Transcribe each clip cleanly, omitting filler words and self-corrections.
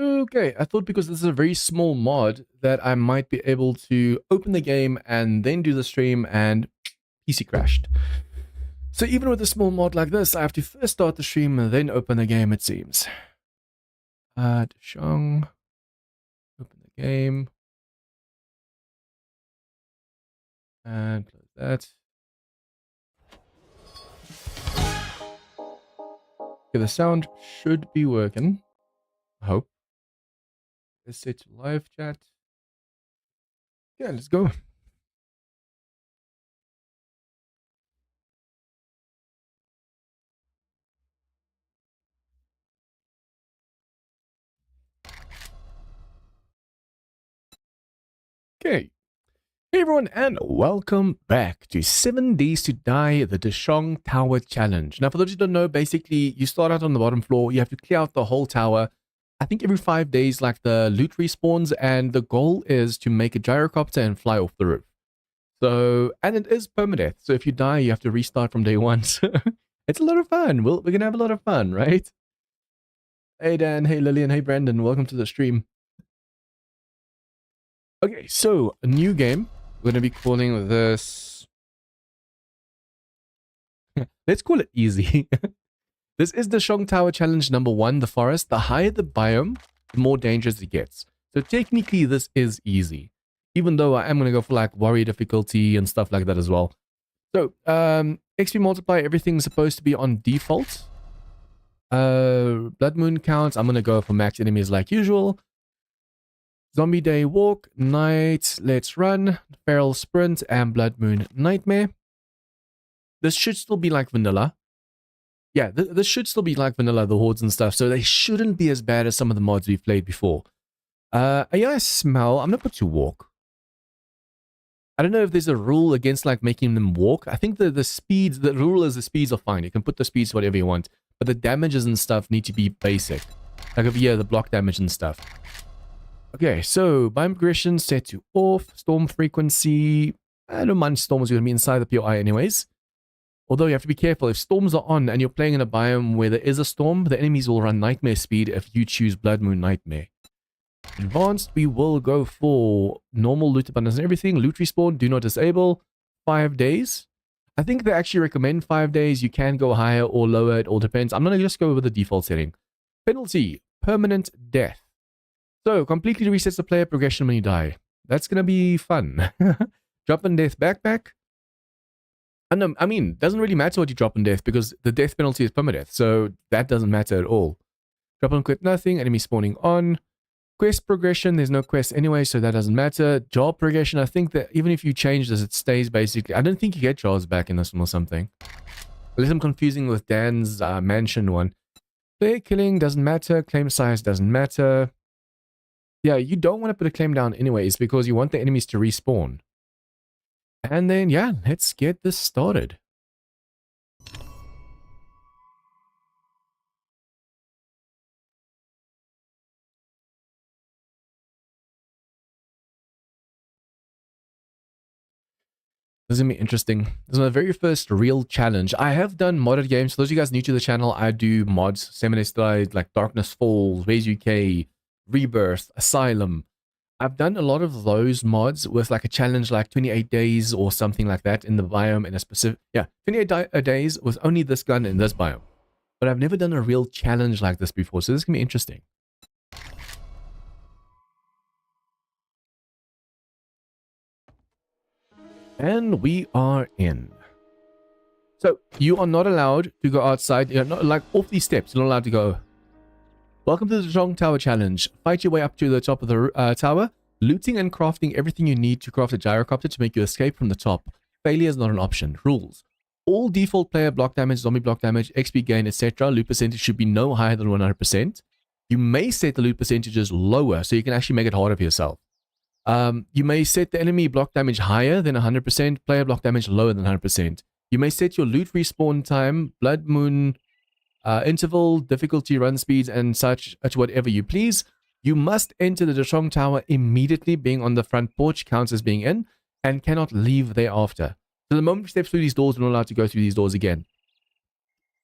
Okay, I thought because this is a very small mod that I might be able to open the game and then do the stream, and PC crashed. So even with a small mod like this, I have to first start the stream and then open the game, it seems. Dishong. Open the game. And close that. Okay, the sound should be working. I hope. Let's set to live chat. Yeah, let's go. Okay. Hey everyone, and welcome back to 7 Days to Die, the Dishong Tower Challenge. Now, for those who don't know, basically, you start out on the bottom floor, you have to clear out the whole tower. I think every 5 days, like, the loot respawns, and the goal is to make a gyrocopter and fly off the roof. So, and it is permadeath, so if you die, you have to restart from day one. So, it's a lot of fun. We're gonna have a lot of fun, right? Hey Dan, hey Lillian, hey Brandon, welcome to the stream. Okay, so, a new game. We're going to be calling this... Let's call it easy. This is the Dishong Tower Challenge number 1, the forest. The higher the biome, the more dangerous it gets. So technically this is easy. Even though I am going to go for like warrior difficulty and stuff like that as well. So, XP multiplier, everything's supposed to be on default. Blood moon counts, I'm going to go for max enemies like usual. Zombie day walk, night let's run, feral sprint, and blood moon nightmare. This should still be like vanilla. Yeah, this should still be like vanilla, the hordes and stuff, so they shouldn't be as bad as some of the mods we've played before. AI smell, I'm gonna put to walk. I don't know if there's a rule against like making them walk. I think the speeds, the rule is the speeds are fine. You can put the speeds whatever you want, but the damages and stuff need to be basic. Like over here, the block damage and stuff. Okay, so biome progression set to off, storm frequency. I don't mind storms, you're going to be inside the POI anyways. Although you have to be careful, if storms are on and you're playing in a biome where there is a storm, the enemies will run nightmare speed if you choose Blood Moon Nightmare. Advanced, we will go for normal loot abundance and everything. Loot respawn, do not disable. 5 days. I think they actually recommend 5 days. You can go higher or lower, it all depends. I'm going to just go with the default setting. Penalty, permanent death. So, completely resets the player progression when you die. That's gonna be fun. Drop in death backpack. And I mean, doesn't really matter what you drop in death because the death penalty is permadeath, so that doesn't matter at all. Drop in quit nothing, enemy spawning on. Quest progression, there's no quest anyway, so that doesn't matter. Job progression, I think that even if you change this, it stays basically. I don't think you get jobs back in this one or something. Unless I'm confusing with Dan's mansion one. Player killing doesn't matter, claim size doesn't matter. Yeah, you don't want to put a claim down anyways because you want the enemies to respawn. And then, yeah, let's get this started. This is going to be interesting. This is my very first real challenge. I have done modded games. For those of you guys new to the channel, I do mods. 7 Days to Die, like Darkness Falls, Raise UK, Rebirth, Asylum. I've done a lot of those mods with like a challenge like 28 days or something like that in the biome in a specific... Yeah, 28 days with only this gun in this biome. But I've never done a real challenge like this before, so this is going to be interesting. And we are in. So, you are not allowed to go outside. You're not, like, off these steps, you're not allowed to go. Welcome to the Dishong Tower Challenge. Fight your way up to the top of the tower, looting and crafting everything you need to craft a gyrocopter to make you escape from the top. Failure is not an option. Rules. All default player block damage, zombie block damage, XP gain, etc. loot percentage should be no higher than 100%. You may set the loot percentages lower so you can actually make it harder for yourself. You may set the enemy block damage higher than 100%, player block damage lower than 100%. You may set your loot respawn time, blood moon, interval, difficulty, run speeds, and such at whatever you please. You must enter the Dishong Tower immediately. Being on the front porch counts as being in, and cannot leave thereafter. So the moment you step through these doors, we're not allowed to go through these doors again.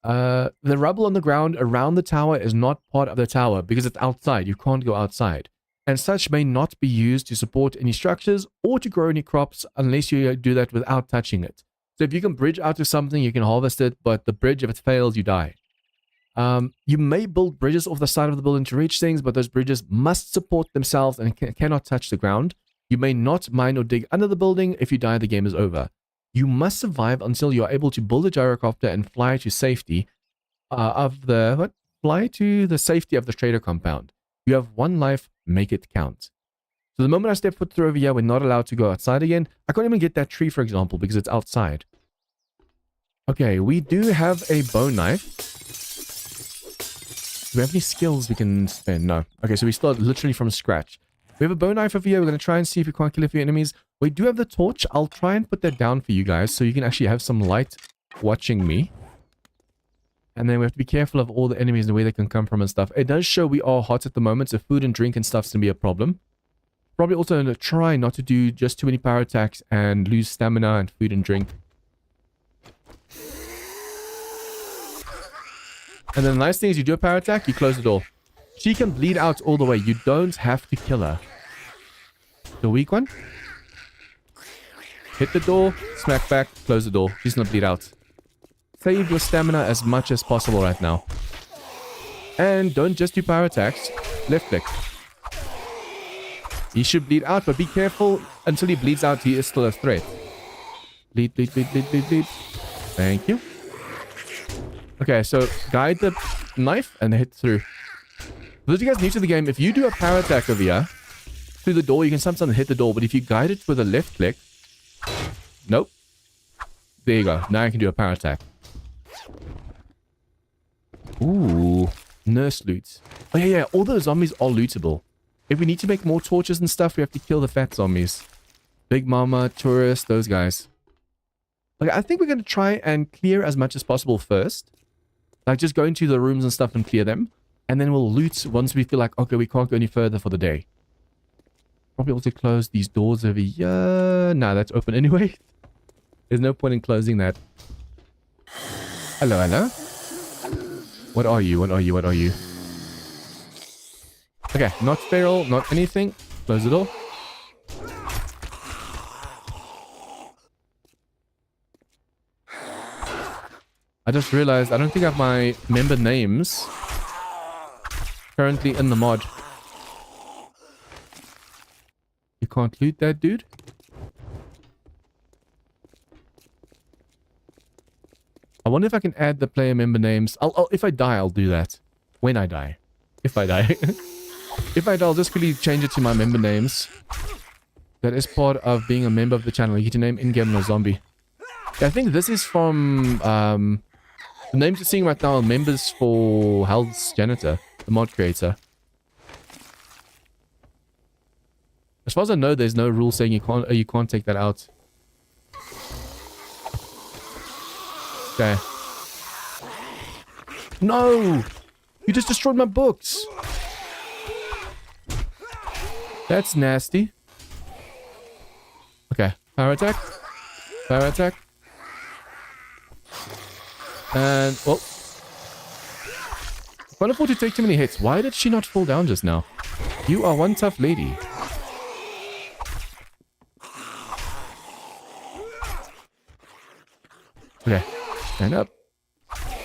The rubble on the ground around the tower is not part of the tower because it's outside. You can't go outside. And such may not be used to support any structures or to grow any crops unless you do that without touching it. So if you can bridge out to something, you can harvest it, but the bridge, if it fails, you die. You may build bridges off the side of the building to reach things, but those bridges must support themselves and cannot touch the ground. You may not mine or dig under the building. If you die, the game is over. You must survive until you are able to build a gyrocopter and fly to safety fly to the safety of the trader compound. You have one life, make it count. So the moment I step foot through over here, we're not allowed to go outside again. I can't even get that tree, for example, because it's outside. Okay, we do have a bone knife. Do we have any skills we can spend? No. Okay, so we start literally from scratch. We have a bone knife over here. We're going to try and see if we can't kill a few enemies. We do have the torch. I'll try and put that down for you guys so you can actually have some light watching me. And then we have to be careful of all the enemies and where they can come from and stuff. It does show we are hot at the moment, so food and drink and stuff's going to be a problem. Probably also going to try not to do just too many power attacks and lose stamina and food and drink. And then the nice thing is you do a power attack, you close the door. She can bleed out all the way. You don't have to kill her. The weak one. Hit the door, smack back, close the door. She's going to bleed out. Save your stamina as much as possible right now. And don't just do power attacks. Left click. He should bleed out, but be careful. Until he bleeds out, he is still a threat. Bleed, bleed, bleed, bleed, bleed, bleed. Thank you. Okay, so guide the knife and hit through. For those of you guys new to the game, if you do a power attack over here, through the door, you can sometimes hit the door, but if you guide it with a left click... Nope. There you go. Now I can do a power attack. Ooh. Nurse loot. Oh, yeah. All those zombies are lootable. If we need to make more torches and stuff, we have to kill the fat zombies. Big Mama, Tourist, those guys. Okay, I think we're going to try and clear as much as possible first. Like, just go into the rooms and stuff and clear them. And then we'll loot once we feel like, okay, we can't go any further for the day. Probably also close these doors over here. Nah, that's open anyway. There's no point in closing that. Hello, hello. What are you? What are you? What are you? Okay, not feral, not anything. Close the door. I just realized I don't think I have my member names currently in the mod. You can't loot that, dude. I wonder if I can add the player member names. If I die, I'll do that. When I die. If I die. If I die, I'll just quickly change it to my member names. That is part of being a member of the channel. You get to name in-game or zombie. Yeah, I think this is from... the names you're seeing right now are members for Hell's Janitor, the mod creator. As far as I know, there's no rule saying you can't take that out. Okay. No! You just destroyed my books! That's nasty. Okay. Power attack. Power attack. And, well. Can't afford to take too many hits. Why did she not fall down just now? You are one tough lady. Okay. Stand up.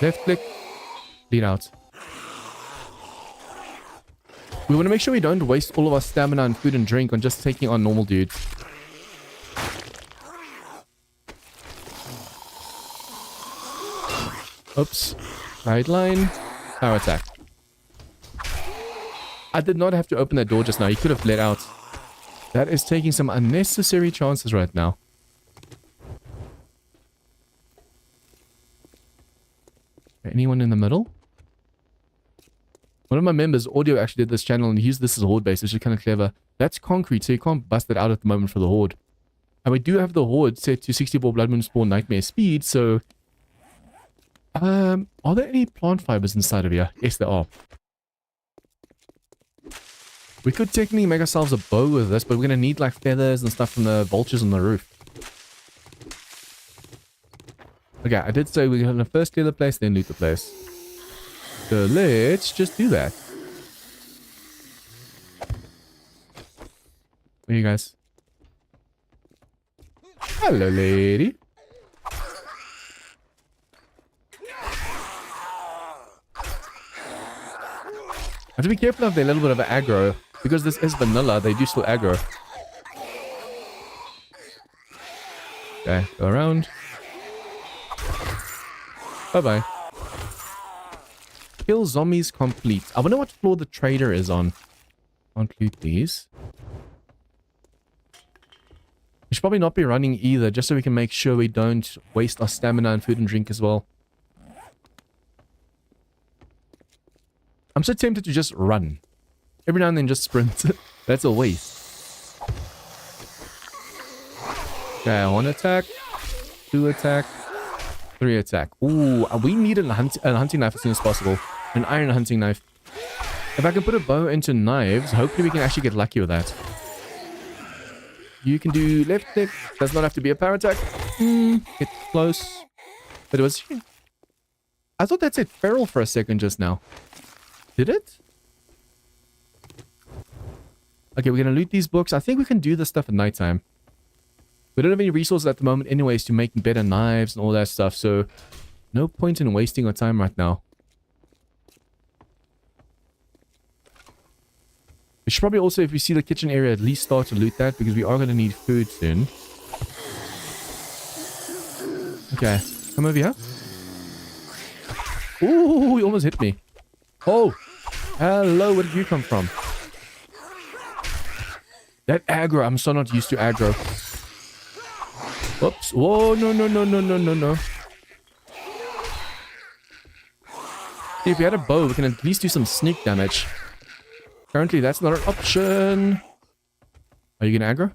Left click. Bleed out. We want to make sure we don't waste all of our stamina and food and drink on just taking on normal dudes. Oops. Right line. Power attack. I did not have to open that door just now. He could have bled out. That is taking some unnecessary chances right now. Anyone in the middle? One of my members, Audio, actually did this channel and he used this as a horde base, which is kind of clever. That's concrete, so you can't bust it out at the moment for the horde. And we do have the horde set to 64 Blood Moon Spawn Nightmare speed, so... are there any plant fibers inside of here? Yes, there are. We could technically make ourselves a bow with this, but we're going to need like feathers and stuff from the vultures on the roof. Okay, I did say we're gonna first clear the place, then loot the place. So let's just do that. Where are you guys? Hello, lady. I have to be careful of their little bit of aggro. Because this is vanilla, they do still aggro. Okay, go around. Bye-bye. Kill zombies complete. I wonder what floor the trader is on. Can't loot these. We should probably not be running either, just so we can make sure we don't waste our stamina and food and drink as well. I'm so tempted to just run. Every now and then just sprint. That's a waste. Okay, 1 attack. 2 attack. 3 attack. Ooh, we need a hunting knife as soon as possible. An iron hunting knife. If I can put a bow into knives, hopefully we can actually get lucky with that. You can do left click. Does not have to be a power attack. Get close. But it was... I thought that said feral for a second just now. Did it? Okay, we're going to loot these books. I think we can do this stuff at nighttime. We don't have any resources at the moment anyways to make better knives and all that stuff. So, no point in wasting our time right now. We should probably also, if we see the kitchen area, at least start to loot that. Because we are going to need food soon. Okay, come over here. Ooh, he almost hit me. Oh, hello, where did you come from? That aggro, I'm so not used to aggro. Whoops. Whoa, no. If we had a bow, we can at least do some sneak damage. Currently, that's not an option. Are you gonna aggro?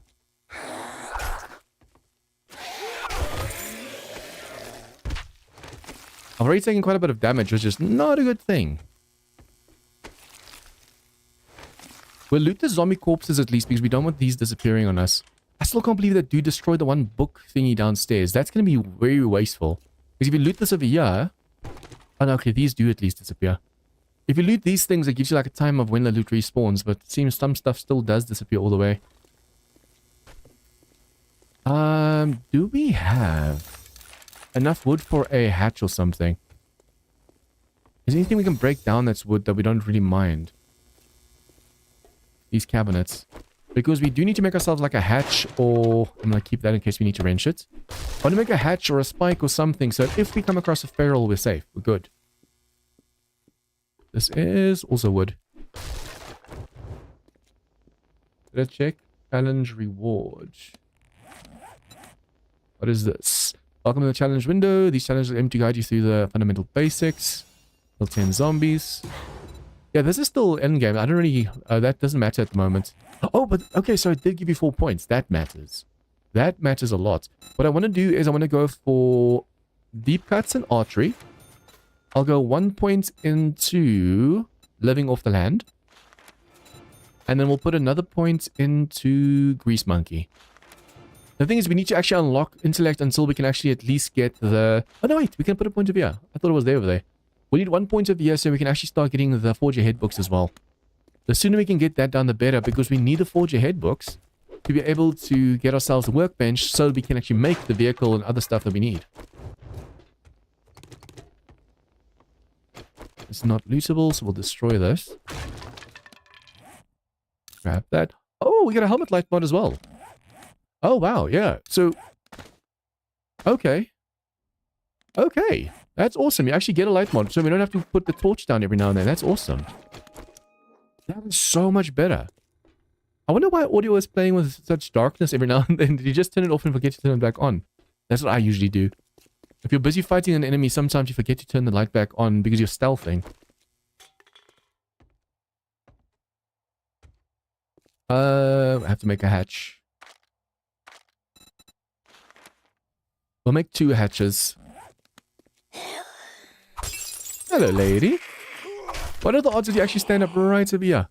I've already taken quite a bit of damage, which is not a good thing. We'll loot the zombie corpses at least because we don't want these disappearing on us. I still can't believe that dude destroyed the one book thingy downstairs. That's going to be very wasteful. Because if you loot this over here... Oh no, okay, these do at least disappear. If you loot these things, it gives you like a time of when the loot respawns. But it seems some stuff still does disappear all the way. Do we have enough wood for a hatch or something? Is there anything we can break down that's wood that we don't really mind? These cabinets. Because we do need to make ourselves like a hatch, or I'm going to keep that in case we need to wrench it. I want to make a hatch or a spike or something, so if we come across a feral, we're safe. We're good. This is also wood. Let's check. Challenge reward. What is this? Welcome to the challenge window. These challenges aim to guide you through the fundamental basics. Kill 10 zombies. Yeah, this is still endgame. I don't really... that doesn't matter at the moment. Oh, but... Okay, so it did give you 4 points. That matters. That matters a lot. What I want to do is I want to go for deep cuts and archery. I'll go 1 point into living off the land. And then we'll put another point into grease monkey. The thing is, we need to actually unlock intellect until we can actually at least get the... Oh, no, wait. We can put a point over here. I thought it was there over there. We need 1 point over here so we can actually start getting the Forge Ahead books as well. The sooner we can get that done, the better, because we need the Forge Ahead books to be able to get ourselves a workbench so we can actually make the vehicle and other stuff that we need. It's not lootable, so we'll destroy this. Grab that. Oh, we got a helmet light mod as well. Oh, wow, yeah. So, okay. Okay. That's awesome. You actually get a light mod, so we don't have to put the torch down every now and then. That's awesome. That is so much better. I wonder why audio is playing with such darkness every now and then. Did you just turn it off and forget to turn it back on? That's what I usually do. If you're busy fighting an enemy, sometimes you forget to turn the light back on because you're stealthing. I have to make a hatch. We'll make 2 hatches. Hello, lady. What are the odds if you actually stand up right over here?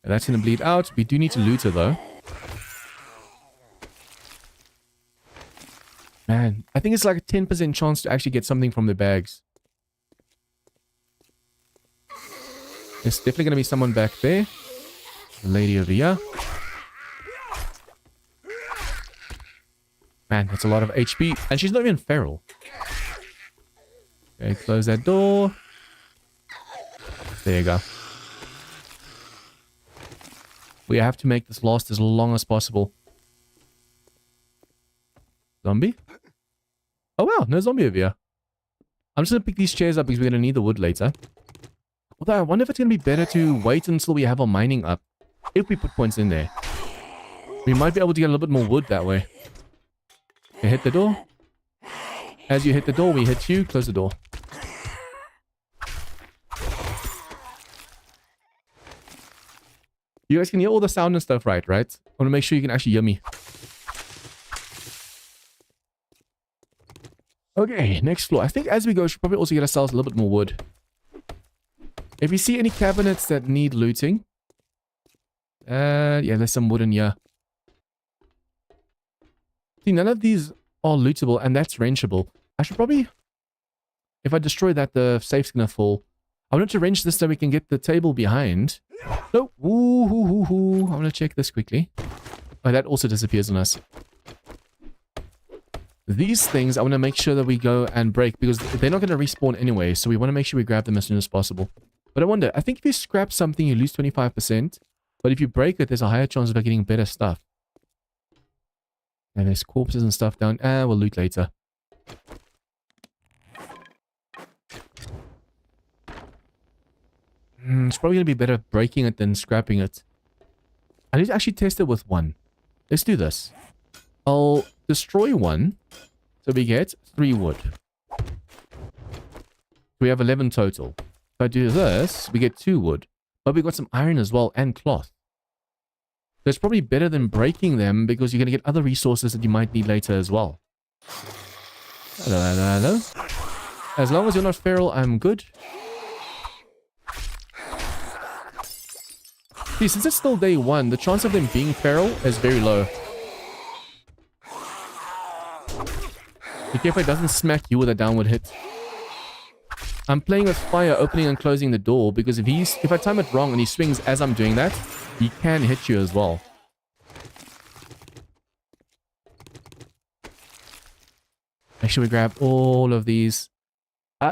And that's going to bleed out. We do need to loot her, though. Man, think it's like a 10% chance to actually get something from the bags. There's definitely going to be someone back there. The lady over here. Man, that's a lot of HP. And she's not even feral. Okay, close that door. There you go. We have to make this last as long as possible. Zombie? Oh wow, no zombie over here. I'm just going to pick these chairs up because we're going to need the wood later. Although I wonder if it's going to be better to wait until we have our mining up. If we put points in there. We might be able to get a little bit more wood that way. Okay, hit the door. As you hit the door, we hit you. Close the door. You guys can hear all the sound and stuff, right? I want to make sure you can actually hear me. Okay, next floor. I think as we go, we should probably also get ourselves a little bit more wood. If you see any cabinets that need looting. Yeah, there's some wood in here. See, none of these are lootable, and that's wrenchable. I should probably... If I destroy that, the safe's gonna fall. I wanted to wrench this so we can get the table behind. No. Ooh. I want to check this quickly. Oh, that also disappears on us. These things, I want to make sure that we go and break, because they're not going to respawn anyway, so we want to make sure we grab them as soon as possible. But I wonder, I think if you scrap something, you lose 25%, but if you break it, there's a higher chance of getting better stuff. And there's corpses and stuff down. We'll loot later. It's probably going to be better breaking it than scrapping it. I need to actually test it with one. Let's do this. I'll destroy one. So we get 3 wood. We have 11 total. If I do this, we get 2 wood. But we got some iron as well and cloth. So it's probably better than breaking them because you're going to get other resources that you might need later as well. Hello. As long as you're not feral, I'm good. See, since it's still day 1, the chance of them being feral is very low. Be careful it doesn't smack you with a downward hit. I'm playing with fire, opening and closing the door, because if I time it wrong and he swings as I'm doing that, he can hit you as well. Make sure we grab all of these.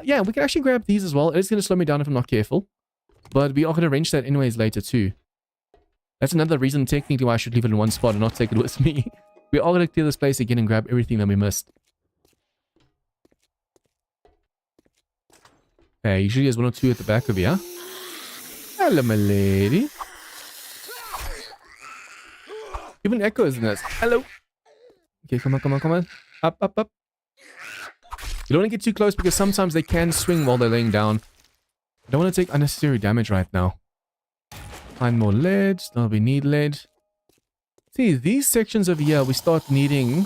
Yeah, we can actually grab these as well. It's going to slow me down if I'm not careful. But we are going to wrench that anyways later too. That's another reason technically why I should leave it in one spot and not take it with me. We are going to clear this place again and grab everything that we missed. Okay, usually there's 1 or 2 at the back of here. Hello, my lady. Even echoes in this. Hello. Okay, come on. Up. You don't want to get too close because sometimes they can swing while they're laying down. I don't want to take unnecessary damage right now. Find more lead. No, we need lead. See, these sections over here, we start needing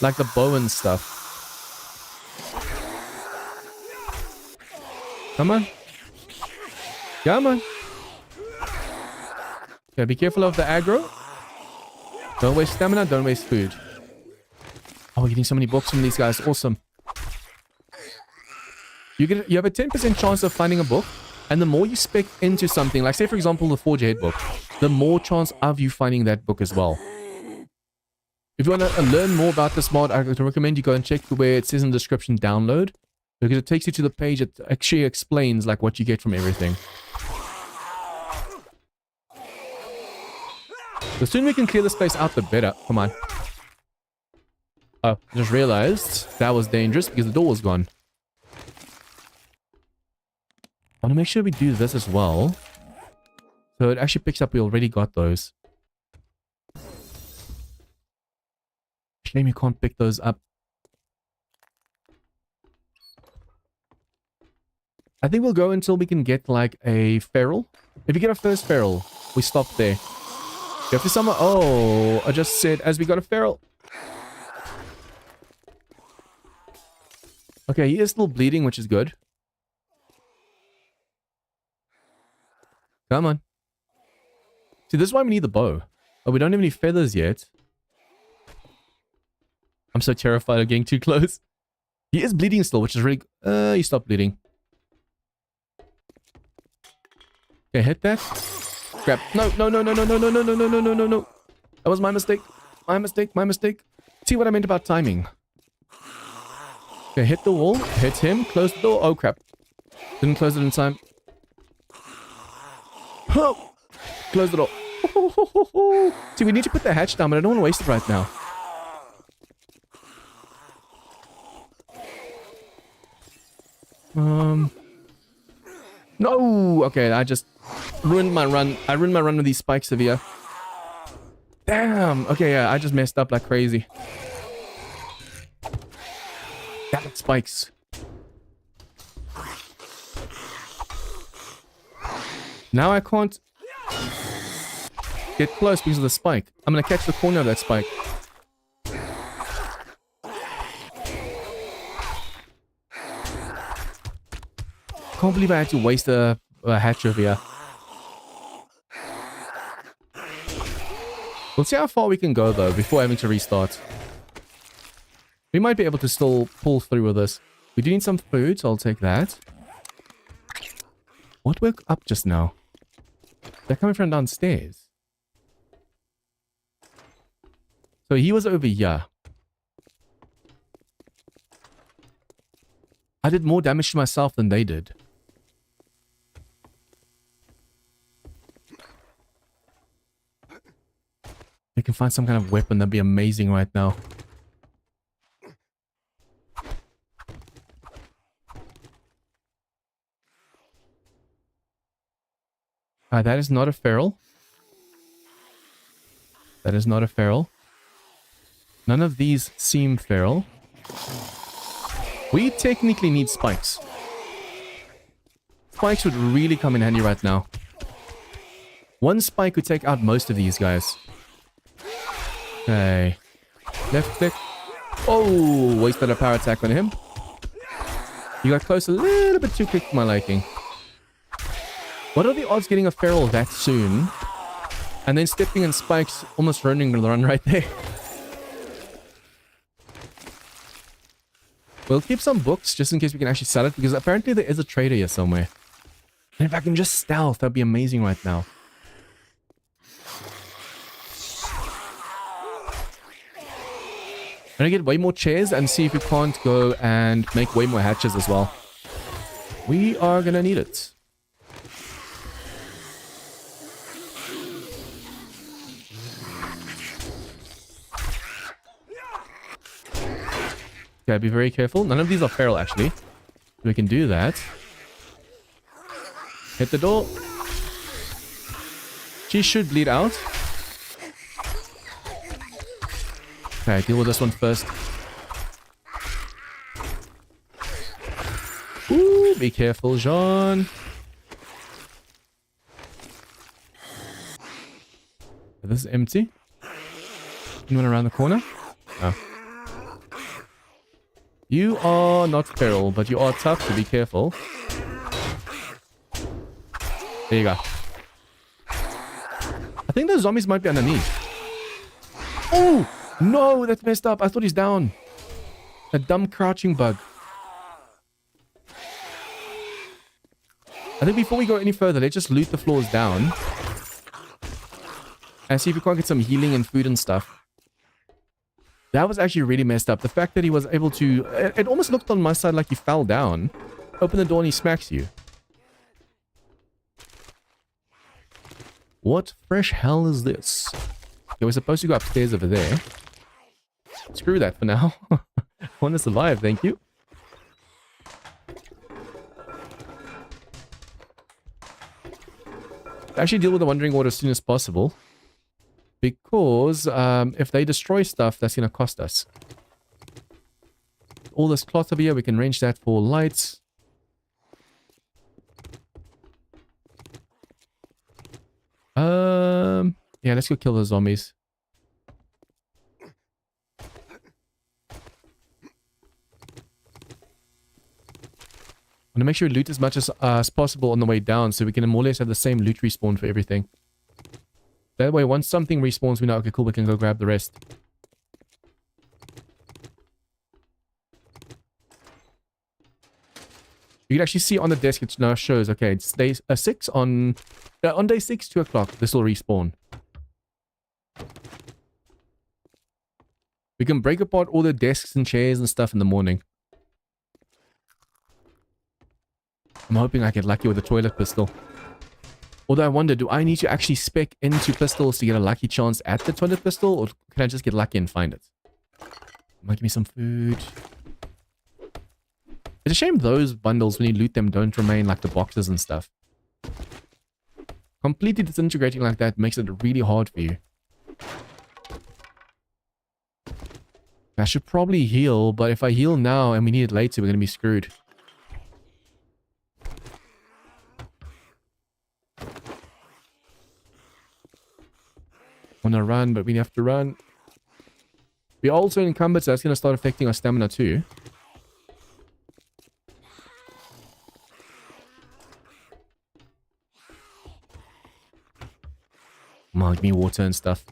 like the bow and stuff. Come on. Okay, be careful of the aggro. Don't waste stamina, don't waste food. Oh, we're getting so many books from these guys. Awesome. You have a 10% chance of finding a book, and the more you spec into something, like say for example the Forge Ahead book, the more chance of you finding that book as well. If you want to learn more about this mod, I would recommend you go and check where it says in the description download, because it takes you to the page that actually explains like what you get from everything. The sooner we can clear the space out, the better. Come on. Oh, just realized that was dangerous because the door was gone. I want to make sure we do this as well. So it actually picks up we already got those. Shame you can't pick those up. I think we'll go until we can get like a feral. If you get a first feral, we stop there. Go for summer. Oh, I just said as we got a feral. Okay, he is still bleeding, which is good. Come on. See, this is why we need the bow. Oh, we don't have any feathers yet. I'm so terrified of getting too close. He is bleeding still, which is really... he stopped bleeding. Okay, hit that. Grab. No, no, no, no, no, no, no, no, no, no, no, no, no, no. That was my mistake. My mistake, my mistake. See what I meant about timing. Okay, hit the wall. Hit him. Close the door. Oh, crap. Didn't close it in time. Oh! Close the door. See, we need to put the hatch down, but I don't want to waste it right now. No! Okay, I just ruined my run. I ruined my run with these spikes severe. Damn! Okay, yeah, I just messed up like crazy. Damn it, spikes. Now I can't get close because of the spike. I'm gonna catch the corner of that spike. Can't believe I had to waste a hatch over here. We'll see how far we can go though before having to restart. We might be able to still pull through with this. We do need some food, so I'll take that. What woke up just now? They're coming from downstairs. So he was over here. I did more damage to myself than they did. I can find some kind of weapon that'd be amazing right now. That is not a feral. That is not a feral. None of these seem feral. We technically need spikes. Spikes would really come in handy right now. One spike would take out most of these guys. Okay. Left click. Oh, wasted a power attack on him. You got close a little bit too quick for my liking. What are the odds getting a feral that soon? And then stepping in spikes, almost running the run right there. We'll keep some books just in case we can actually sell it, because apparently there is a trader here somewhere. And if I can just stealth, that'd be amazing right now. I'm gonna get way more chairs and see if we can't go and make way more hatches as well. We are gonna need it. Okay, be very careful. None of these are feral, actually. We can do that. Hit the door. She should bleed out. Okay, deal with this one first. Ooh, be careful, Jean. This is empty. Anyone around the corner? Oh. You are not feral, but you are tough, so be careful. There you go. I think the zombies might be underneath. Oh! No, that's messed up. I thought he's down. A dumb crouching bug. I think before we go any further, let's just loot the floors down. And see if we can't get some healing and food and stuff. That was actually really messed up. The fact that he was able to... It almost looked on my side like he fell down. Open the door and he smacks you. What fresh hell is this? Okay, we're supposed to go upstairs over there. Screw that for now. I want to survive, thank you. Actually deal with the Wandering Water as soon as possible. Because if they destroy stuff, that's going to cost us. All this cloth over here, we can range that for lights. Yeah, let's go kill the zombies. I'm going to make sure we loot as much as possible on the way down, so we can more or less have the same loot respawn for everything. That way, once something respawns, we know, okay, cool, we can go grab the rest. You can actually see on the desk it now shows, okay, it's day 6 on day 6, 2 o'clock, this will respawn. We can break apart all the desks and chairs and stuff in the morning. I'm hoping I get lucky with a toilet pistol. Although I wonder, do I need to actually spec into pistols to get a lucky chance at the toilet pistol? Or can I just get lucky and find it? Might give me some food. It's a shame those bundles, when you loot them, don't remain like the boxes and stuff. Completely disintegrating like that makes it really hard for you. I should probably heal, but if I heal now and we need it later, we're going to be screwed. Want to run, but we have to run. We're also encumbered, so that's going to start affecting our stamina too. Come on, give me water and stuff.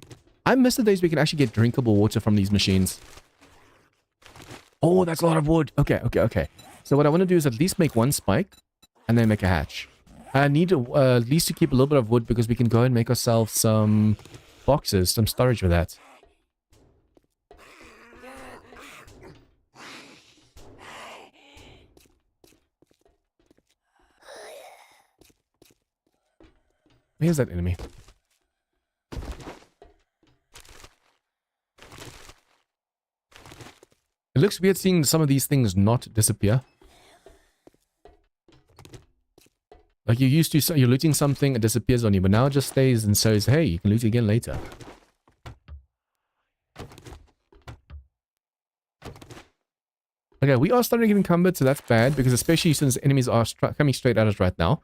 I miss the days we can actually get drinkable water from these machines. Oh, that's a lot of wood. Okay. So what I want to do is at least make one spike and then make a hatch. I need to, at least to keep a little bit of wood because we can go and make ourselves some boxes, some storage with that. Here's that enemy. It looks weird seeing some of these things not disappear. Like you're used to, you're looting something, it disappears on you, but now it just stays and says, hey, you can loot it again later. Okay, we are starting to get encumbered, so that's bad, because especially since enemies are coming straight at us right now.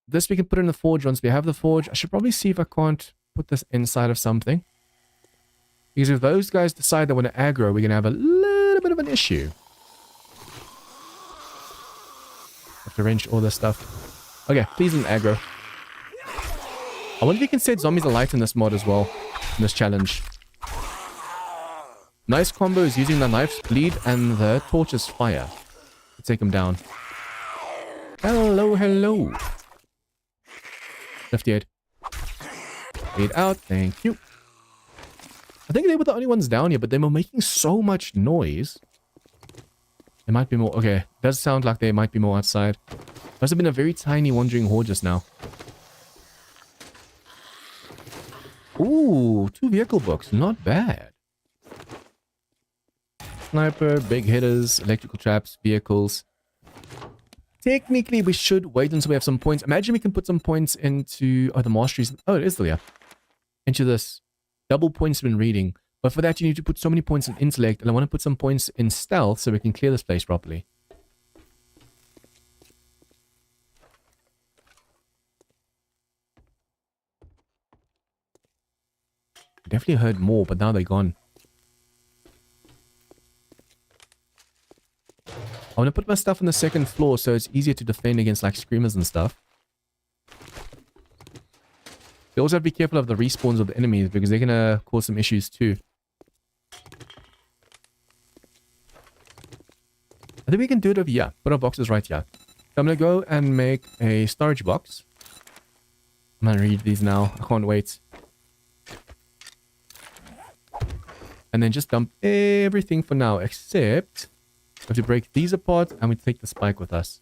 This we can put in the forge once we have the forge. I should probably see if I can't put this inside of something. Because if those guys decide they want to aggro, we're going to have a little bit of an issue. Have to wrench all this stuff. Okay, please don't aggro. I wonder if you can set zombies alight in this mod as well. In this challenge. Nice combos using the knife's bleed and the torch's fire. Let's take them down. Hello. 58. Bleed out, thank you. I think they were the only ones down here, but they were making so much noise. There might be more. Okay, does sound like there might be more outside. Must have been a very tiny wandering horde just now. Ooh, 2 vehicle books. Not bad. Sniper, big hitters, electrical traps, vehicles. Technically, we should wait until we have some points. Imagine we can put some points into... Oh, the masteries. Oh, it is still here. Into this. Double points in reading. But for that, you need to put so many points in intellect. And I want to put some points in stealth so we can clear this place properly. I definitely heard more, but now they're gone. I want to put my stuff on the 2nd floor so it's easier to defend against like screamers and stuff. You also have to be careful of the respawns of the enemies because they're going to cause some issues too. I think we can do it over here. Put our boxes right here. So I'm going to go and make a storage box. I'm going to read these now. I can't wait. And then just dump everything for now except... We have to break these apart and we take the spike with us.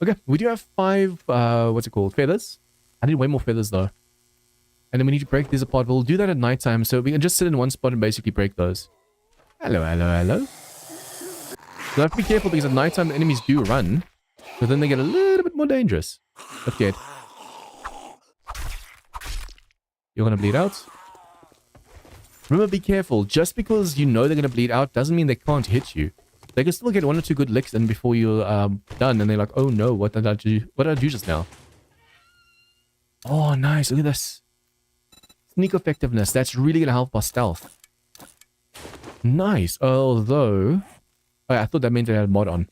Okay, we do have 5, what's it called? Feathers. I need way more feathers though. And then we need to break these apart. We'll do that at night time so we can just sit in one spot and basically break those. Hello. So I have to be careful because at night time the enemies do run. So then they get a little bit more dangerous. Okay. You're gonna bleed out. Remember, be careful. Just because you know they're going to bleed out doesn't mean they can't hit you. They can still get 1 or 2 good licks in before you're done. And they're like, oh no, what did I do? What did I do just now? Oh, nice. Look at this. Sneak effectiveness. That's really going to help our stealth. Nice. Although... Oh, I thought that meant I had a mod on.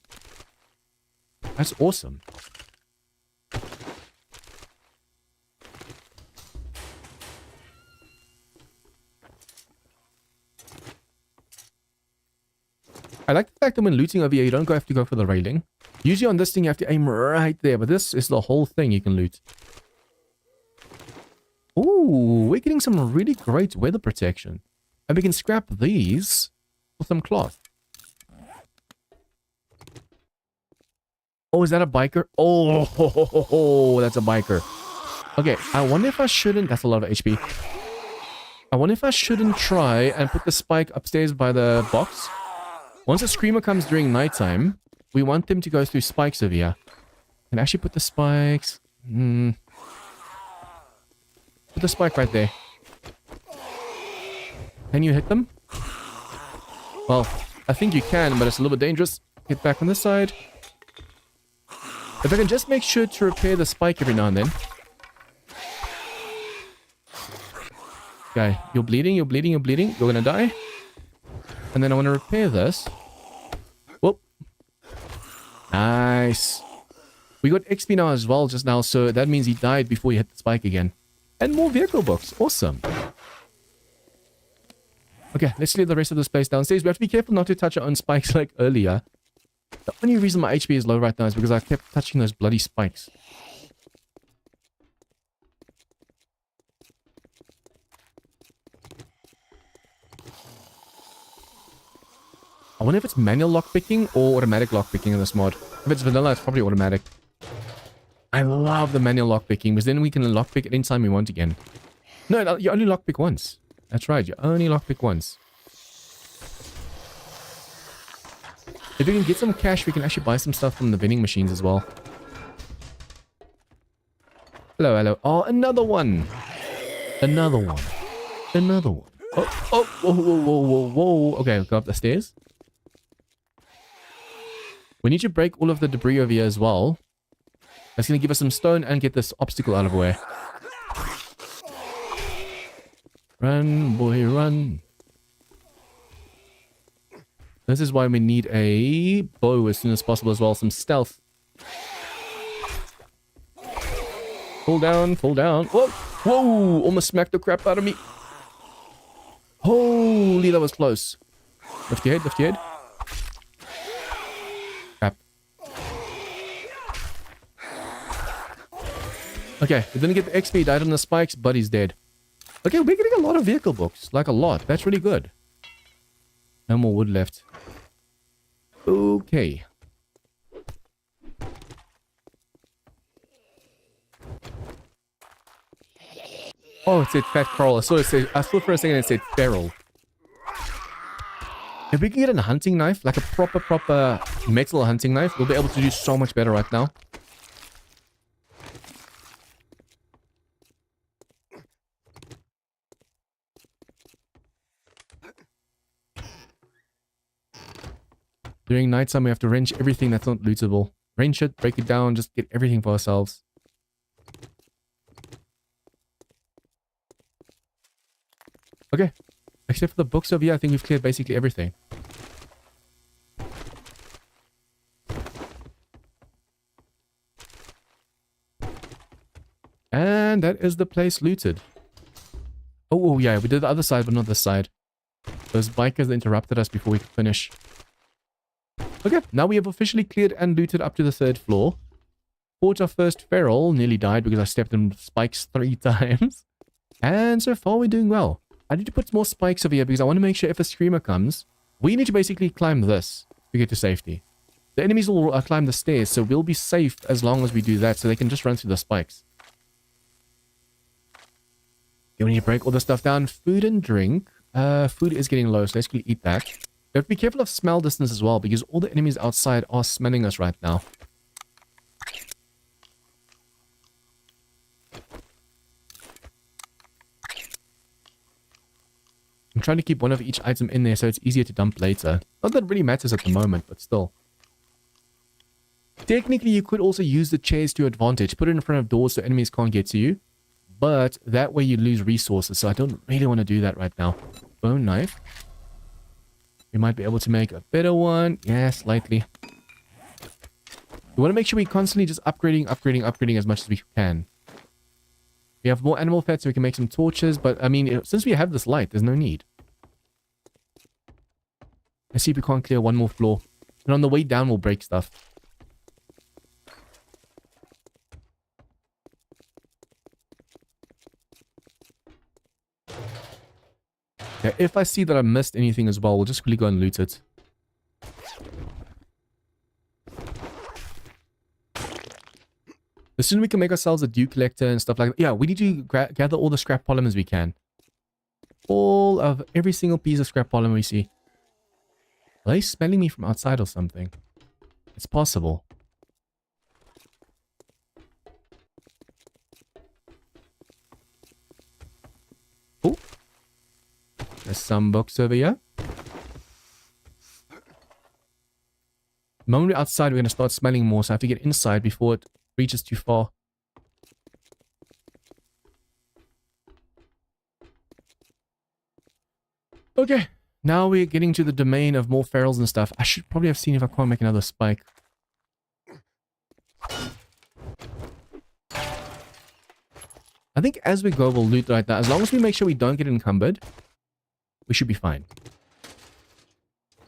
That's awesome. like the fact that when looting over here, you don't have to go for the railing. Usually on this thing, you have to aim right there, but this is the whole thing you can loot. Ooh, we're getting some really great weather protection. And we can scrap these for some cloth. Oh, is that a biker? Oh, ho, ho, ho, ho, that's a biker. Okay, I wonder if I shouldn't... That's a lot of HP. I wonder if I shouldn't try and put the spike upstairs by the box. Once a screamer comes during nighttime, we want them to go through spikes over here. And actually put the spikes... Put the spike right there. Can you hit them? Well, I think you can, but it's a little bit dangerous. Get back on this side. If I can just make sure to repair the spike every now and then. Okay, you're bleeding, you're bleeding, you're bleeding. You're gonna die. And then I want to repair this. Whoop. Nice. We got XP now as well just now, so that means he died before he hit the spike again. And more vehicle books. Awesome. Okay, let's clear the rest of this place downstairs. We have to be careful not to touch our own spikes like earlier. The only reason my HP is low right now is because I kept touching those bloody spikes. I wonder if it's manual lockpicking or automatic lockpicking in this mod. If it's vanilla, it's probably automatic. I love the manual lockpicking because then we can lockpick at any time we want again. No, you only lockpick once. That's right, you only lockpick once. If we can get some cash, we can actually buy some stuff from the vending machines as well. Hello, hello. Oh, another one. Another one. Another one. Oh, oh, whoa, whoa, whoa, whoa, whoa. Okay, go up the stairs. We need to break all of the debris over here as well. That's going to give us some stone and get this obstacle out of the way. Run, boy, run. This is why we need a bow as soon as possible as well. Some stealth. Fall down, fall down. Whoa, whoa, almost smacked the crap out of me. Holy, that was close. Lift your head, lift your head. Crap. Okay, we didn't get the XP, died on the spikes, but he's dead. Okay, we're getting a lot of vehicle books. Like a lot. That's really good. No more wood left. Okay. Oh, it said fat coral. I thought for a second it said feral. If we can get a hunting knife, like a proper metal hunting knife, we'll be able to do so much better right now. During nighttime, we have to wrench everything that's not lootable. Wrench it, break it down, just get everything for ourselves. Okay. Except for the books over here, I think we've cleared basically everything. And that is the place looted. Oh, yeah, we did the other side, but not this side. Those bikers interrupted us before we could finish. Okay, now we have officially cleared and looted up to the 3rd floor. Fought our first feral, nearly died because I stepped in spikes 3 times. And so far we're doing well. I need to put more spikes over here because I want to make sure if a screamer comes, we need to basically climb this to get to safety. The enemies will climb the stairs, so we'll be safe as long as we do that, so they can just run through the spikes. You need to break all this stuff down. Food and drink. Food is getting low, so let's quickly eat that. We have to be careful of smell distance as well, because all the enemies outside are smelling us right now. I'm trying to keep one of each item in there so it's easier to dump later. Not that it really matters at the moment, but still. Technically, you could also use the chairs to advantage. Put it in front of doors so enemies can't get to you. But that way you lose resources, so I don't really want to do that right now. Bone knife. We might be able to make a better one. Yeah, slightly. We want to make sure we constantly just upgrading as much as we can. We have more animal fat so we can make some torches, but I mean, since we have this light, there's no need. Let's see if we can't clear one more floor. And on the way down, we'll break stuff. Yeah, if I see that I missed anything as well, we'll just quickly go and loot it. The sooner we can make ourselves a dew collector and stuff like that. Yeah, we need to gather all the scrap polymers we can. All of every single piece of scrap polymer we see. Are they smelling me from outside or something? It's possible. Oh. There's some books over here. The moment we're outside, we're going to start smelling more, so I have to get inside before it reaches too far. Okay, now we're getting to the domain of more ferals and stuff. I should probably have seen if I can't make another spike. I think as we go, we'll loot right now. As long as we make sure we don't get encumbered, we should be fine.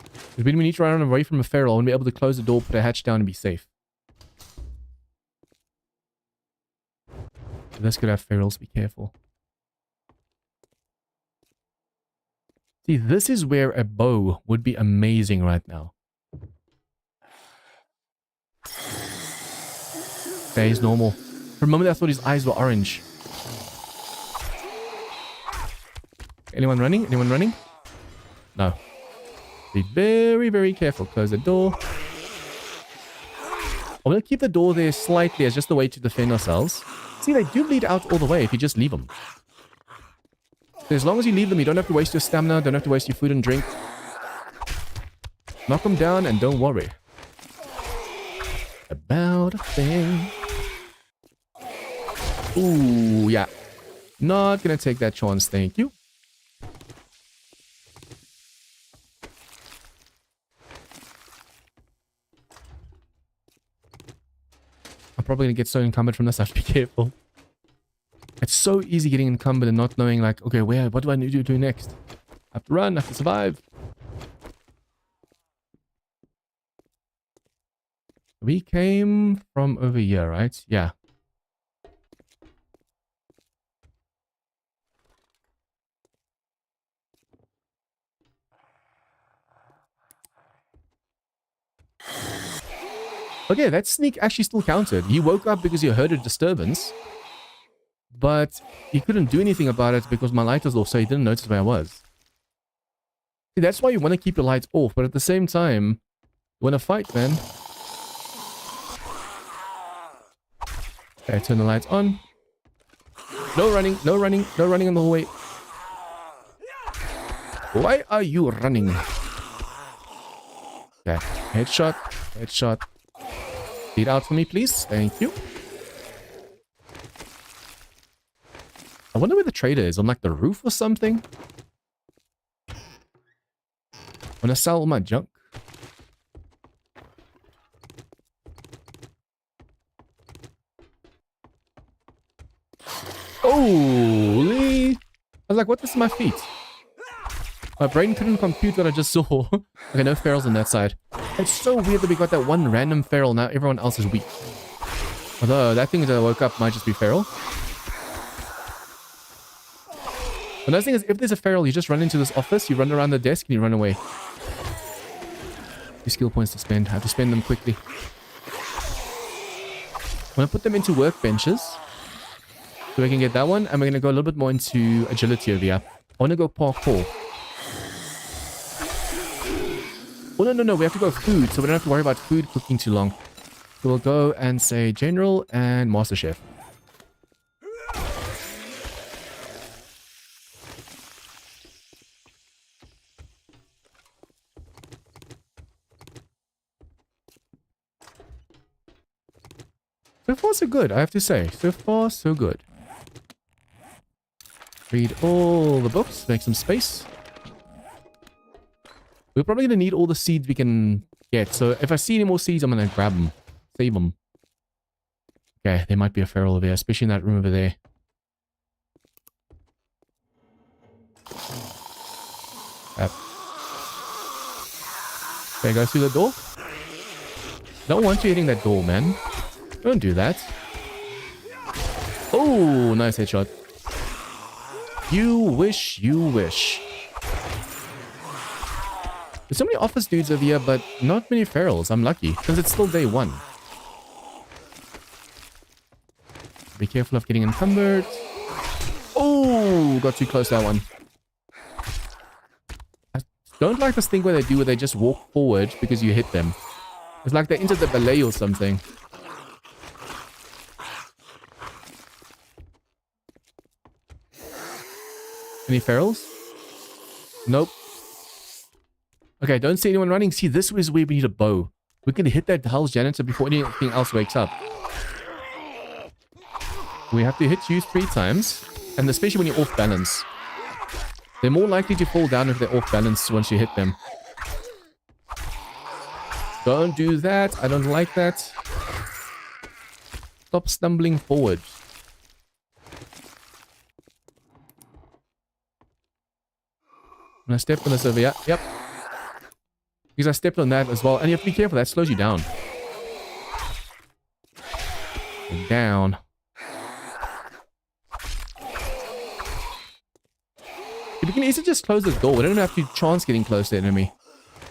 Because when we need to run away from a feral, I want to be able to close the door, put a hatch down, and be safe. This could have ferals, be careful. See, this is where a bow would be amazing right now. Okay, he's normal. For a moment I thought his eyes were orange. Anyone running? Anyone running? No. Be very, very careful. Close the door. I'm going to keep the door there slightly as just a way to defend ourselves. See, they do bleed out all the way if you just leave them. So as long as you leave them, you don't have to waste your stamina, don't have to waste your food and drink. Knock them down and don't worry about a thing. Ooh, yeah. Not gonna take that chance, thank you. I'm probably gonna get so encumbered from this, I have to be careful. It's so easy getting encumbered and not knowing, like, okay, what do I need to do next? I have to run, I have to survive. We came from over here, right? Yeah. Okay, that sneak actually still counted. He woke up because he heard a disturbance. But he couldn't do anything about it because my light was off, so he didn't notice where I was. See, that's why you want to keep your lights off, but at the same time, you want to fight, man. Okay, turn the lights on. No running, no running, no running in the hallway. Why are you running? Okay, headshot, headshot. Lead out for me, please. Thank you. I wonder where the trader is. On like the roof or something? Wanna sell all my junk? Holy! I was like, what is my feet? My brain couldn't compute what I just saw. Okay, no ferals on that side. It's so weird that we got that one random feral. Now everyone else is weak. Although that thing that I woke up might just be feral. The nice thing is, if there's a feral, you just run into this office, you run around the desk, and you run away. 2 skill points to spend. I have to spend them quickly. I'm going to put them into workbenches. So we can get that one, and we're going to go a little bit more into agility over here. I want to go parkour. Oh, no, we have to go food, so we don't have to worry about food cooking too long. So we'll go and say General and Master Chef. So far, so good, I have to say. So far, so good. Read all the books, make some space. We're probably going to need all the seeds we can get. So if I see any more seeds, I'm going to grab them. Save them. Okay, there might be a feral over there, especially in that room over there. Okay, go through the door. Don't want you hitting that door, man. Don't do that. Oh, nice headshot. You wish, you wish. There's so many office dudes over here, but not many ferals. I'm lucky, because it's still day 1. Be careful of getting encumbered. Oh, got too close to that one. I don't like this thing where they just walk forward because you hit them. It's like they entered the ballet or something. Any ferals? Nope. Okay, don't see anyone running. See, this is where we need a bow. We can hit that hell's janitor before anything else wakes up. We have to hit you 3 times. And especially when you're off balance. They're more likely to fall down if they're off balance once you hit them. Don't do that. I don't like that. Stop stumbling forward. When I step on this over here. Yep. Because I stepped on that as well. And you have to be careful. That slows you down. Down. We can easily just close the door. We don't have to chance getting close to the enemy.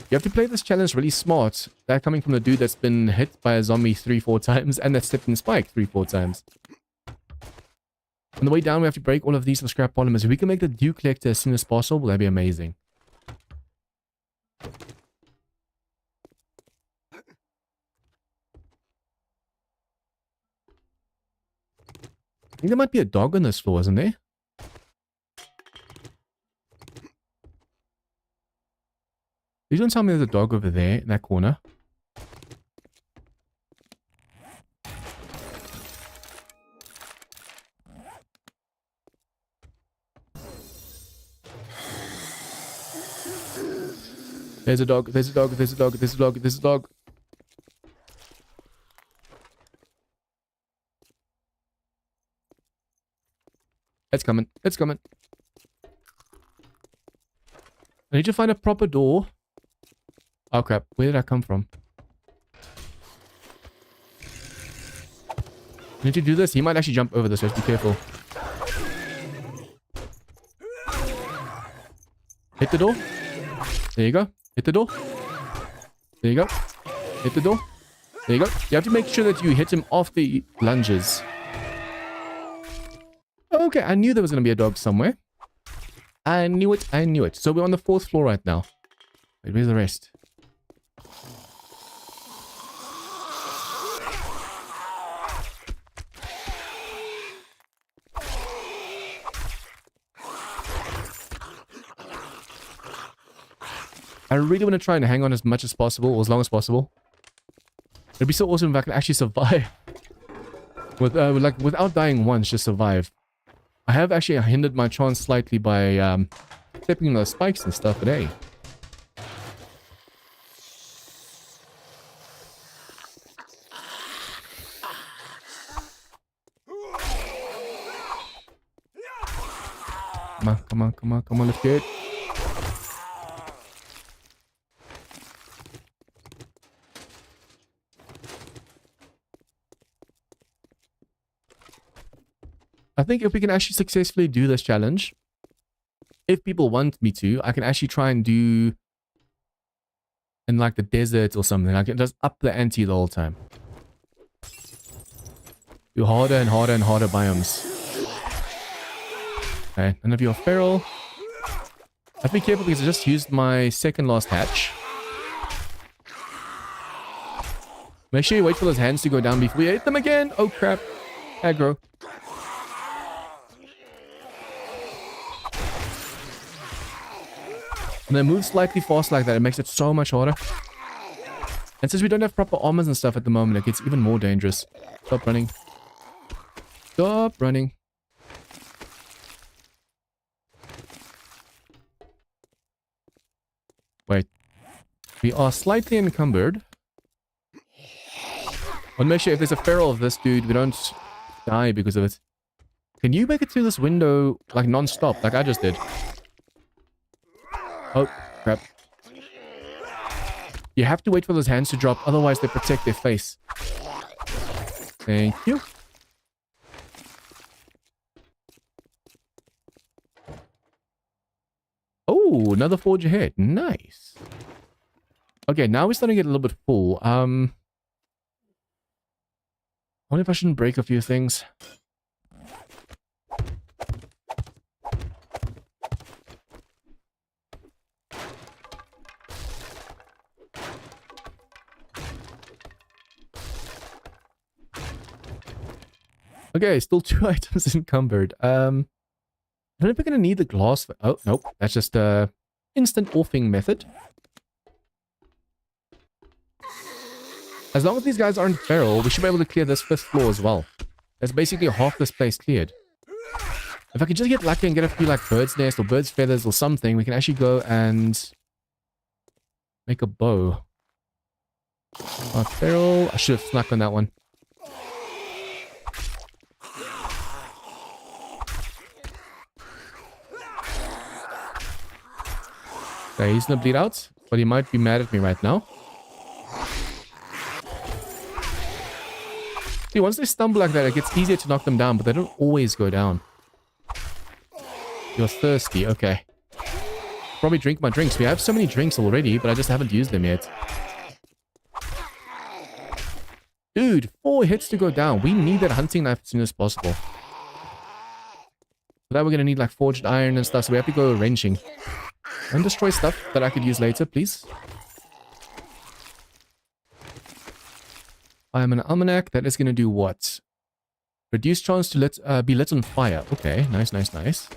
You have to play this challenge really smart. That coming from the dude that's been hit by a zombie 3-4 times and that's stepped in spike 3-4 times. On the way down, we have to break all of these for scrap polymers. If we can make the dew collector as soon as possible, that'd be amazing. I think there might be a dog on this floor, isn't there? Please don't tell me there's a dog over there in that corner. There's a dog, there's a dog, there's a dog, there's a dog, there's a dog. It's coming, it's coming. I need to find a proper door. Oh crap, where did I come from? I need to do this. He might actually jump over this, so be careful. Hit the door. There you go. Hit the door. There you go. Hit the door. There you go. You have to make sure that you hit him off the lunges. Okay, I knew there was going to be a dog somewhere. I knew it. I knew it. So we're on the 4th floor right now. Wait, where's the rest? I really want to try and hang on as much as possible, or as long as possible. It'd be so awesome if I could actually survive. Without dying once, just survive. I have actually hindered my chance slightly by stepping on those spikes and stuff, but hey. Come on, come on, come on, come on, let's get it. I think if we can actually successfully do this challenge, if people want me to, I can actually try and do in like the desert or something. I can just up the ante the whole time. Do harder and harder and harder biomes. Okay, none of you are feral. I have to be careful because I just used my second last hatch. Make sure you wait for those hands to go down before you hit them again. Oh crap. Aggro. And then move slightly fast like that. It makes it so much harder. And since we don't have proper armors and stuff at the moment, it gets even more dangerous. Stop running. Stop running. Wait. We are slightly encumbered. I want to make sure if there's a feral of this dude, we don't die because of it. Can you make it through this window like non-stop, like I just did? Oh, crap. You have to wait for those hands to drop, otherwise they protect their face. Thank you. Oh, another forge ahead. Nice. Okay, now we're starting to get a little bit full. I wonder if I shouldn't break a few things. Okay, still 2 items encumbered. I don't know if we're gonna need the glass. Oh, nope. That's just a instant offing method. As long as these guys aren't feral, we should be able to clear this 5th floor as well. That's basically half this place cleared. If I could just get lucky and get a few like bird's nest or bird's feathers or something, we can actually go and make a bow. Not feral. I should have snuck on that one. Okay, he's gonna bleed out, but he might be mad at me right now. See, once they stumble like that, it gets easier to knock them down, but they don't always go down. You're thirsty, okay. Probably drink my drinks. We have so many drinks already, but I just haven't used them yet. Dude, 4 hits to go down. We need that hunting knife as soon as possible. For that, we're gonna need like forged iron and stuff, so we have to go wrenching. And destroy stuff that I could use later, please. I am an almanac. That is going to do what? Reduce chance to be lit on fire. Okay, nice, nice, nice.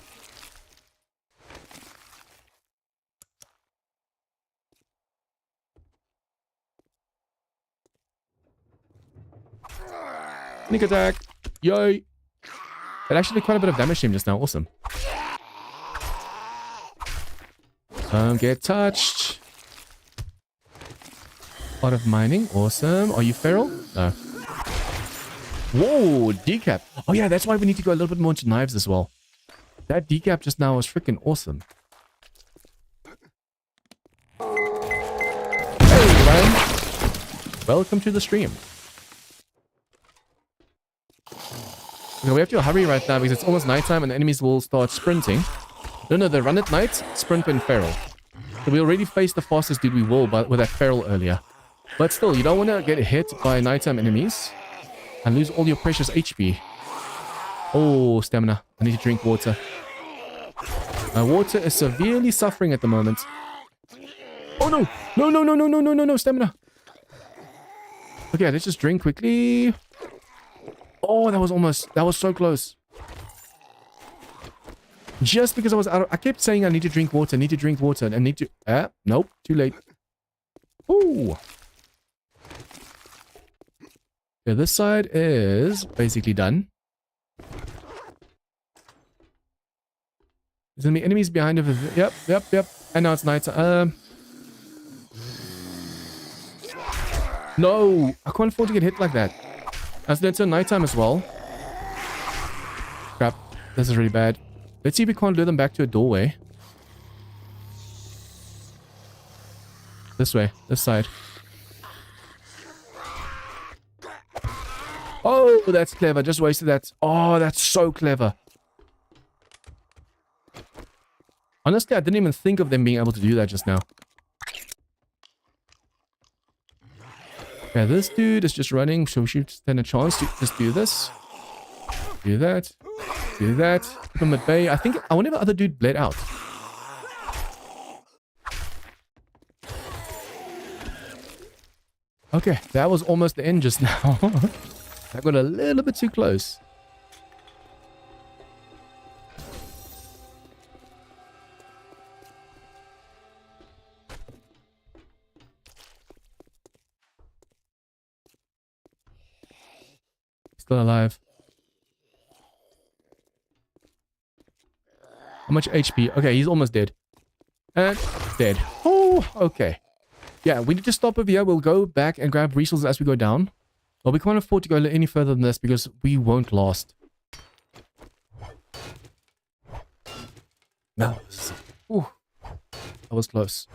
Sneak attack. Yay. That actually did quite a bit of damage to him just now. Awesome. Don't get touched. Part of mining. Awesome. Are you feral? No. Whoa, decap. Oh yeah, that's why we need to go a little bit more into knives as well. That decap just now was freaking awesome. Hey, Ryan. Welcome to the stream. Okay, we have to hurry right now because it's almost nighttime and the enemies will start sprinting. No, they run at night, sprint when feral. So we already faced the fastest dude we will with that feral earlier. But still, you don't want to get hit by nighttime enemies and lose all your precious HP. Oh, stamina. I need to drink water. My water is severely suffering at the moment. Oh no! No, stamina! Okay, let's just drink quickly. Oh, that was so close. Just because I was I kept saying I need to drink water, and I need to... nope, too late. Ooh. Okay, this side is basically done. There's gonna be enemies behind us. Yep. And now it's night. No, I can't afford to get hit like that. As it's nighttime as well. Crap, this is really bad. Let's see if we can't lure them back to a doorway. This way, this side. Oh, that's clever. Just wasted that. Oh, that's so clever. Honestly, I didn't even think of them being able to do that just now. Okay, this dude is just running, so we should stand a chance to just do this. Do that. Do that. Keep him at bay. I wonder if the other dude bled out. Okay, that was almost the end just now. I got a little bit too close. Still alive. How much HP? Okay, he's almost dead. And dead. Oh, okay. Yeah, we need to stop over here. We'll go back and grab resources as we go down. But we can't afford to go any further than this because we won't last. No. Ooh, that was close.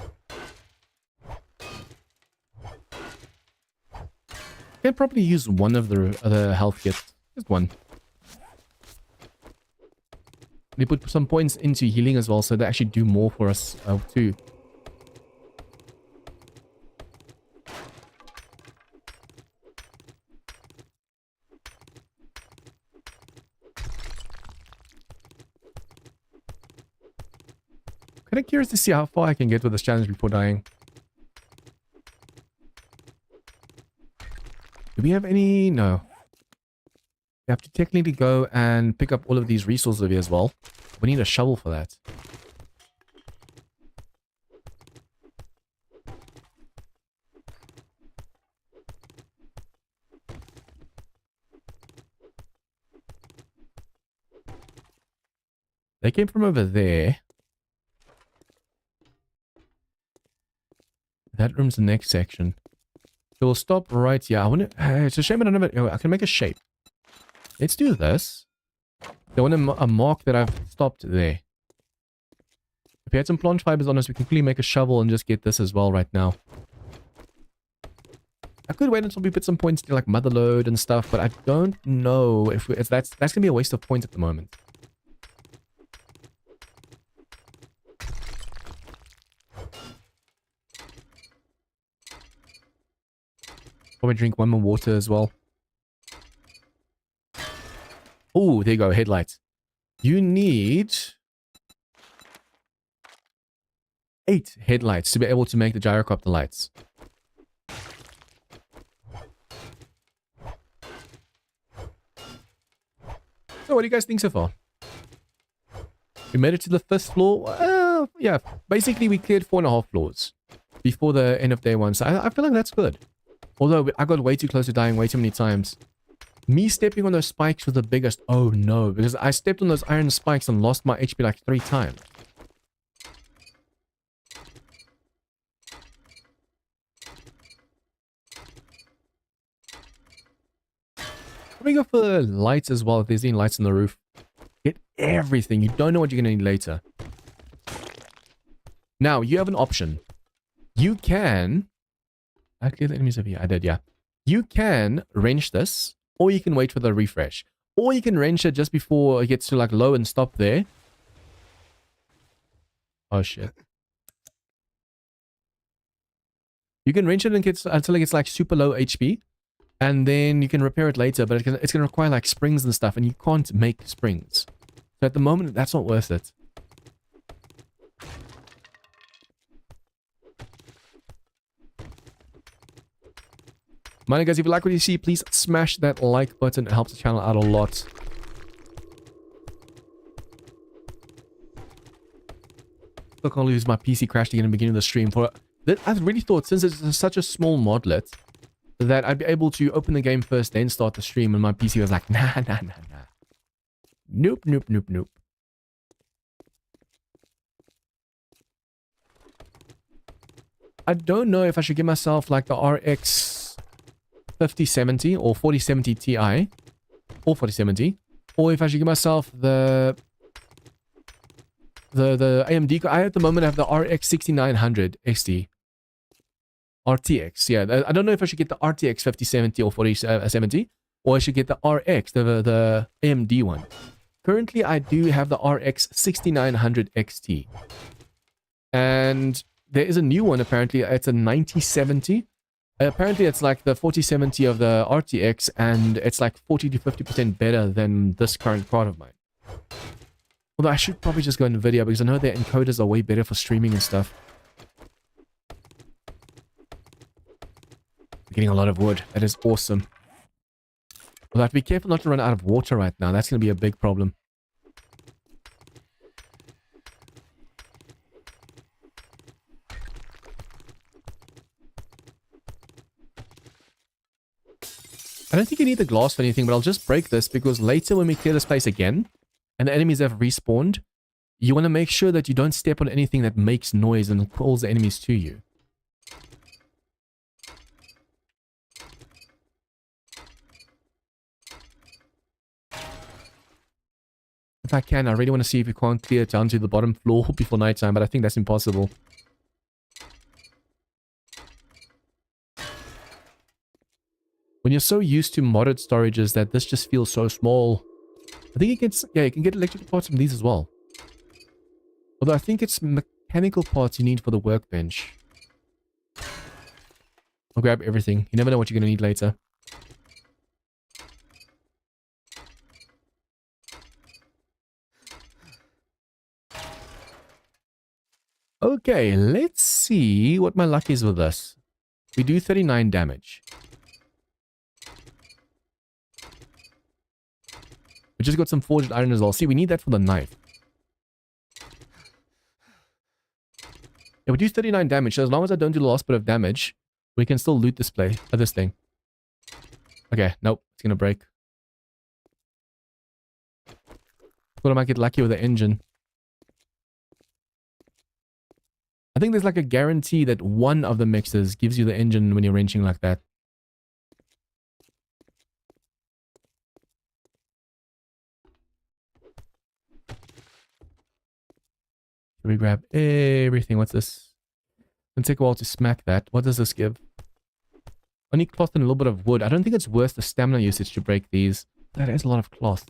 Can probably use one of the other health kits. Just one. We put some points into healing as well, so they actually do more for us too. Kind of curious to see how far I can get with this challenge before dying. Do we have any? No. We have to technically go and pick up all of these resources over here as well. We need a shovel for that. They came from over there. That room's the next section. So we'll stop right here. I wonder, it's a shame I don't have it. Oh, I can make a shape. Let's do this. I want a mark that I've stopped there. If we had some plant fibers on us, we can quickly make a shovel and just get this as well right now. I could wait until we put some points to like mother load and stuff, but I don't know if that's gonna be a waste of points at the moment. Probably drink one more water as well. Oh, there you go, headlights. You need 8 headlights to be able to make the gyrocopter lights. So what do you guys think so far? We made it to the 5th floor. Yeah, basically we cleared 4.5 floors before the end of day 1. So I feel like that's good. Although I got way too close to dying way too many times. Me stepping on those spikes was the biggest. Oh no, because I stepped on those iron spikes and lost my HP like 3 times. Let me go for the lights as well if there's any lights on the roof. Get everything. You don't know what you're going to need later. Now, you have an option. You can... I cleared the enemies over here. I did, yeah. You can wrench this, or you can wait for the refresh. Or you can wrench it just before it gets to like low and stop there. Oh shit. You can wrench it until it gets like super low HP. And then you can repair it later, but it's going to require like springs and stuff, and you can't make springs. So at the moment, that's not worth it. Mind guys, if you like what you see, please smash that like button. It helps the channel out a lot. I can't lose my PC crashed again in the beginning of the stream. I really thought, since it's such a small modlet, that I'd be able to open the game first, then start the stream, and my PC was like, nah. Nope. I don't know if I should give myself like the RX 5070 or 4070 Ti or 4070, or if I should give myself the AMD. I at the moment have the RX 6900 XT. RTX, yeah. I don't know if I should get the RTX 5070 or 4070, or I should get the RX, the AMD one. Currently, I do have the RX 6900 XT. And there is a new one, apparently. It's a 9070. Apparently, it's like the 4070 of the RTX, and it's like 40 to 50% better than this current card of mine. Although I should probably just go NVIDIA, because I know their encoders are way better for streaming and stuff. Getting a lot of wood. That is awesome. We'll have to be careful not to run out of water right now. That's going to be a big problem. I don't think you need the glass for anything, but I'll just break this because later when we clear this place again and the enemies have respawned, you want to make sure that you don't step on anything that makes noise and calls the enemies to you. If I can, I really want to see if we can't clear it down to the bottom floor before nighttime, but I think that's impossible. When you're so used to modded storages that this just feels so small. I think you can, yeah, you can get electrical parts from these as well. Although I think it's mechanical parts you need for the workbench. I'll grab everything. You never know what you're going to need later. Okay, let's see what my luck is with this. We do 39 damage. We just got some forged iron as well. See, we need that for the knife. Yeah, we do 39 damage, so as long as I don't do the last bit of damage, we can still loot this this thing. Okay, nope, it's gonna break. Thought I might get lucky with the engine. I think there's like a guarantee that one of the mixers gives you the engine when you're wrenching like that. Should we grab everything? What's this? It'll take a while to smack that. What does this give? Only cloth and a little bit of wood. I don't think it's worth the stamina usage to break these. That is a lot of cloth.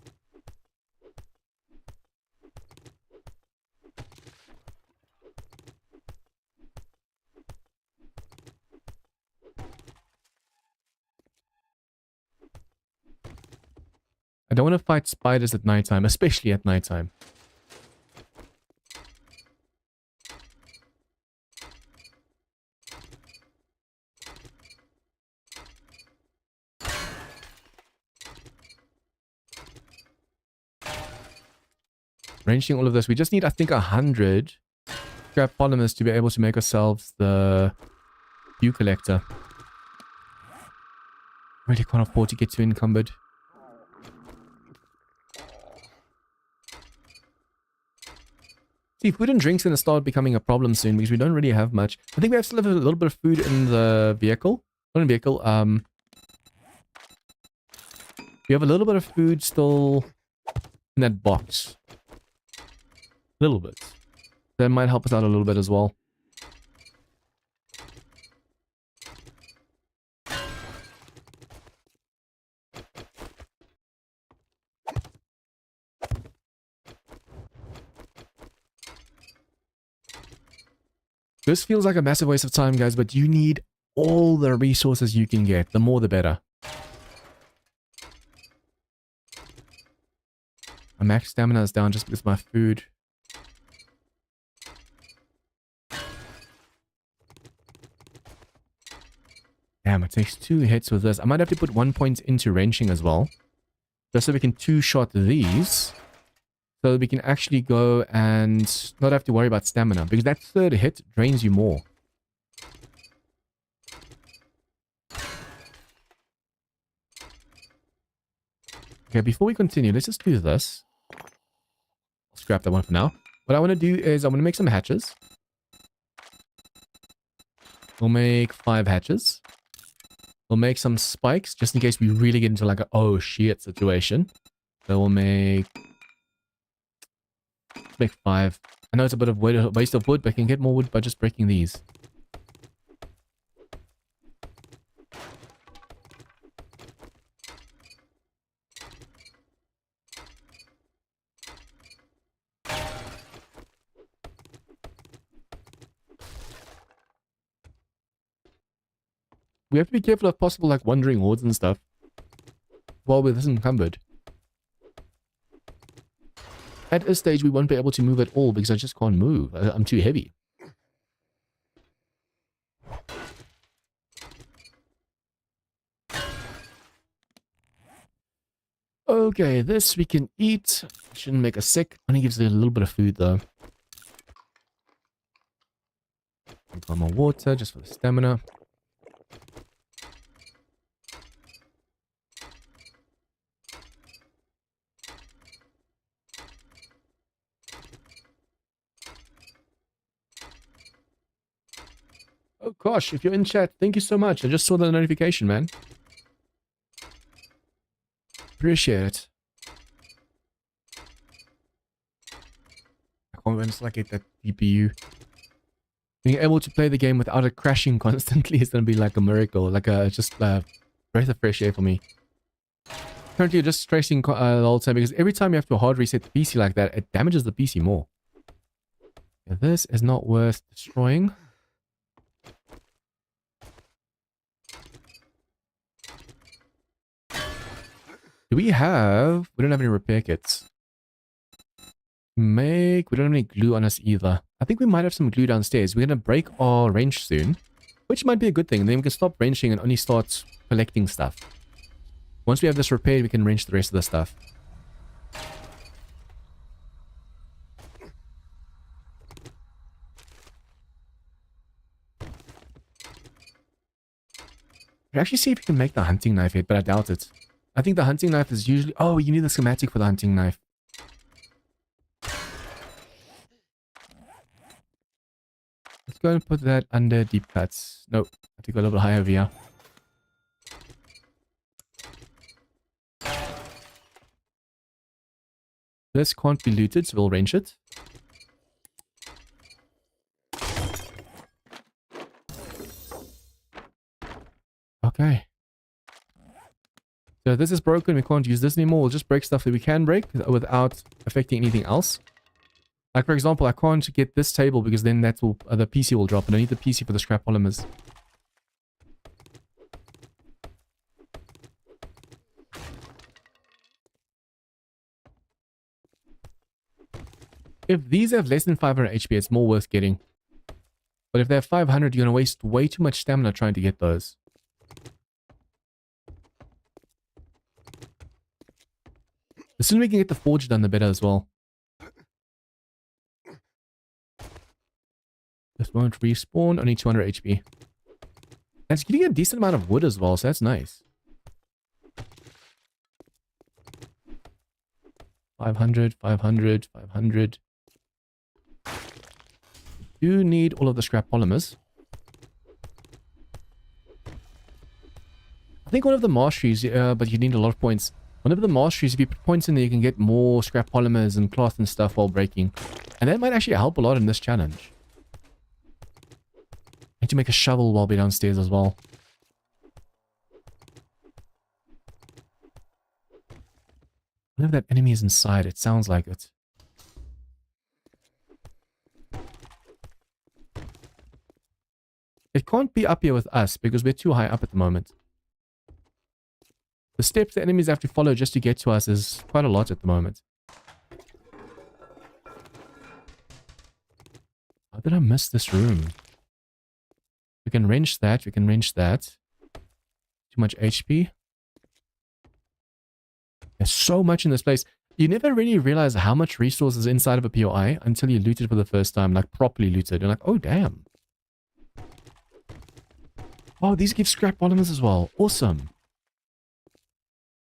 I don't want to fight spiders at nighttime, especially at nighttime. Wrenching all of this. We just need, I think, 100 scrap polymers to be able to make ourselves the view collector. Really can't afford to get too encumbered. See, food and drinks are going to start becoming a problem soon because we don't really have much. I think we still have a little bit of food in the vehicle. Not in the vehicle. We have a little bit of food still in that box. A little bit. That might help us out a little bit as well. This feels like a massive waste of time, guys, but you need all the resources you can get. The more, the better. My max stamina is down just because of my food. Damn, it takes 2 hits with this. I might have to put 1 point into wrenching as well. Just so we can 2-shot these. So that we can actually go and not have to worry about stamina. Because that 3rd hit drains you more. Okay, before we continue, let's just do this. I'll scrap that one for now. What I want to do is I want to make some hatches. We'll make 5 hatches. We'll make some spikes just in case we really get into like a oh shit situation. So we'll make 5. I know it's a bit of waste of wood, but I can get more wood by just breaking these. We have to be careful of possible like wandering hordes and stuff while we're this encumbered. At this stage, we won't be able to move at all because I just can't move. I'm too heavy. Okay, this we can eat. Shouldn't make us sick. Only gives it a little bit of food though. Got more water just for the stamina. Oh gosh, if you're in chat, thank you so much. I just saw the notification, man. Appreciate it. I can't wait to like get that GPU. Being able to play the game without it crashing constantly is going to be like a miracle. Like a just breath of fresh air for me. Currently, you're just stressing the whole time because every time you have to hard reset the PC like that, it damages the PC more. Yeah, this is not worth destroying. Do we have... We don't have any repair kits. We don't have any glue on us either. I think we might have some glue downstairs. We're going to break our wrench soon, which might be a good thing. Then we can stop wrenching and only start collecting stuff. Once we have this repaired, we can wrench the rest of the stuff. We actually see if we can make the hunting knife yet, but I doubt it. I think the hunting knife is usually... Oh, you need the schematic for the hunting knife. Let's go and put that under deep cuts. Nope, I have to go a little bit higher over here. This can't be looted, so we'll wrench it. Okay. So this is broken, we can't use this anymore. We'll just break stuff that we can break without affecting anything else. Like for example, I can't get this table because then that will the PC will drop, and I need the PC for the scrap polymers. If these have less than 500 HP, it's more worth getting. But if they have 500, you're going to waste way too much stamina trying to get those. The sooner we can get the forge done, the better as well. This won't respawn, only 200 HP. And it's getting a decent amount of wood as well, so that's nice. 500, 500, 500. You need all of the scrap polymers. I think one of the masteries, but you need a lot of points. One of the masteries, if you put points in there, you can get more scrap polymers and cloth and stuff while breaking. And that might actually help a lot in this challenge. I need to make a shovel while we're downstairs as well. I wonder if that enemy is inside. It sounds like it. It can't be up here with us because we're too high up at the moment. The steps the enemies have to follow just to get to us is quite a lot at the moment. How did I miss this room? We can wrench that. We can wrench that. Too much HP. There's so much in this place. You never really realize how much resources is inside of a POI until you loot it for the first time, like properly looted. You're like, oh damn. Oh, these give scrap polymers as well. Awesome.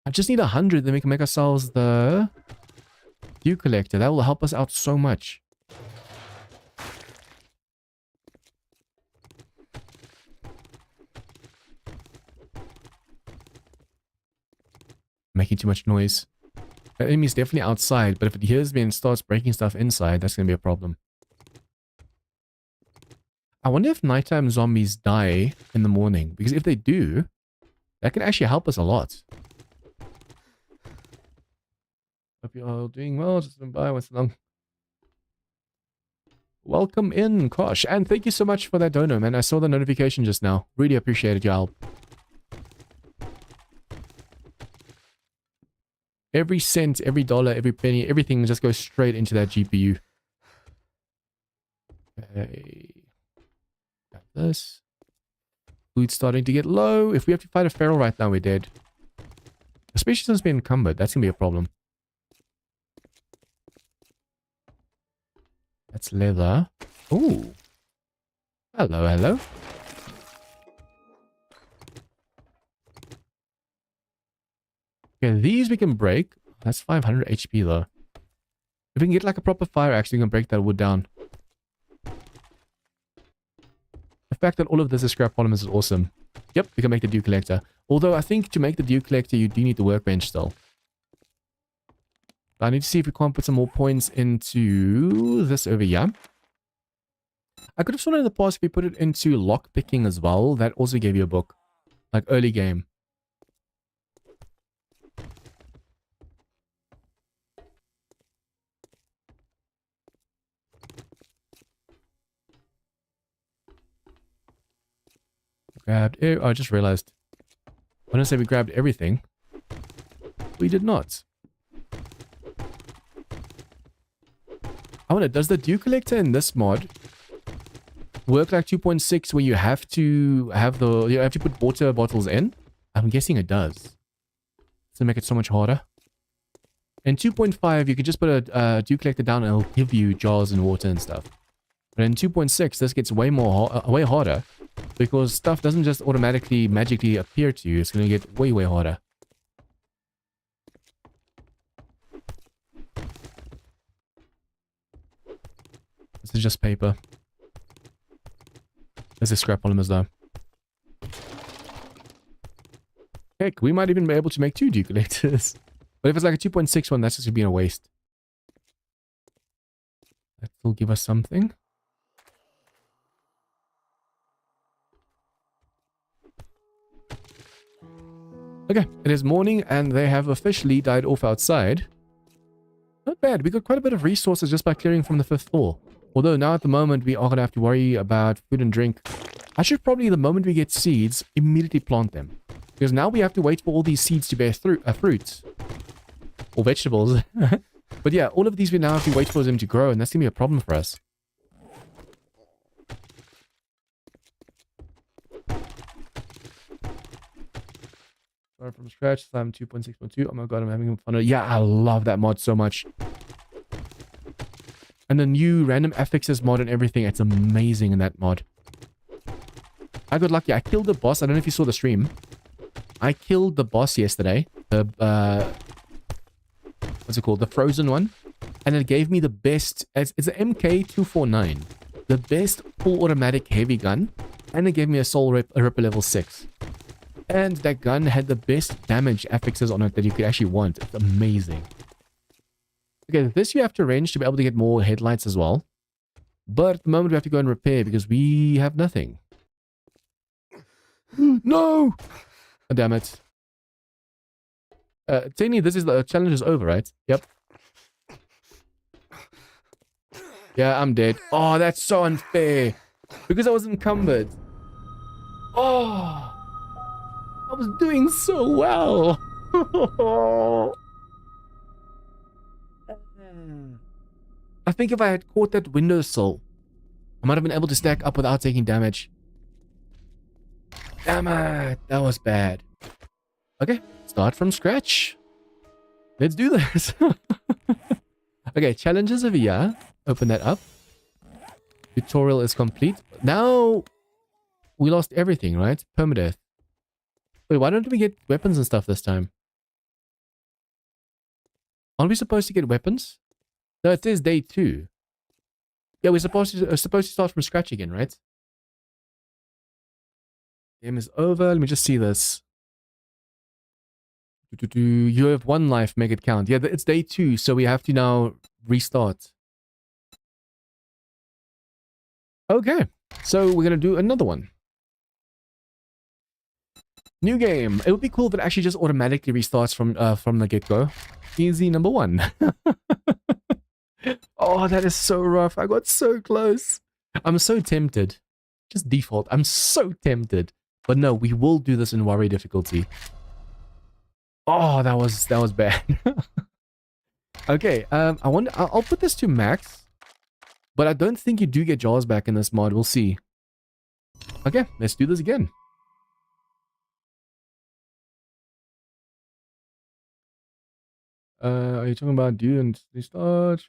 I just need 100, then we can make ourselves the dew collector. That will help us out so much. Making too much noise. The enemy's definitely outside, but if it hears me and starts breaking stuff inside, that's going to be a problem. I wonder if nighttime zombies die in the morning, because if they do, that can actually help us a lot. Hope you're all doing well. Just been by once long. Welcome in, Kosh. And thank you so much for that dono, man. I saw the notification just now. Really appreciated your help. Every cent, every dollar, every penny, everything just goes straight into that GPU. Okay. Got this. Food's starting to get low. If we have to fight a feral right now, we're dead. Especially since we're encumbered. That's going to be a problem. That's leather. Ooh. Hello, hello. Okay, these we can break. That's 500 HP though. If we can get like a proper fire axe, we can break that wood down. The fact that all of this is scrap polymers is awesome. Yep, we can make the dew collector. Although I think to make the dew collector, you do need the workbench still. I need to see if we can't put some more points into this over here. I could have sworn in the past if we put it into lock picking as well, that also gave you a book. Like early game. grabbed... I just realized. When I say we grabbed everything, we did not. I wonder, does the dew collector in this mod work like 2.6 where you have to have you have to put water bottles in? I'm guessing it does. To make it so much harder. In 2.5, you can just put a dew collector down and it'll give you jars and water and stuff. But in 2.6, this gets way harder because stuff doesn't just automatically, magically appear to you. It's going to get way harder. This is just paper. This is scrap polymers though. Heck, we might even be able to make 2 dew collectors. But if it's like a 2.6 one, that's just going to be a waste. That will give us something. Okay, it is morning and they have officially died off outside. Not bad, we got quite a bit of resources just by clearing from the 5th floor. Although now at the moment we are going to have to worry about food and drink. I should probably, the moment we get seeds, immediately plant them. Because now we have to wait for all these seeds to bear fruit. Or vegetables. But yeah, all of these we now have to wait for them to grow, and that's going to be a problem for us. Start from scratch, Slime 2.6.2. Oh my god, I'm having fun. Yeah, I love that mod so much. And the new random affixes mod and everything, it's amazing in that mod. I got lucky. I killed the boss. I don't know if you saw the stream. I killed the boss yesterday. The, what's it called? The frozen one. And it gave me the best, it's an MK249. The best full automatic heavy gun. And it gave me a soul ripper level 6. And that gun had the best damage affixes on it that you could actually want. It's amazing. Okay, this you have to arrange to be able to get more headlights as well. But at the moment we have to go and repair because we have nothing. No! Oh, damn it. Tiny, this is the challenge is over, right? Yep. Yeah, I'm dead. Oh, that's so unfair. Because I was encumbered. Oh. I was doing so well. I think if I had caught that windowsill, I might have been able to stack up without taking damage. Damn it. That was bad. Okay, start from scratch. Let's do this. Okay, challenges over here. Open that up. Tutorial is complete. Now, we lost everything, right? Permadeath. Wait, why don't we get weapons and stuff this time? Aren't we supposed to get weapons? No, it says day 2. Yeah, we're supposed to start from scratch again, right? Game is over. Let me just see this. You have 1 life, make it count. Yeah, it's day 2, so we have to now restart. Okay, so we're gonna do another one. New game. It would be cool if it actually just automatically restarts from the get-go. Easy number 1. Oh, that is so rough. I got so close. I'm so tempted. Just default. I'm so tempted. But no, we will do this in worry difficulty. Oh, that was bad. Okay, I'll put this to max. But I don't think you do get jars back in this mod. We'll see. Okay, let's do this again. Are you talking about do and restart?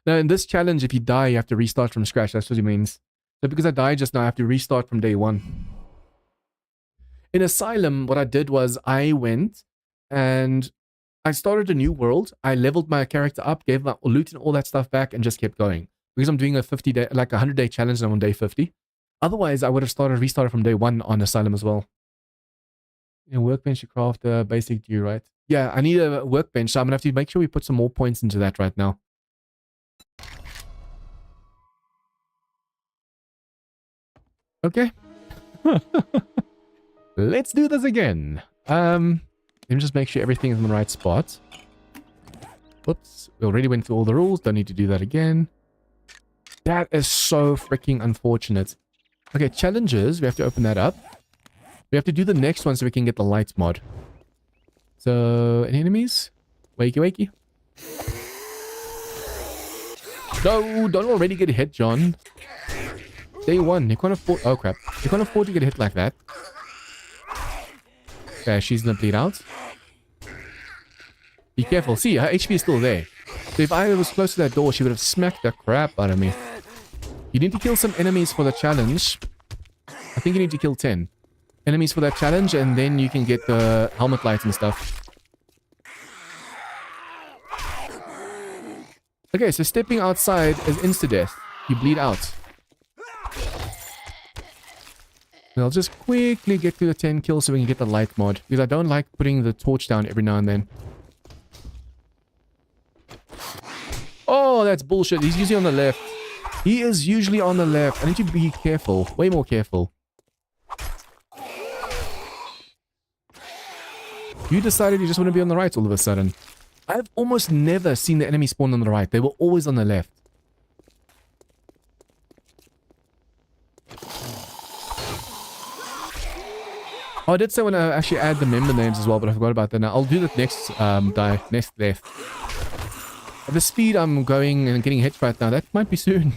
Now, in this challenge, if you die, you have to restart from scratch. That's what it means. So because I died just now, I have to restart from day 1. In Asylum, what I did was I went and I started a new world. I leveled my character up, gave my loot and all that stuff back, and just kept going. Because I'm doing a 50-day, like a 100-day challenge, and I'm on day 50. Otherwise, I would have restarted from day 1 on Asylum as well. In a workbench, you craft a basic dew, right? Yeah, I need a workbench, so I'm going to have to make sure we put some more points into that right now. Okay. Let's do this again. Let me just make sure everything is in the right spot. Whoops. We already went through all the rules. Don't need to do that again. That is so freaking unfortunate. Okay, challenges. We have to open that up. We have to do the next one so we can get the light mod. So, any enemies? Wakey, wakey. No, don't already get hit, John. Day one. You can't afford... Oh, crap. You can't afford to get hit like that. Okay, she's gonna bleed out. Be careful. See, her HP is still there. So if I was close to that door, she would have smacked the crap out of me. You need to kill some enemies for the challenge. I think you need to kill 10 enemies for that challenge, and then you can get the helmet lights and stuff. Okay, so stepping outside is insta-death. You bleed out. And I'll just quickly get to the 10 kills so we can get the light mod. Because I don't like putting the torch down every now and then. Oh, that's bullshit. He's usually on the left. He is usually on the left. I need to be careful. Way more careful. You decided you just want to be on the right all of a sudden. I've almost never seen the enemy spawn on the right. They were always on the left. Oh, I did say when I actually add the member names as well, but I forgot about that now. I'll do that next next death. At the speed I'm going and getting hit right now, that might be soon.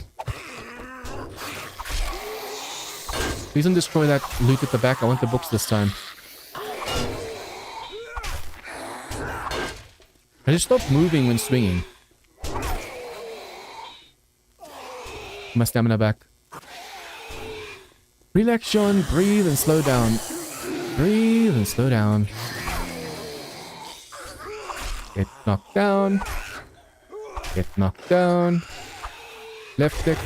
Please don't destroy that loot at the back. I want the books this time. I just stopped moving when swinging. My stamina back. Relax, Sean. Breathe and slow down. Breathe and slow down. Get knocked down. Get knocked down. Left click.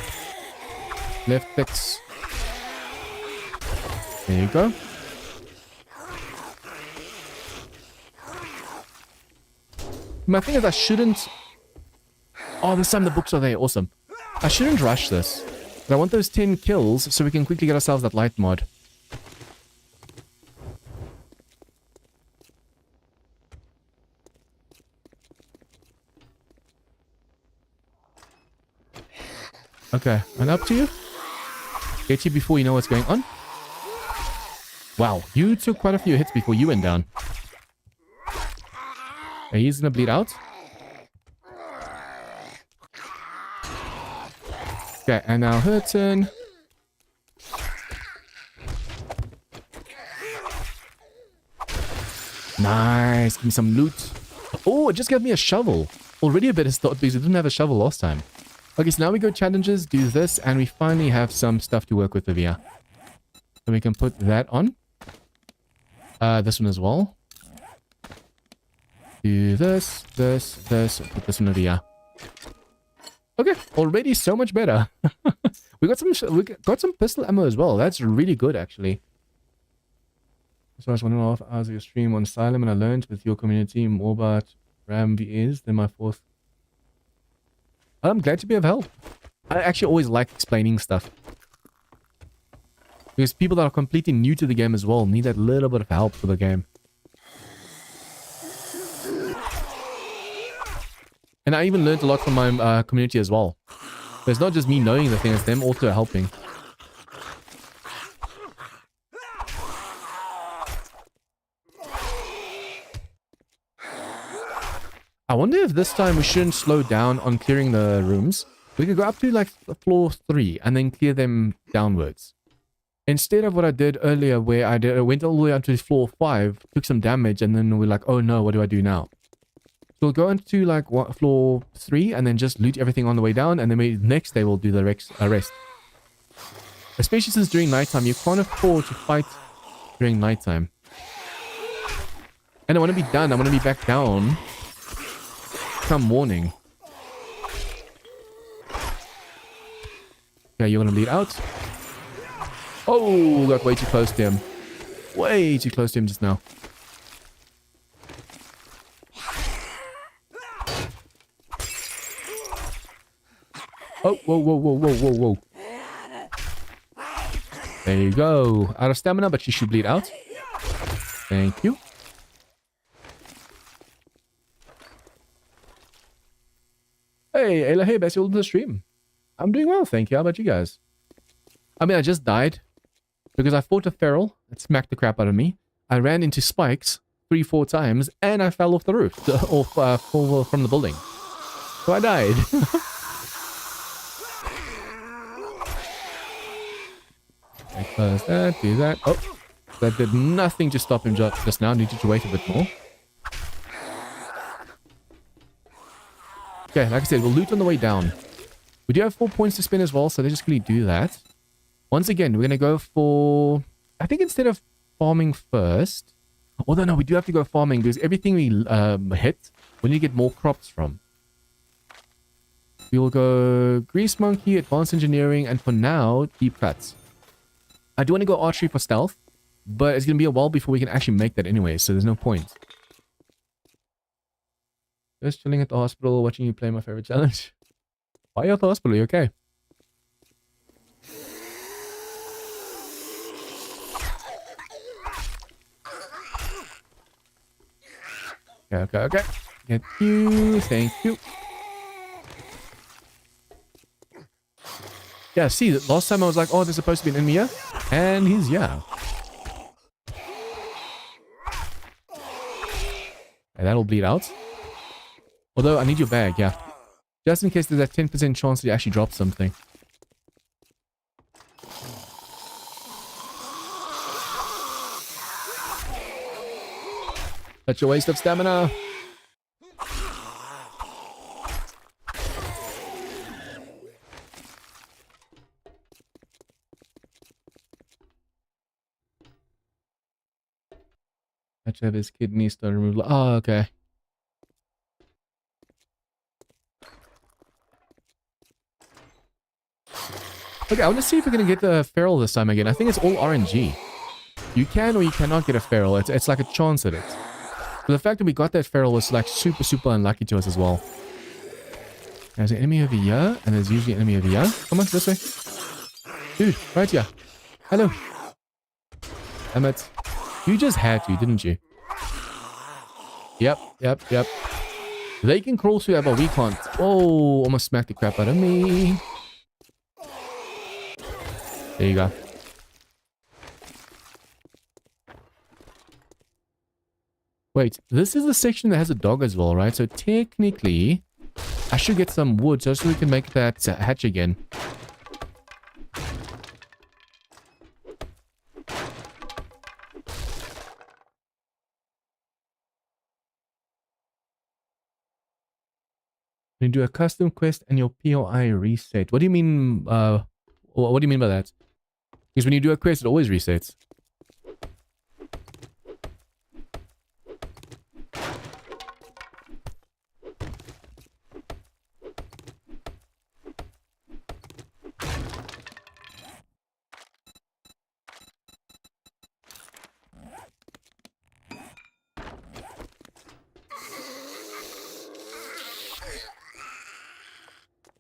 Left clicks. There you go. My thing is I shouldn't... Oh, this time the books are there. Awesome. I shouldn't rush this. But I want those 10 kills so we can quickly get ourselves that light mod. Okay, and up to you. Get you before you know what's going on. Wow, you took quite a few hits before you went down. Okay, he's gonna bleed out. Okay, and now her turn. Nice, give me some loot. Oh, it just gave me a shovel. Already a bit of thought because we didn't have a shovel last time. Okay, so now we go challenges, do this, and we finally have some stuff to work with here. So we can put that on. This one as well. Do this, this, put this one over here. Okay, already so much better. we got some pistol ammo as well. That's really good, actually. So I was 1.5 hours of your stream on Asylum, and I learned with your community more about RAM VAs than my fourth. I'm glad to be of help. I actually always like explaining stuff. Because people that are completely new to the game as well need that little bit of help for the game. And I even learned a lot from my community as well. So it's not just me knowing the thing, it's them also helping. I wonder if this time we shouldn't slow down on clearing the rooms. We could go up to like floor 3 and then clear them downwards. Instead of what I did earlier where I went all the way up to floor 5, took some damage, and then we're like, oh no, what do I do now? So we'll go into like floor 3 and then just loot everything on the way down, and then next day we'll do the rest. Especially since during nighttime, you can't afford to fight during nighttime. And I want to be done. I want to be back down come morning. Okay, you want to bleed out? Oh, got way too close to him. Way too close to him just now. Oh, whoa, whoa, whoa, whoa, whoa, whoa. There you go. Out of stamina, but she should bleed out. Thank you. Hey, Ayla, hey, best you to the stream. I'm doing well, thank you. How about you guys? I mean, I just died because I fought a feral. It smacked the crap out of me. I ran into spikes 3-4 times, and I fell off the roof, fall from the building. So I died. Close that, do that. Oh, that did nothing to stop him just now. Needed to wait a bit more. Okay, like I said, we'll loot on the way down. We do have 4 points to spend as well, so let's just really do that. Once again, we're going to go for... I think instead of farming first... Although, no, we do have to go farming because everything we hit, we need to get more crops from. We will go Grease Monkey, Advanced Engineering, and for now, Deep Cuts. I do want to go Archery for stealth, but it's going to be a while before we can actually make that anyway, so there's no point. Just chilling at the hospital, watching you play my favorite challenge. Why are you at the hospital? Are you okay? Okay. Get you. Thank you. Yeah, see, last time I was like, oh, there's supposed to be an enemy here. And he's, yeah. Okay, that'll bleed out. Although, I need your bag, yeah. Just in case there's that 10% chance that you actually drop something. That's your waste of stamina. Let's have his kidney stone removal. Oh, okay. Okay, I want to see if we're going to get the feral this time again. I think it's all RNG. You can or you cannot get a feral. It's like a chance at it. But the fact that we got that feral was like super unlucky to us as well. There's an enemy over here, and there's usually an enemy over here. Come on, this way. Dude, right here. Hello. Damn it. You just had to, didn't you? Yep. They can crawl through that, but we can't. Oh, almost smacked the crap out of me. There you go. Wait, this is the section that has a dog as well, right? So technically, I should get some wood just so we can make that hatch again. You do a custom quest and your POI reset. What do you mean? What do you mean by that? Because when you do a quest, it always resets.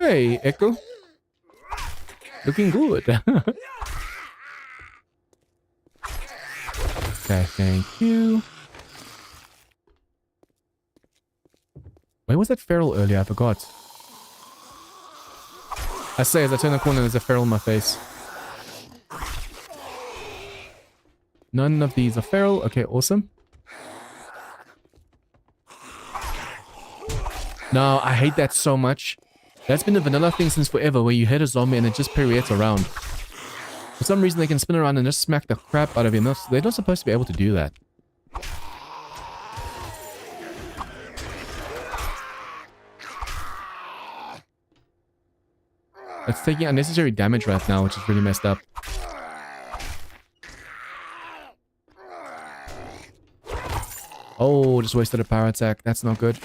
Hey, Echo. Looking good. Okay, thank you. Where was that feral earlier? I forgot. I say as I turn the corner, there's a feral in my face. None of these are feral. Okay, awesome. No, I hate that so much. That's been a vanilla thing since forever, where you hit a zombie and it just pirouettes around. For some reason, they can spin around and just smack the crap out of you. They're not supposed to be able to do that. It's taking unnecessary damage right now, which is really messed up. Oh, just wasted a power attack. That's not good.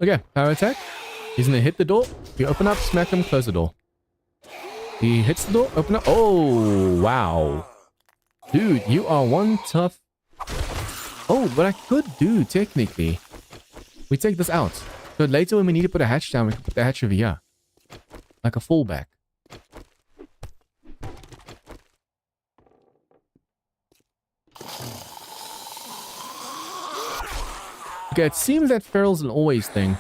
Okay, power attack. He's gonna hit the door. You open up, smack him, close the door. He hits the door, open up. Oh, wow. Dude, you are one tough... Oh, what I could do, technically. We take this out. So later when we need to put a hatch down, we can put the hatch over here. Like a fallback. Okay, it seems that feral's an always thing.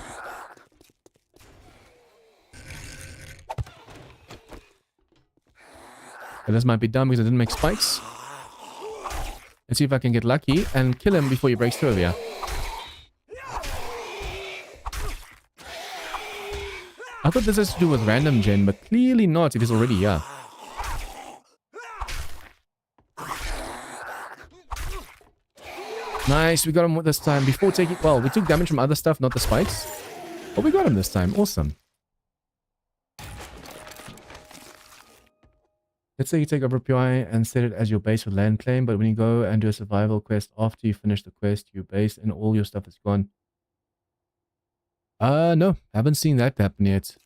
And this might be dumb because I didn't make spikes. Let's see if I can get lucky and kill him before he breaks through over here. I thought this has to do with random gen, but clearly not. It is already here. Nice, we got him this time. Before taking... Well, we took damage from other stuff, not the spikes. But we got him this time. Awesome. Let's say you take over PI and set it as your base for land claim, but when you go and do a survival quest after you finish the quest, your base and all your stuff is gone. No. Haven't seen that happen yet.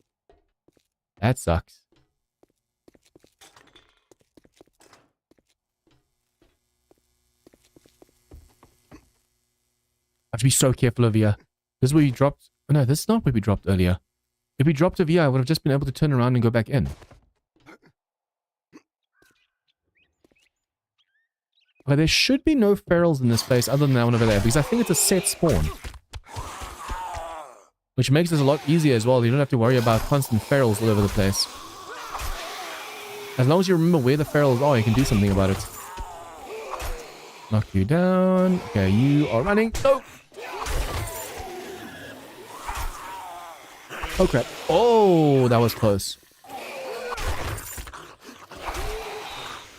That sucks. I have to be so careful over here. This is where you dropped... Oh, no, this is not where we dropped earlier. If we dropped over here, I would have just been able to turn around and go back in. Okay, there should be no ferals in this place other than that one over there, because I think it's a set spawn. Which makes this a lot easier as well. You don't have to worry about constant ferals all over the place. As long as you remember where the ferals are, you can do something about it. Knock you down. Okay, you are running. No! Oh crap. Oh, that was close.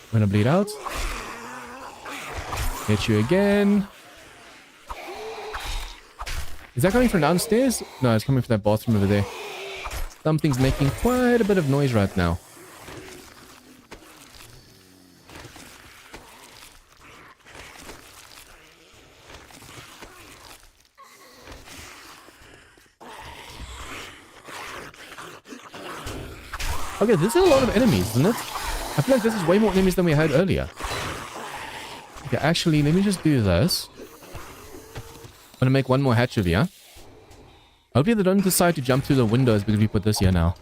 I'm gonna bleed out. Hit you again. Is that coming from downstairs? No, it's coming from that bathroom over there. Something's making quite a bit of noise right now. Okay, this is a lot of enemies, isn't it? I feel like this is way more enemies than we had earlier. Okay, actually, let me just do this. I'm gonna make one more hatch over here. Hopefully they don't decide to jump through the windows because we put this here now.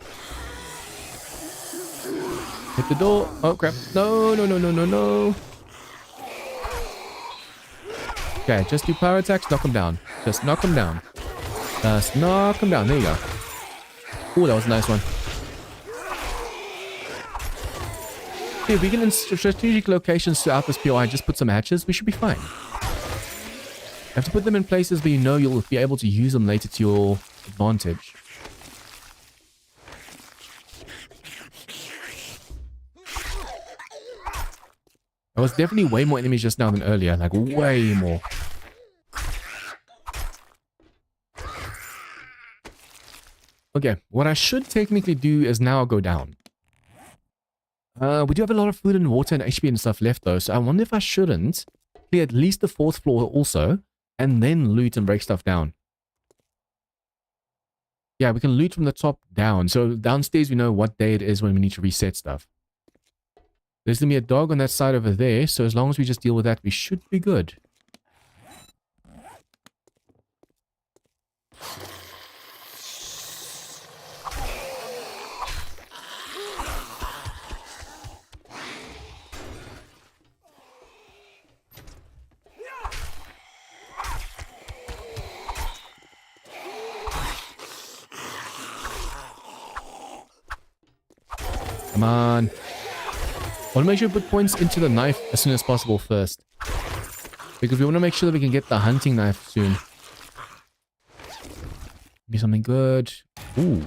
Hit the door. Oh, crap. No, no, no, no, no, no. Okay, just do power attacks. Knock them down. Just knock them down. Just knock them down. There you go. Oh, that was a nice one. Okay, if we get in strategic locations throughout this POI, just put some hatches, we should be fine. You have to put them in places where you know you'll be able to use them later to your advantage. There was definitely way more enemies just now than earlier, like way more. Okay, what I should technically do is now go down. We do have a lot of food and water and HP and stuff left though, so I wonder if I shouldn't clear at least the 4th floor also, and then loot and break stuff down. Yeah, we can loot from the top down, so downstairs we know what day it is when we need to reset stuff. There's going to be a dog on that side over there, so as long as we just deal with that, we should be good. Come on. I want to make sure we put points into the knife as soon as possible first. Because we want to make sure that we can get the hunting knife soon. Be something good. Ooh.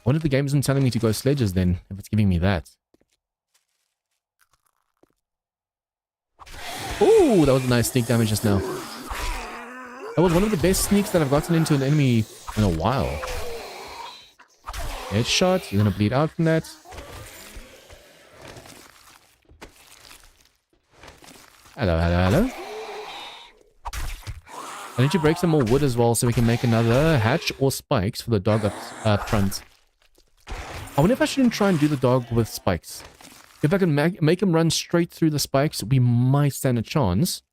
What if the game isn't telling me to go sledges then? If it's giving me that. Ooh, that was a nice sneak damage just now. That was one of the best sneaks that I've gotten into an enemy in a while. Headshot. You're going to bleed out from that. Hello, hello, hello. I need to break some more wood as well so we can make another hatch or spikes for the dog up front. I wonder if I shouldn't try and do the dog with spikes. If I can make him run straight through the spikes, we might stand a chance.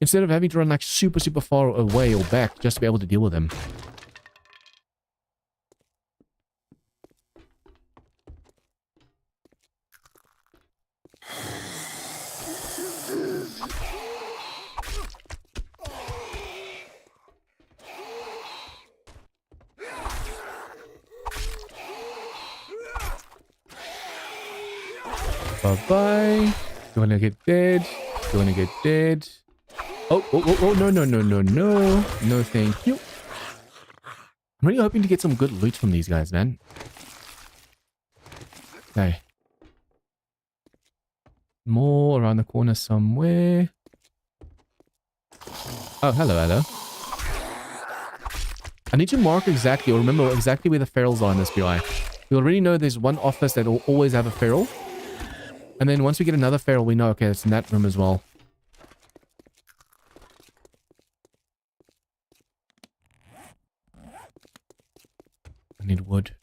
Instead of having to run like super, super far away or back just to be able to deal with him. Bye-bye. You wanna get dead? You wanna get dead? Oh, no, no, no, no, no. No, thank you. I'm really hoping to get some good loot from these guys, man. Okay. More around the corner somewhere. Oh, hello, hello. I need to mark exactly, or remember exactly where the ferals are in this BI. We already know there's one office that will always have a feral. And then once we get another feral, we know, okay, it's in that room as well. I need wood.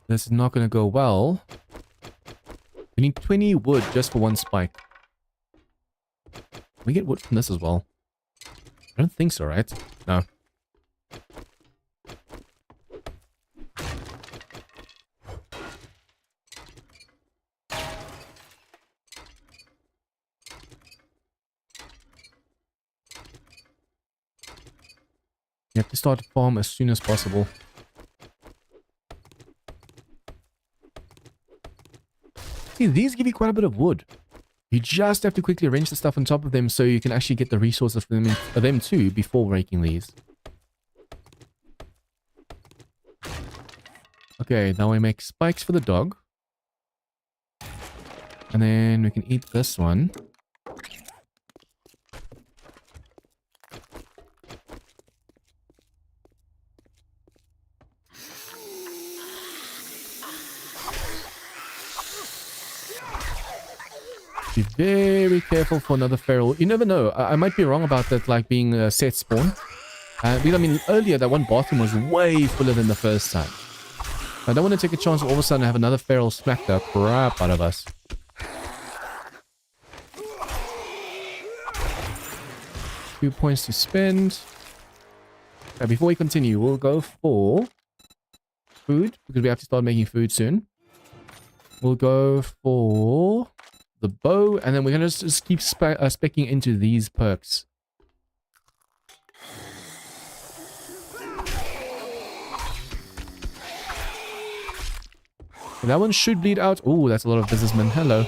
This is not going to go well. We need 20 wood just for one spike. We get wood from this as well. I don't think so, right? No. You have to start the farm as soon as possible. See, these give you quite a bit of wood. You just have to quickly arrange the stuff on top of them so you can actually get the resources for them too before breaking these. Okay, now we make spikes for the dog. And then we can eat this one. Be very careful for another feral. You never know. I might be wrong about that, like being a set spawn. Because I mean, earlier that one bathroom was way fuller than the first time. I don't want to take a chance of all of a sudden have another feral smack the crap out of us. Few points to spend. Okay, before we continue, we'll go for food, because we have to start making food soon. We'll go for the bow, and then we're going to just keep specking into these perks. And that one should bleed out. Oh, that's a lot of businessmen. Hello.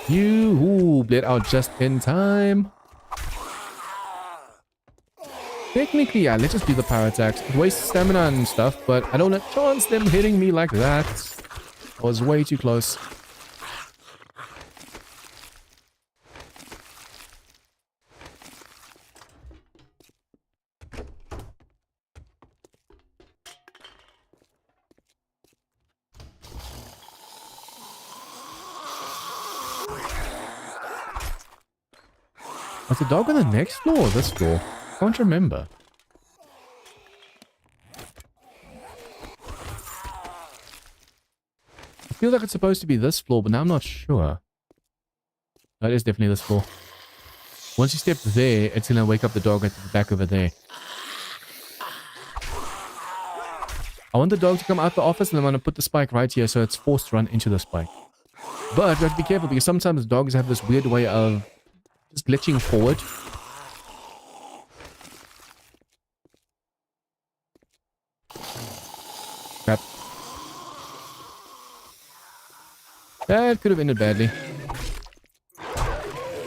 You bled out just in time. Technically, yeah, let's just do the power attacks. It wastes stamina and stuff, but I don't want to chance them hitting me like that. I was way too close. Was the dog on the next floor or this floor? I can't remember. I feel like it's supposed to be this floor, but now I'm not sure. No, it is definitely this floor. Once you step there, it's going to wake up the dog at the back over there. I want the dog to come out the office, and I'm going to put the spike right here so it's forced to run into the spike. But we have to be careful because sometimes dogs have this weird way of just glitching forward. Crap. That could have ended badly.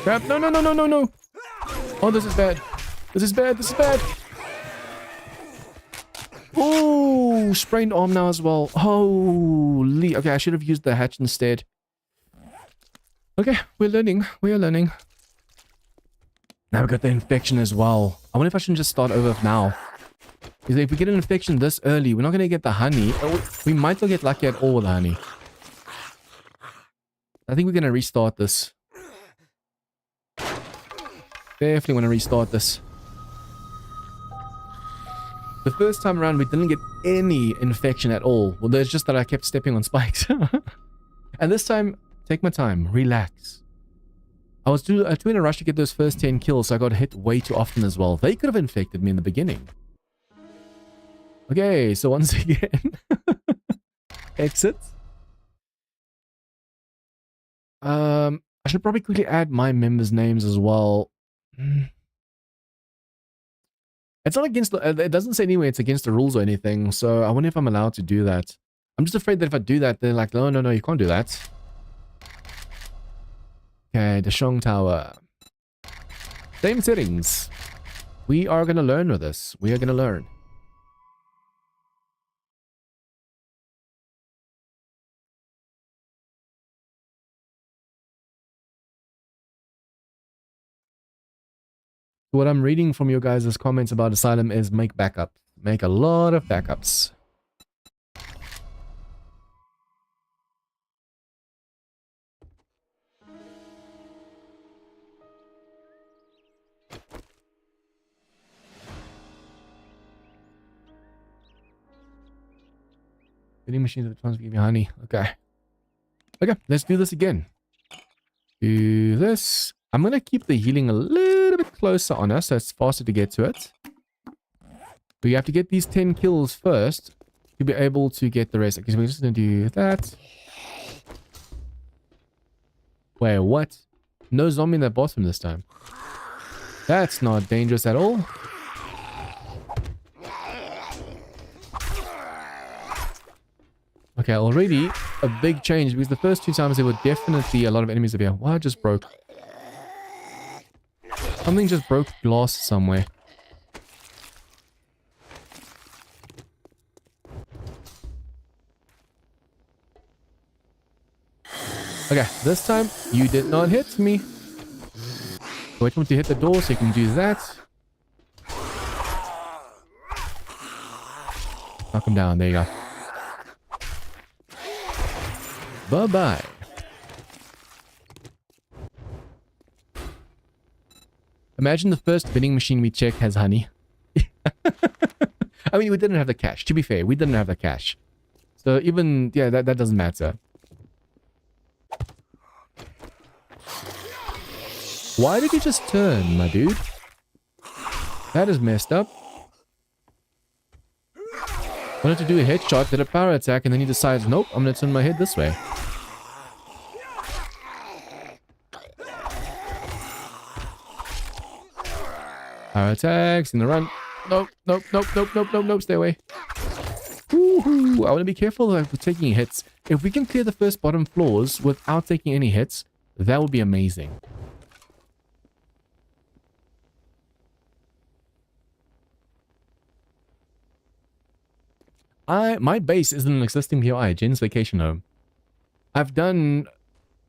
Crap. No, no, no, no, no, no. Oh, this is bad. This is bad. This is bad. Oh, sprained arm now as well. Holy. Okay, I should have used the hatch instead. Okay, we're learning. We are learning. Now we got the infection as well. I wonder if I shouldn't just start over now. Because if we get an infection this early, we're not going to get the honey. We might not get lucky at all with the honey. I think we're going to restart this. Definitely want to restart this. The first time around, we didn't get any infection at all. Well, there's just that I kept stepping on spikes. And this time, take my time. Relax. I was too in a rush to get those first 10 kills, so I got hit way too often as well. They could have infected me in the beginning. Okay, so once again, exit. I should probably quickly add my members' names as well. It's not against the, it doesn't say anywhere it's against the rules or anything, so I wonder if I'm allowed to do that. I'm just afraid that if I do that, they're like, no, no, no, you can't do that. Okay, Dishong Tower. Same settings. We are going to learn with this. We are going to learn. What I'm reading from your guys' comments about Asylum is make backups. Make a lot of backups. Vending machines at times give you honey. Okay. Okay, let's do this again. Do this. I'm going to keep the healing a little bit closer on us so it's faster to get to it. We have to get these 10 kills first to be able to get the rest. Okay, so we're just going to do that. Wait, what? No zombie in that bottom this time. That's not dangerous at all. Okay, already a big change because the first 2 times there were definitely a lot of enemies up here. What just broke? Something just broke glass somewhere. Okay, this time you did not hit me. Wait for him to hit the door so you can do that. Knock him down, there you go. Bye-bye. Imagine the first vending machine we check has honey. I mean, we didn't have the cash. To be fair, we didn't have the cash. So even, yeah, that doesn't matter. Why did he just turn, my dude? That is messed up. Wanted to do a headshot, did a power attack, and then he decides, nope, I'm going to turn my head this way. Power attacks, in the run. Nope, nope, nope, nope, nope, nope, nope, stay away. Woohoo! I want to be careful with taking hits. If we can clear the first bottom floors without taking any hits, that would be amazing. My base isn't an existing POI, Jen's vacation home. I've done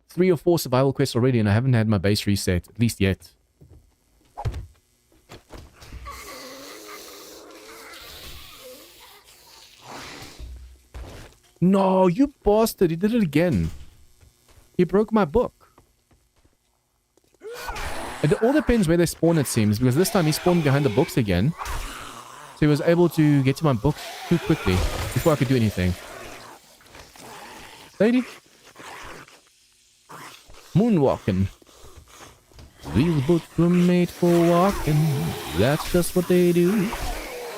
3 or 4 survival quests already and I haven't had my base reset, at least yet. No, you bastard, he did it again. He broke my book. It all depends where they spawn, it seems, because this time he spawned behind the books again. So he was able to get to my book too quickly before I could do anything. Lady. Moonwalking. These books were made for walking. That's just what they do.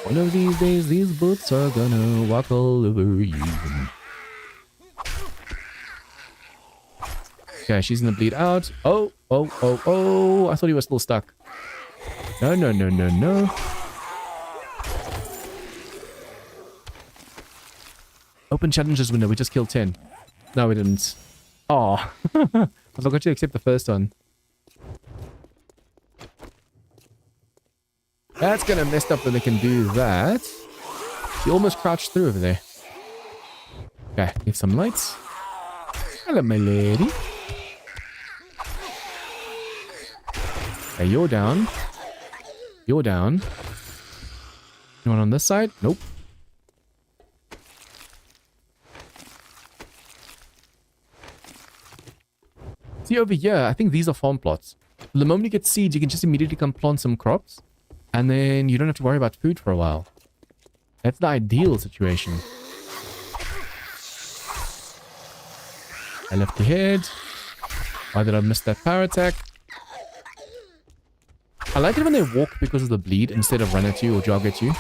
One of these days, these boots are gonna walk all over you. Okay, she's gonna bleed out. Oh, oh, oh, oh. I thought he was still stuck. No, no, no, no, no. Open challenges window. We just killed 10. No, we didn't. Oh. I forgot to accept the first one. That's gonna mess up that they can do that. She almost crouched through over there. Okay, get some lights. Hello, my lady. Okay, you're down. You're down. Anyone on this side? Nope. See over here, I think these are farm plots. The moment you get seeds, you can just immediately come plant some crops. And then you don't have to worry about food for a while. That's the ideal situation. I left the head. Why did I miss that power attack? I like it when they walk because of the bleed instead of run at you or jog at you.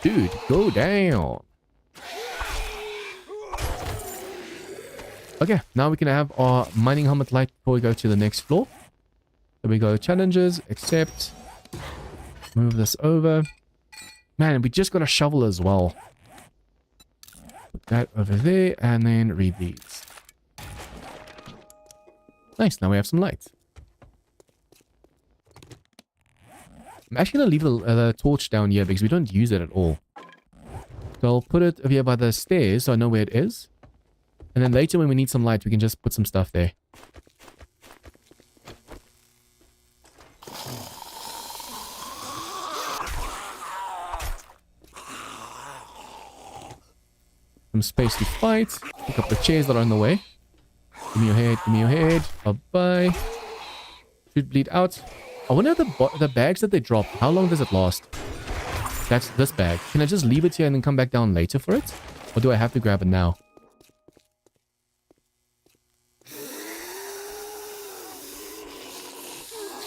Dude, go down. Okay, now we can have our mining helmet light before we go to the next floor. There we go, challenges, accept. Move this over. Man, we just got a shovel as well. That over there, and then read these. Nice, now we have some light. I'm actually going to leave the torch down here because we don't use it at all. So I'll put it over here by the stairs so I know where it is. And then later when we need some light, we can just put some stuff there. Some space to fight. Pick up the chairs that are in the way. Give me your head, give me your head. Bye-bye. Should bleed out. I wonder the bags that they drop, how long does it last? That's this bag. Can I just leave it here and then come back down later for it? Or do I have to grab it now?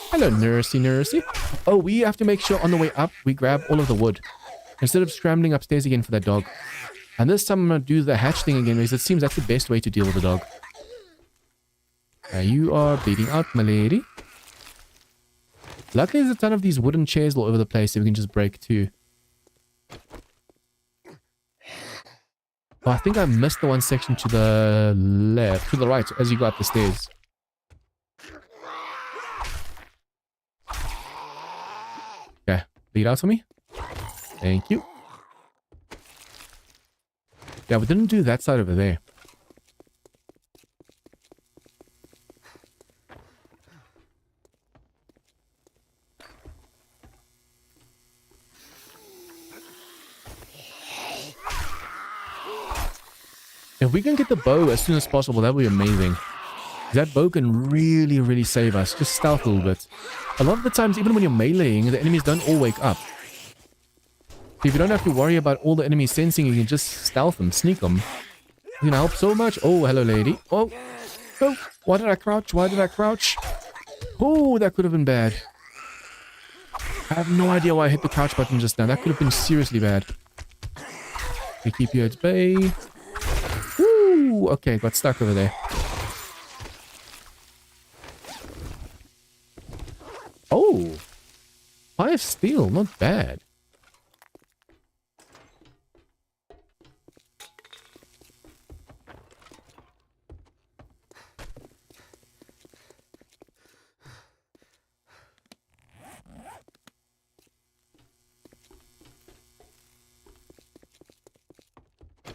Hello, nursey. Oh, we have to make sure on the way up we grab all of the wood. Instead of scrambling upstairs again for that dog. And this time I'm going to do the hatch thing again because it seems that's the best way to deal with the dog. You are bleeding out, my lady. Luckily there's a ton of these wooden chairs all over the place so we can just break too. Oh, I think I missed the one section to the left, to the right as you go up the stairs. Okay, bleed out for me. Thank you. Yeah, we didn't do that side over there. If we can get the bow as soon as possible, that would be amazing. That bow can really, really save us. Just stealth a little bit. A lot of the times, even when you're meleeing, the enemies don't all wake up. If you don't have to worry about all the enemies sensing, you can just stealth them, sneak them. You can help so much. Oh, hello, lady. Oh, oh, why did I crouch? Why did I crouch? Oh, that could have been bad. I have no idea why I hit the crouch button just now. That could have been seriously bad. We keep you at bay. Woo! Okay, got stuck over there. Oh! 5 steel, not bad.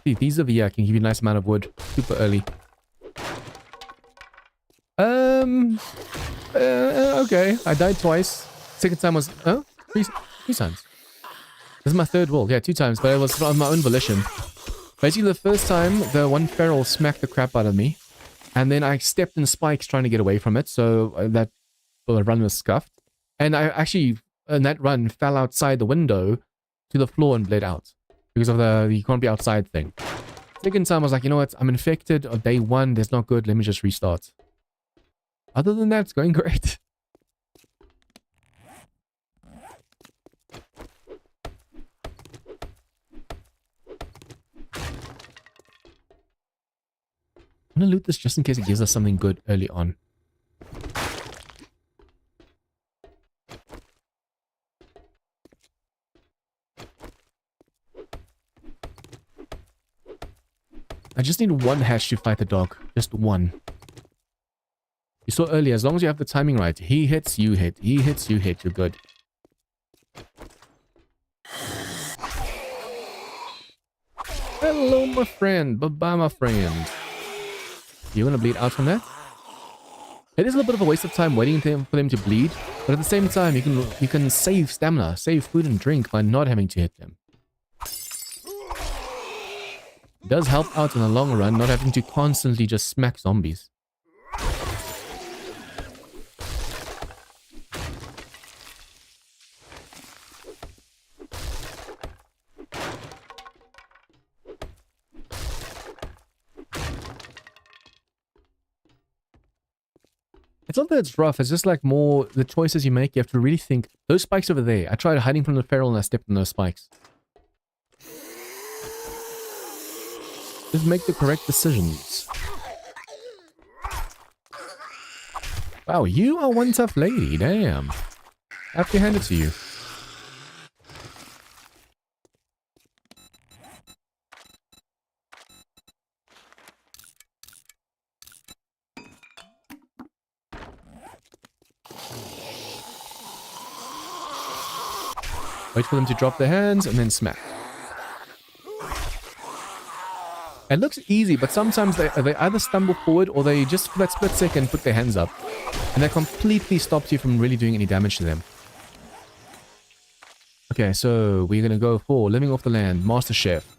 See, these over here can give you a nice amount of wood super early. Okay. I died twice. Second time was... Oh? Three times. This is my third roll. Yeah, 2 times, but it was on my own volition. Basically, the first time, the one feral smacked the crap out of me. And then I stepped in spikes trying to get away from it, so that run was scuffed. And I actually, in that run, fell outside the window to the floor and bled out. Because of the you can't be outside thing. Second time I was like, you know what, I'm infected on day 1, that's not good, let me just restart. Other than that, it's going great. I'm gonna loot this just in case it gives us something good early on. I just need 1 hatch to fight the dog. Just 1. You saw earlier, as long as you have the timing right. He hits, you hit. He hits, you hit. You're good. Hello, my friend. Bye-bye, my friend. You want to bleed out from that? It is a little bit of a waste of time waiting for them to bleed. But at the same time, you can save stamina, save food and drink by not having to hit them. It does help out in the long run, not having to constantly just smack zombies. It's not that it's rough, it's just like more the choices you make, you have to really think. Those spikes over there, I tried hiding from the feral and I stepped on those spikes. Just make the correct decisions. Wow, you are one tough lady, damn. I have to hand it to you. Wait for them to drop their hands and then smack. It looks easy, but sometimes they either stumble forward or they just for that split second put their hands up. And that completely stops you from really doing any damage to them. Okay, so we're going to go for Living Off the Land, Master Chef,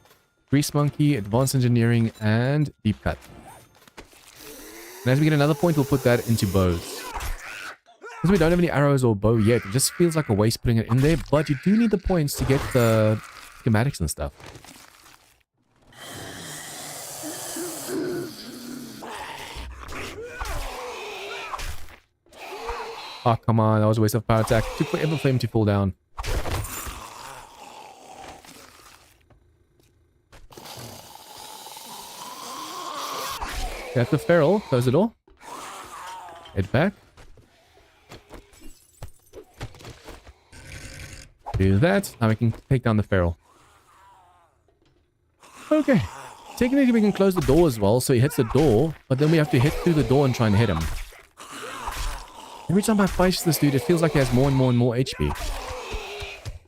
Grease Monkey, Advanced Engineering, and Deep Cut. And as we get another point, we'll put that into bows. Because we don't have any arrows or bow yet, it just feels like a waste putting it in there, but you do need the points to get the schematics and stuff. Oh, come on, that was a waste of power attack. It took forever for him to fall down. Get the feral, close the door. Head back. Do that. Now we can take down the feral. Okay. Technically we can close the door as well, so he hits the door, but then we have to hit through the door and try and hit him. Every time I fight this dude, it feels like he has more and more and more HP.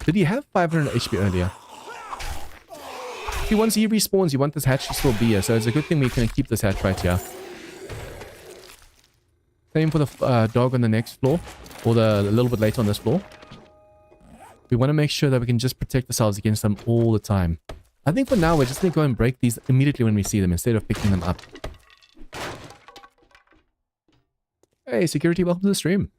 Did he have 500 HP earlier? See, once he respawns, you want this hatch to still be here, so it's a good thing we can keep this hatch right here. Same for the dog on the next floor, or a little bit later on this floor. We want to make sure that we can just protect ourselves against them all the time. I think for now, we're just going to go and break these immediately when we see them, instead of picking them up. Hey, security, welcome to the stream.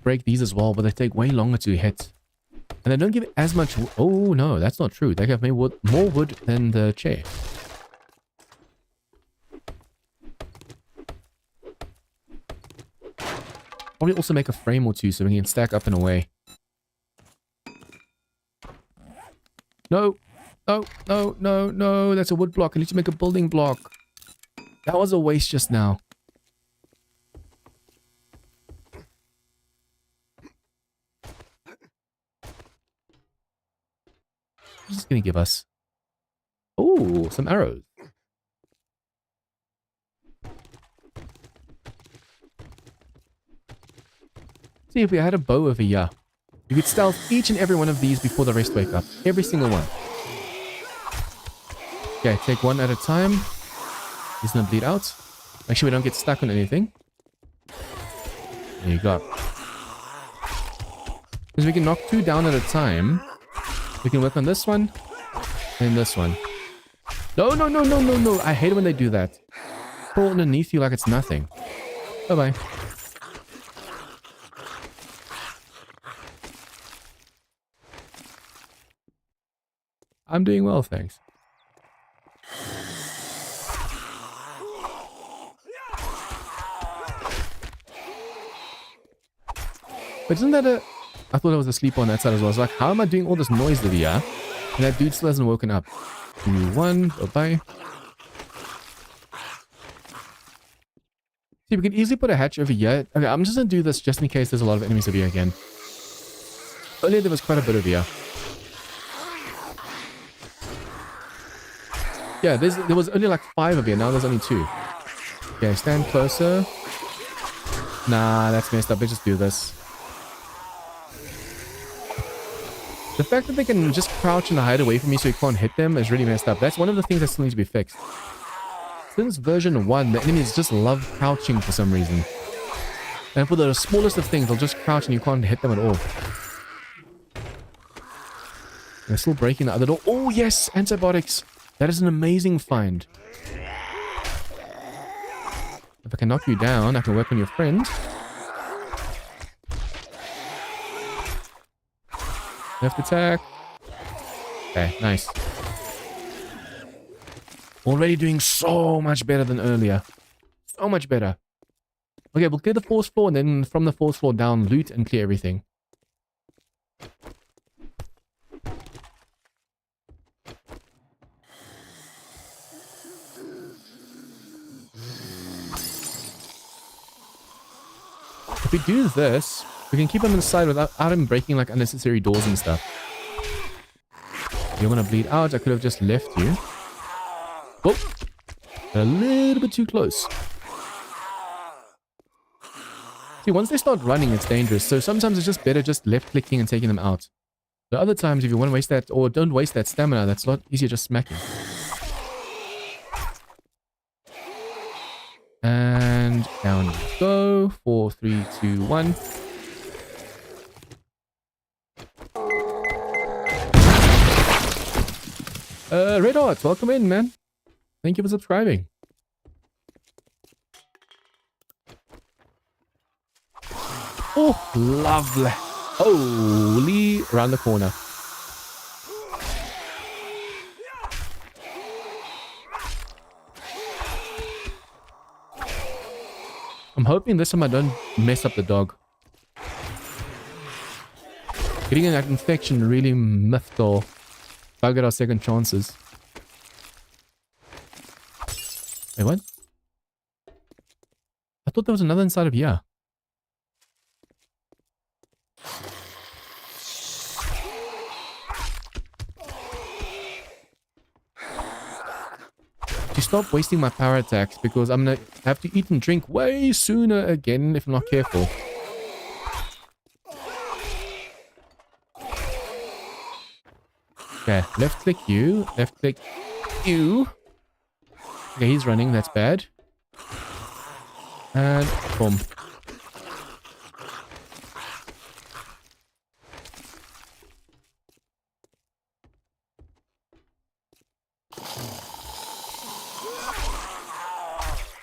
Break these as well, but they take way longer to hit. And they don't give as much... Oh, no, that's not true. They have more wood than the chair. Probably also make a frame or two so we can stack up and away. No. No, no, no, no. That's a wood block. I need to make a building block. That was a waste just now. What's this going to give us? Oh, some arrows. See, if we had a bow over here, you could stealth each and every one of these before the rest wake up. Every single one. Okay, take one at a time. He's gonna bleed out. Make sure we don't get stuck on anything. There you go. Because we can knock two down at a time. We can work on this one. And this one. No, no, no, no, no, no. I hate it when they do that. Crawl underneath you like it's nothing. Bye-bye. I'm doing well, thanks. But isn't that a... I thought I was asleep on that side as well. I was like, how am I doing all this noise over here? And that dude still hasn't woken up. Give me one. Bye-bye. See, we can easily put a hatch over here. Okay, I'm just going to do this just in case there's a lot of enemies over here again. Earlier there was quite a bit over here. Yeah, there was only like 5 of you. Now there's only 2. Okay, stand closer. Nah, that's messed up. Let's just do this. The fact that they can just crouch and hide away from me so you can't hit them is really messed up. That's one of the things that still needs to be fixed. Since version 1, the enemies just love crouching for some reason. And for the smallest of things, they'll just crouch and you can't hit them at all. They're still breaking the other door. Oh, yes! Antibiotics! That is an amazing find. If I can knock you down, I can work on your friend. Left attack. Okay, nice. Already doing so much better than earlier. So much better. Okay, we'll clear the 4th floor and then from the 4th floor down, loot and clear everything. If we do this, we can keep him inside without him breaking like unnecessary doors and stuff. You're gonna bleed out. I could have just left you. Oh, a little bit too close. See, once they start running, it's dangerous. So sometimes it's just better just left-clicking and taking them out. The other times, if you want to waste that, or don't waste that stamina, that's a lot easier just smacking. And down you go. 4, 3, 2, 1. Red Heart, welcome in, man. Thank you for subscribing. Oh, lovely. Holy, around the corner. I'm hoping this time I don't mess up the dog. Getting an infection really miffed or buggered our second chances. Wait, what? I thought there was another inside of here. To stop wasting my power attacks because I'm gonna have to eat and drink way sooner again if I'm not careful. Okay, left click you, left click you. Okay, he's running, that's bad. And boom.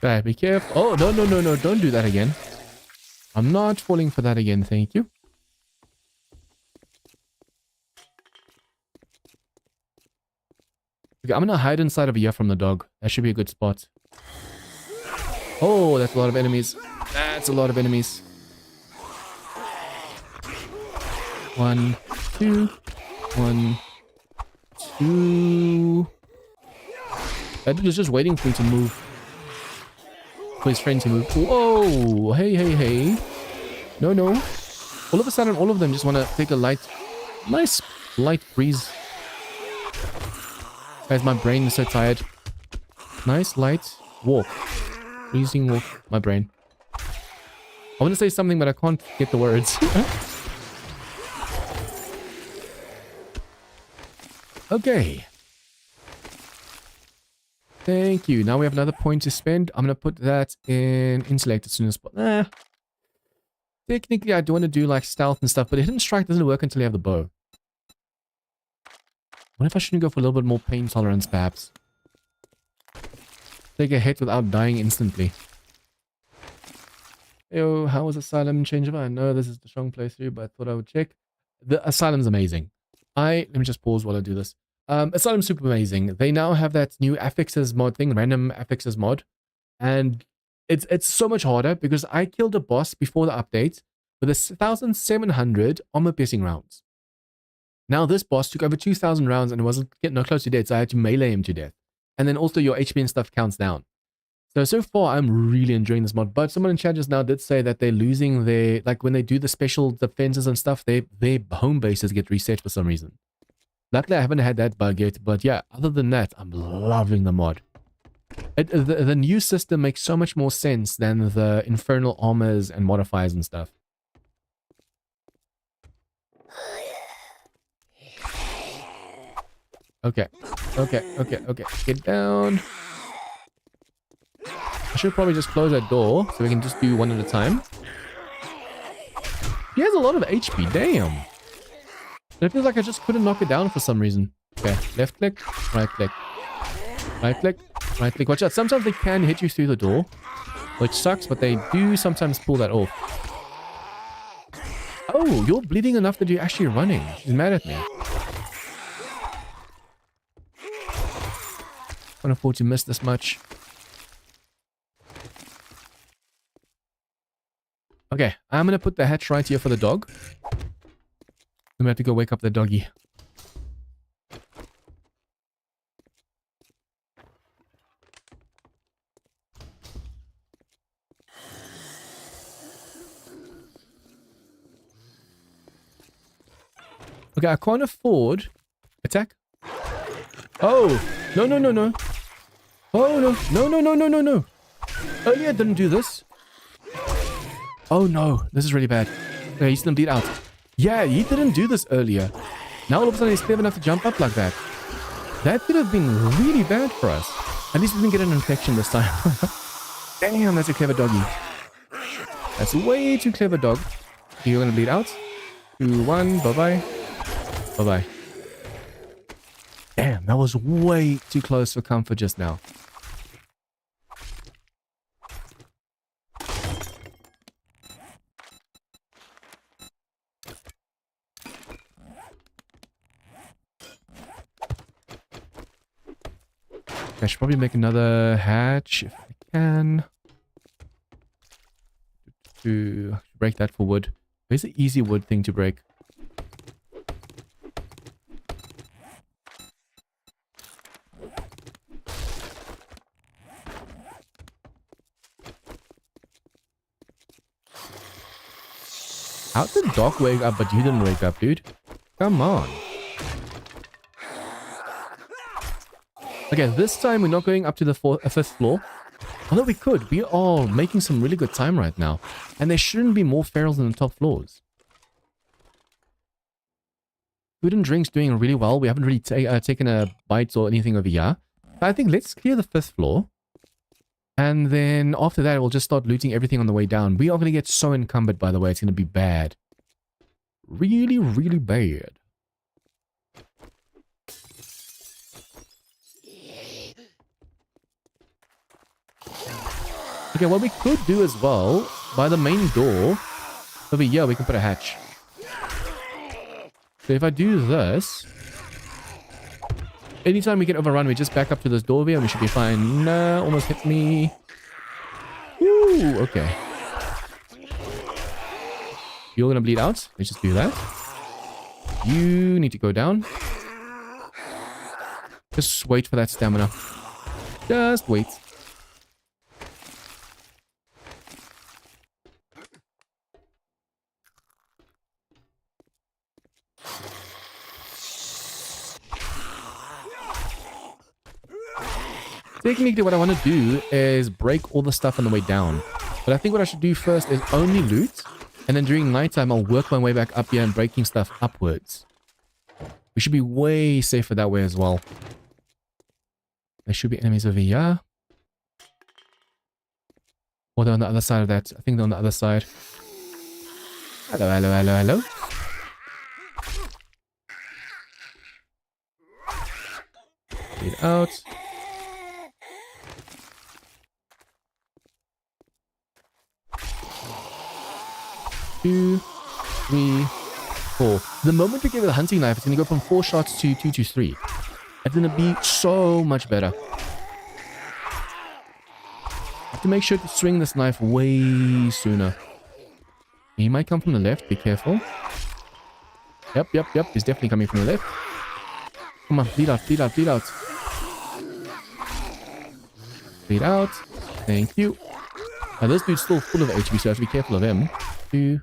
Okay, be careful. Oh, no, no, no, no, don't do that again. I'm not falling for that again, thank you. Okay, I'm gonna hide inside of here from the dog. That should be a good spot. Oh, that's a lot of enemies. That's a lot of enemies. 1, 2. 1, 2. That dude is just waiting for me to move. For his friend to move. Whoa! Hey, hey, hey. No, no. All of a sudden, all of them just want to take a nice light breeze. Guys, my brain is so tired. Nice light walk. Breezing walk. My brain. I want to say something, but I can't get the words. Okay. Thank you. Now we have another point to spend. I'm going to put that in intellect as soon as possible. Technically, I do want to do like stealth and stuff, but hidden strike doesn't work until you have the bow. What if I shouldn't go for a little bit more pain tolerance, perhaps? Take a hit without dying instantly. Yo, how was Asylum changeover? I know this is the Dishong playthrough, but I thought I would check. The Asylum's amazing. Let me just pause while I do this. Asylum's super amazing. They now have that new affixes mod thing, random affixes mod. And it's so much harder because I killed a boss before the update with 1,700 armor-piercing rounds. Now this boss took over 2,000 rounds and it wasn't getting close to death, so I had to melee him to death. And then also your HP and stuff counts down. So far I'm really enjoying this mod. But someone in chat just now did say that they're losing their, like when they do the special defenses and stuff, their home bases get reset for some reason. Luckily, I haven't had that bug yet, but yeah, other than that, I'm loving the mod. The new system makes so much more sense than the infernal armors and modifiers and stuff. Okay, okay. Get down. I should probably just close that door so we can just do one at a time. He has a lot of HP, damn. It feels like I just couldn't knock it down for some reason. Okay, left click, right click. Right click, right click. Watch out, sometimes they can hit you through the door, which sucks, but they do sometimes pull that off. Oh, you're bleeding enough that you're actually running. She's mad at me. Can't afford to miss this much. Okay, I'm gonna put the hatch right here for the dog. I'm gonna have to go wake up the doggy. Okay, I can't afford... Attack? Oh! No, no, no, no. Oh, no. No, no, no, no, no, no. Earlier I didn't do this. Oh no, this is really bad. Okay, he's gonna bleed out. Yeah, he didn't do this earlier. Now all of a sudden he's clever enough to jump up like that. That could have been really bad for us. At least we didn't get an infection this time. Damn, that's a clever doggy. That's way too clever, dog. You're gonna bleed out. 2, 1, bye-bye. Bye-bye. Damn, that was way too close for comfort just now. I should probably make another hatch if I can. To break that for wood. Where's the easy wood thing to break? How did Doc wake up but you didn't wake up, dude? Come on. Okay, this time we're not going up to the 5th floor. Although we could. We are making some really good time right now. And there shouldn't be more ferals in the top floors. Food and drinks doing really well. We haven't really taken a bite or anything over here. I think let's clear the 5th floor. And then after that, we'll just start looting everything on the way down. We are going to get so encumbered, by the way. It's going to be bad. Really, really bad. Okay, what we could do as well, by the main door, over here, we can put a hatch. So if I do this, anytime we get overrun, we just back up to this door here and we should be fine. Nah, almost hit me. Woo, okay. You're gonna bleed out. Let's just do that. You need to go down. Just wait for that stamina. Just wait. Technically, what I want to do is break all the stuff on the way down. But I think what I should do first is only loot. And then during nighttime, I'll work my way back up here and breaking stuff upwards. We should be way safer that way as well. There should be enemies over here. Or they're on the other side of that. I think they're on the other side. Hello, hello, hello, hello. Get out. 2, 3, 4. The moment we get the hunting knife, it's going to go from 4 shots to 2 to 3. It's going to be so much better. Have to make sure to swing this knife way sooner. He might come from the left, be careful. Yep, he's definitely coming from the left. Come on, bleed out, bleed out, bleed out. Bleed out. Thank you. Now this dude's still full of HP, so I have to be careful of him. 2,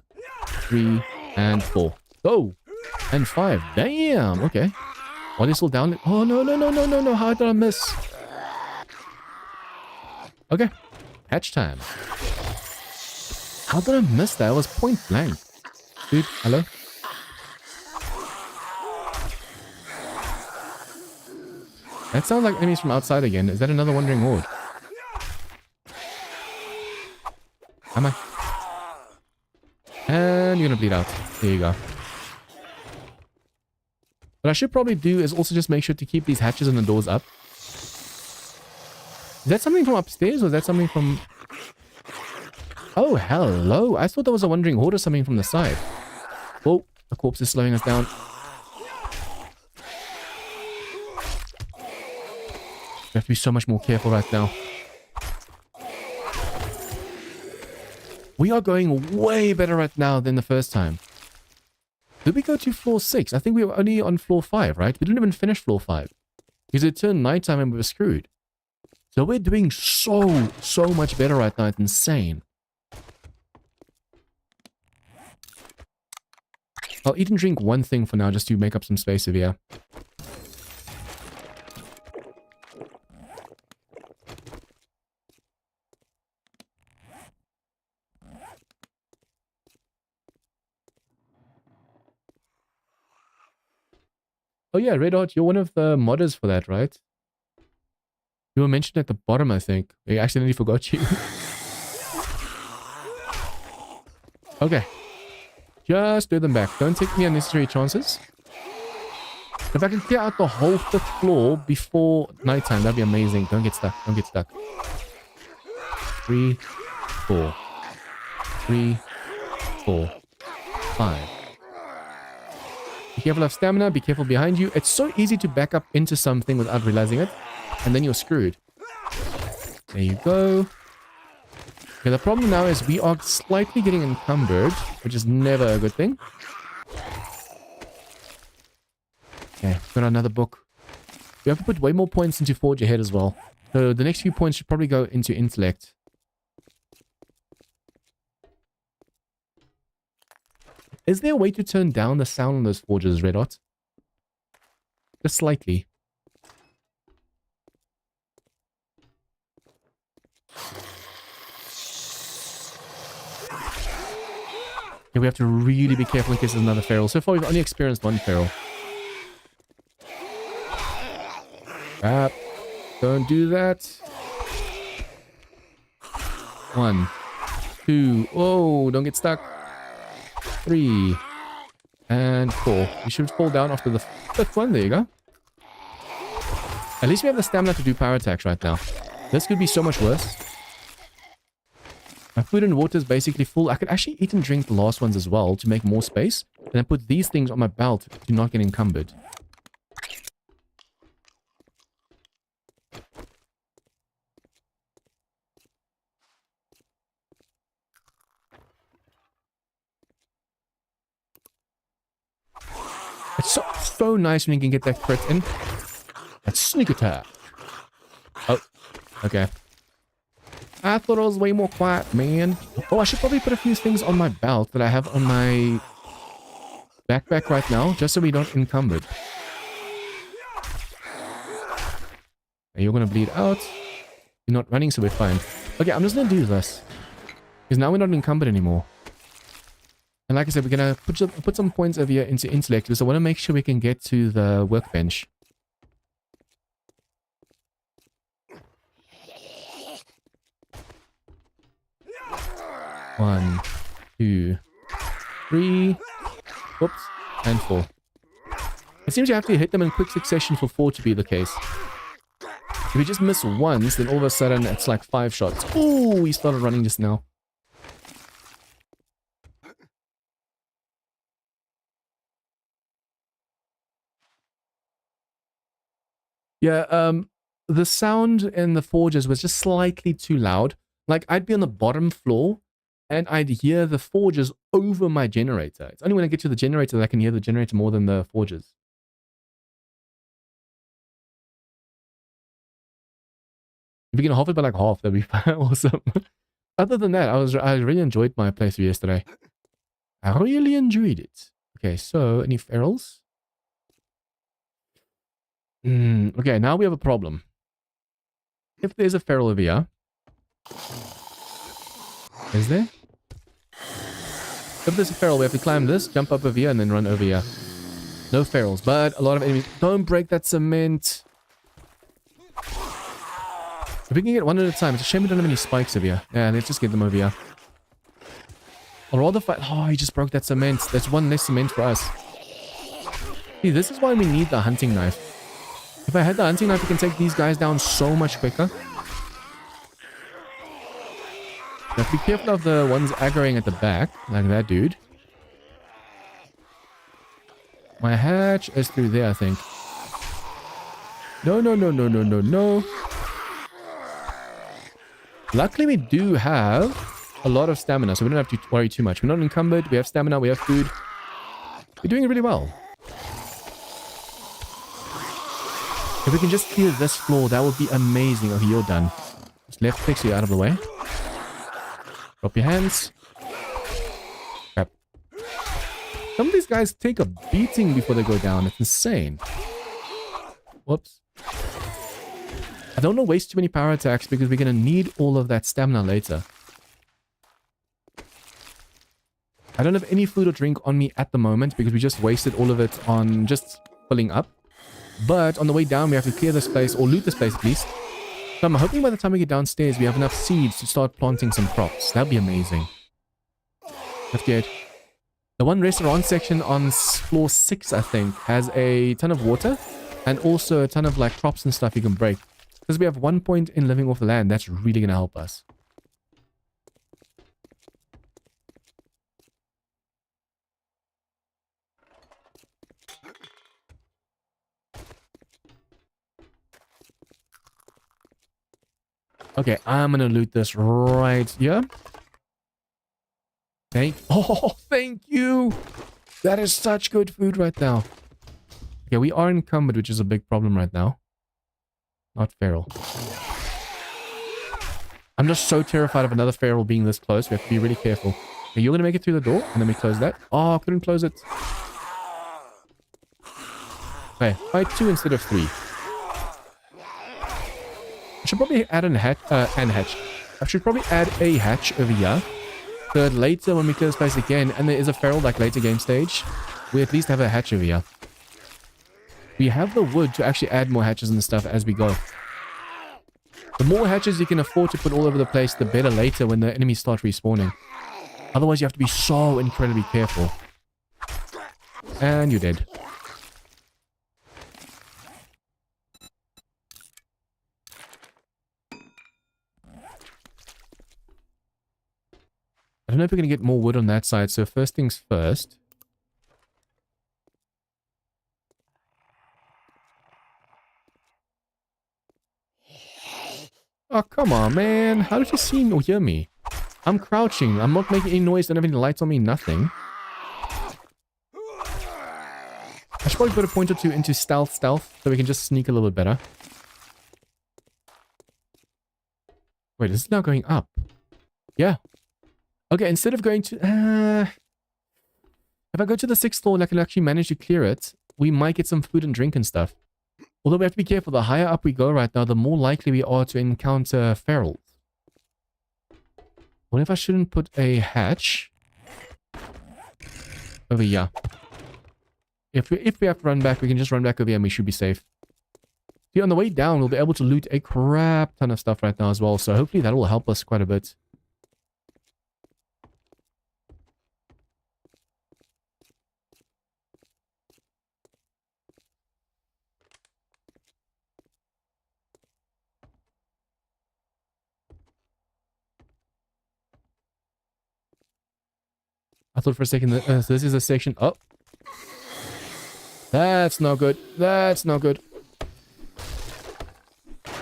3, and 4. Oh! And 5. Damn! Okay. Are they still down? Oh, no, no, no, no, no, no. How did I miss? Okay. Hatch time. How did I miss that? It was point blank. Dude, hello? That sounds like enemies from outside again. Is that another wandering horde? Am I? And you're gonna bleed out. There you go. What I should probably do is also just make sure to keep these hatches and the doors up. Is that something from upstairs or is that something from... Oh, hello. I thought there was a wandering horde or something from the side. Oh, the corpse is slowing us down. We have to be so much more careful right now. We are going way better right now than the first time. Did we go to floor 6? I think we were only on floor 5, right? We didn't even finish floor 5. Because it turned nighttime and we were screwed. So we're doing so much better right now. It's insane. I'll eat and drink one thing for now just to make up some space over here. Oh yeah, Red Hot, you're one of the modders for that, right? You were mentioned at the bottom, I think. I accidentally forgot you. Okay. Just do them back. Don't take any unnecessary chances. If I can clear out the whole 5th floor before nighttime, that'd be amazing. Don't get stuck. Don't get stuck. 3, 4. 3, 4, 5. Be careful of stamina. Be careful behind you. It's so easy to back up into something without realizing it. And then you're screwed. There you go. Okay, the problem now is we are slightly getting encumbered, which is never a good thing. Okay, got another book. We have to put way more points into Forge Ahead as well. So the next few points should probably go into Intellect. Is there a way to turn down the sound on those forges, Red Hot? Just slightly. Okay, we have to really be careful in case there's another feral. So far, we've only experienced one feral. Crap. Don't do that. 1, 2. Oh, don't get stuck. 3. And 4. You should fall down after the 5th one. There you go. At least we have the stamina to do power attacks right now. This could be so much worse. My food and water is basically full. I could actually eat and drink the last ones as well to make more space. And then put these things on my belt to not get encumbered. It's so nice when you can get that crit in. That sneak attack. Oh, okay. I thought it was way more quiet, man. Oh, I should probably put a few things on my belt that I have on my backpack right now, just so we don't encumbered. Okay, you're gonna bleed out. You're not running, so we're fine. Okay, I'm just gonna do this. Because now we're not encumbered anymore. And like I said, we're going to put some points over here into Intellect because I want to make sure we can get to the workbench. One, 2, 3, whoops, and 4. It seems you have to hit them in quick succession for 4 to be the case. If we just miss once, then all of a sudden it's like 5 shots. Oh, we started running just now. Yeah, the sound in the forges was just slightly too loud. Like, I'd be on the bottom floor, and I'd hear the forges over my generator. It's only when I get to the generator that I can hear the generator more than the forges. If you can half it by like half, that'd be awesome. Other than that, I really enjoyed my playthrough yesterday. I really enjoyed it. Okay, so, any ferals? Okay, now we have a problem. If there's a feral over here... Is there? If there's a feral, we have to climb this, jump up over here, and then run over here. No ferals, but a lot of enemies. Don't break that cement! If we can get one at a time, it's a shame we don't have any spikes over here. Yeah, let's just get them over here. I'll rather fight... Oh, he just broke that cement. That's one less cement for us. See, this is why we need the hunting knife. If I had the hunting knife, we can take these guys down so much quicker. Now, be careful of the ones aggroing at the back, like that dude. My hatch is through there, I think. No, no, no, no, no, no, no. Luckily, we do have a lot of stamina, so we don't have to worry too much. We're not encumbered, we have stamina, we have food. We're doing really well. If we can just clear this floor, that would be amazing. Okay, you're done. Just left click so you're out of the way. Drop your hands. Crap. Some of these guys take a beating before they go down. It's insane. Whoops. I don't want to waste too many power attacks because we're going to need all of that stamina later. I don't have any food or drink on me at the moment because we just wasted all of it on just filling up. But on the way down, we have to clear this place, or loot this place at least. So I'm hoping by the time we get downstairs, we have enough seeds to start planting some crops. That'd be amazing. That's good. The one restaurant section on floor 6, I think, has a ton of water and also a ton of like crops and stuff you can break. Because we have 1 point in living off the land, that's really going to help us. Okay, I'm going to loot this right here. Thank you. That is such good food right now. Okay, we are encumbered, which is a big problem right now. Not feral. I'm just so terrified of another feral being this close. We have to be really careful. Okay, you're going to make it through the door, and then we close that. Oh, I couldn't close it. Okay, fight 2 instead of 3. I should probably add a hatch. I should probably add a hatch over here. So that later when we clear this place again, and there is a feral like later game stage, we at least have a hatch over here. We have the wood to actually add more hatches and stuff as we go. The more hatches you can afford to put all over the place, the better later when the enemies start respawning. Otherwise you have to be so incredibly careful. And you're dead. I don't know if we're going to get more wood on that side, so first things first. Oh, come on, man. How did you see me or hear me? I'm crouching. I'm not making any noise. Don't have any lights on me. Nothing. I should probably put a point or two into stealth so we can just sneak a little bit better. Wait, is it now going up? Yeah. Okay, instead of going to... if I go to the 6th floor and I can actually manage to clear it, we might get some food and drink and stuff. Although we have to be careful, the higher up we go right now, the more likely we are to encounter ferals. What if I shouldn't put a hatch over here? If we have to run back, we can just run back over here and we should be safe. See, on the way down, we'll be able to loot a crap ton of stuff right now as well, so hopefully that will help us quite a bit. I thought for a second that so this is a section. Oh. That's not good. That's not good.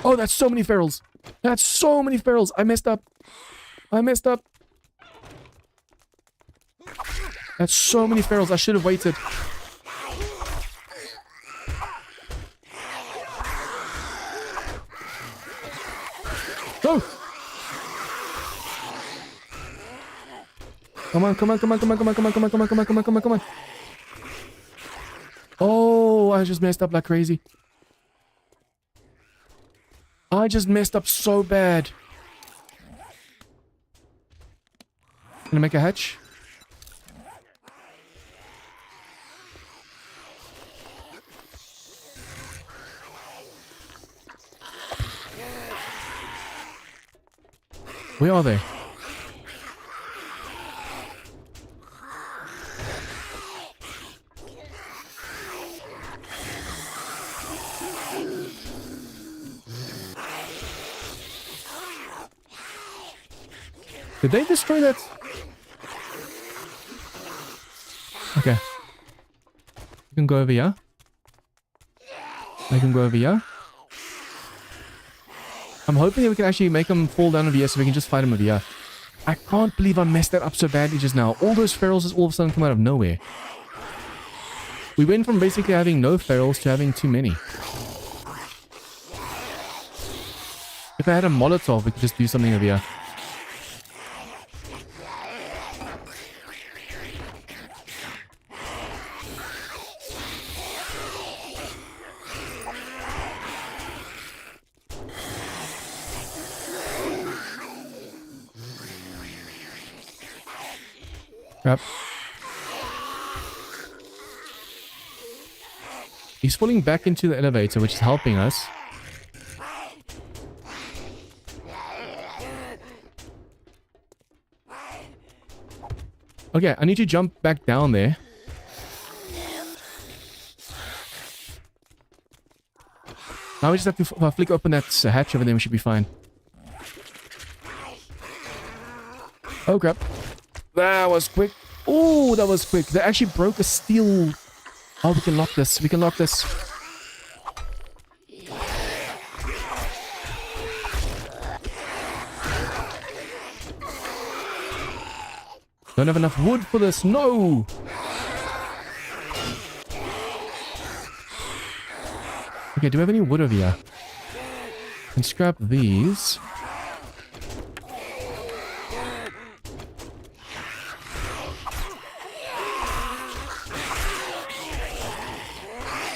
Oh, that's so many ferals. That's so many ferals. I messed up. I messed up. That's so many ferals. I should have waited. Oh! Come on, come on, come on, come on, come on, come on, come on, come on, come on, come on, come on, come on. Oh, I just messed up like crazy. I just messed up so bad. Can I make a hatch? Where are they? Did they destroy that? Okay. You can go over here. I can go over here. I'm hoping that we can actually make them fall down over here so we can just fight them over here. I can't believe I messed that up so badly just now. All those ferals just all of a sudden come out of nowhere. We went from basically having no ferals to having too many. If I had a Molotov, we could just do something over here. Crap. He's falling back into the elevator, which is helping us. Okay, I need to jump back down there. Now we just have to flick open that hatch over there. We should be fine. Oh crap. That was quick. Oh, that was quick. They actually broke a steel. Oh, we can lock this. We can lock this. Don't have enough wood for this. No! Okay, do we have any wood over here? Can scrap these.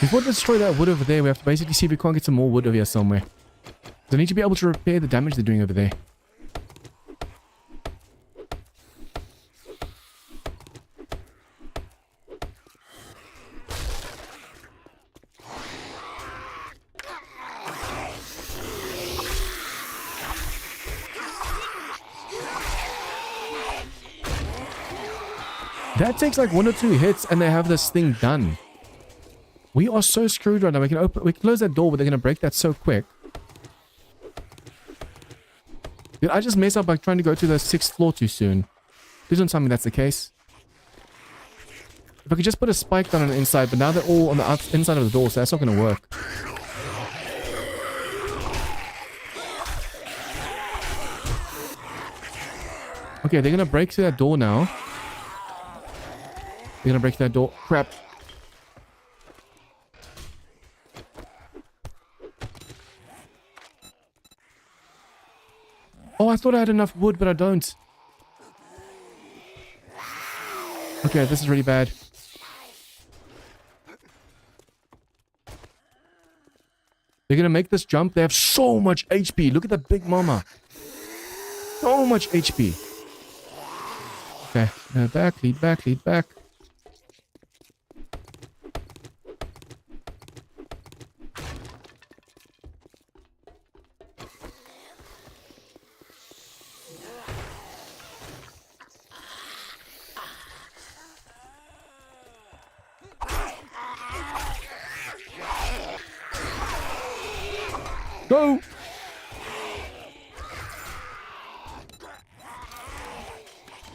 Before we destroy that wood over there, we have to basically see if we can't get some more wood over here somewhere. So I need to be able to repair the damage they're doing over there. That takes like 1 or 2 hits and they have this thing done. We are so screwed right now. We can close that door, but they're going to break that so quick. Did I just mess up by trying to go to the 6th floor too soon? Please don't tell me that's the case. If I could just put a spike down on the inside, but now they're all on the inside of the door, so that's not going to work. Okay, they're going to break through that door now. They're gonna break that door. Crap. Oh, I thought I had enough wood, but I don't. Okay, this is really bad. They're gonna make this jump. They have so much HP. Look at that big mama. So much HP. Okay, back, lead back, lead back. Go!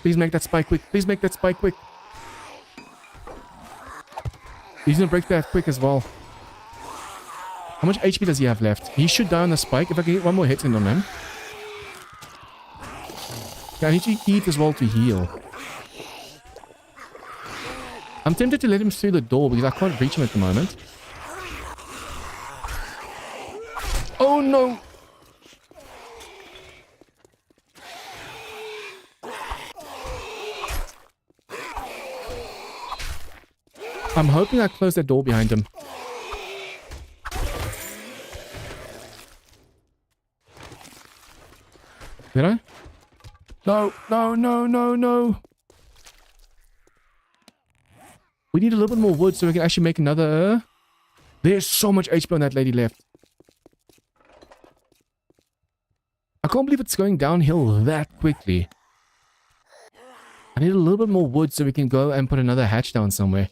Please make that spike quick. Please make that spike quick. He's gonna break that quick as well. How much HP does he have left? He should die on the spike. If I can get one more hit in on him. Okay, I need to eat as well to heal. I'm tempted to let him through the door because I can't reach him at the moment. Oh no! I'm hoping I close that door behind him. Did I? No, no, no, no, no. We need a little bit more wood so we can actually make another... There's so much HP on that lady left. I can't believe it's going downhill that quickly. I need a little bit more wood so we can go and put another hatch down somewhere.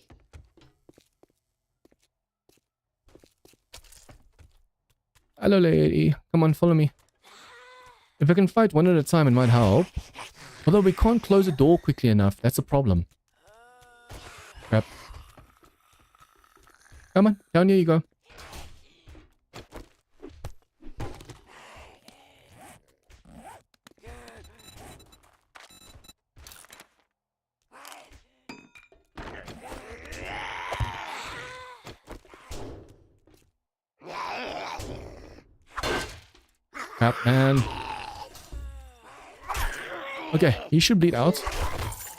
Hello, lady. Come on, follow me. If I can fight one at a time, it might help. Although we can't close the door quickly enough. That's a problem. Crap. Come on, down here you go. Crap, man. Okay, he should bleed out.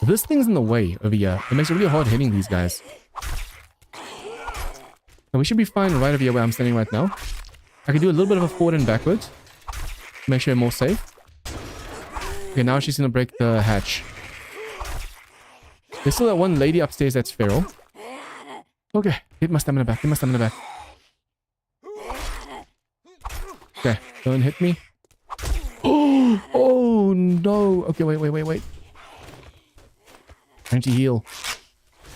This thing's in the way over here. It makes it really hard hitting these guys. Now we should be fine right over here where I'm standing right now. I can do a little bit of a forward and backwards. Make sure I'm more safe. Okay, now she's gonna break the hatch. There's still that one lady upstairs that's feral. Okay, Get my stamina back. Get my stamina back. Okay, don't hit me. Oh no. Okay, wait. I need to heal.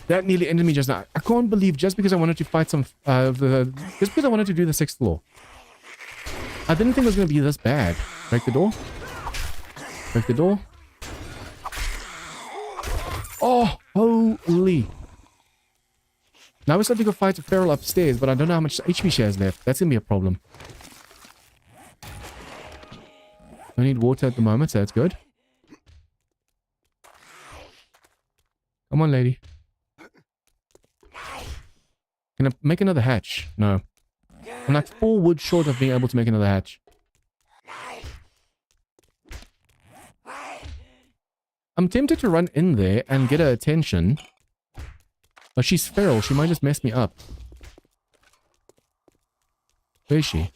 That nearly ended me just now. I can't believe just because I wanted to fight some... just because I wanted to do the 6th floor. I didn't think it was going to be this bad. Break the door. Break the door. Oh, holy. Now we're starting to go fight a feral upstairs, but I don't know how much HP she has left. That's going to be a problem. I need water at the moment, so that's good. Come on, lady. Can I make another hatch? No. I'm like 4 wood short of being able to make another hatch. I'm tempted to run in there and get her attention. But she's feral. She might just mess me up. Where is she?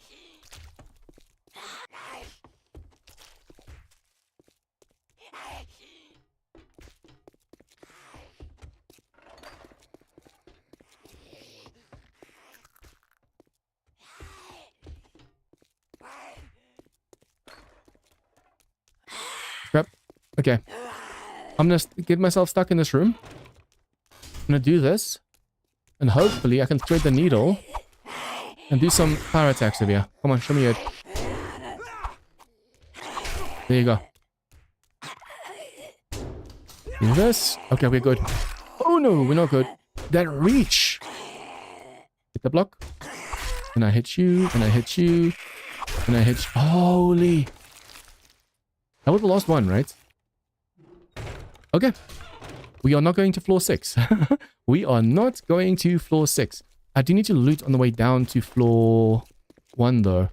Crap. Okay. I'm gonna get myself stuck in this room. I'm gonna do this. And hopefully I can thread the needle. And do some power attacks over here. Come on, show me it. There you go. Do this. Okay, we're good. Oh no, we're not good. That reach. Hit the block. And I hit you. And I hit you. And I hit you. Holy. That was the last one, right? Okay. We are not going to floor 6. We are not going to floor 6. I do need to loot on the way down to floor 1 though.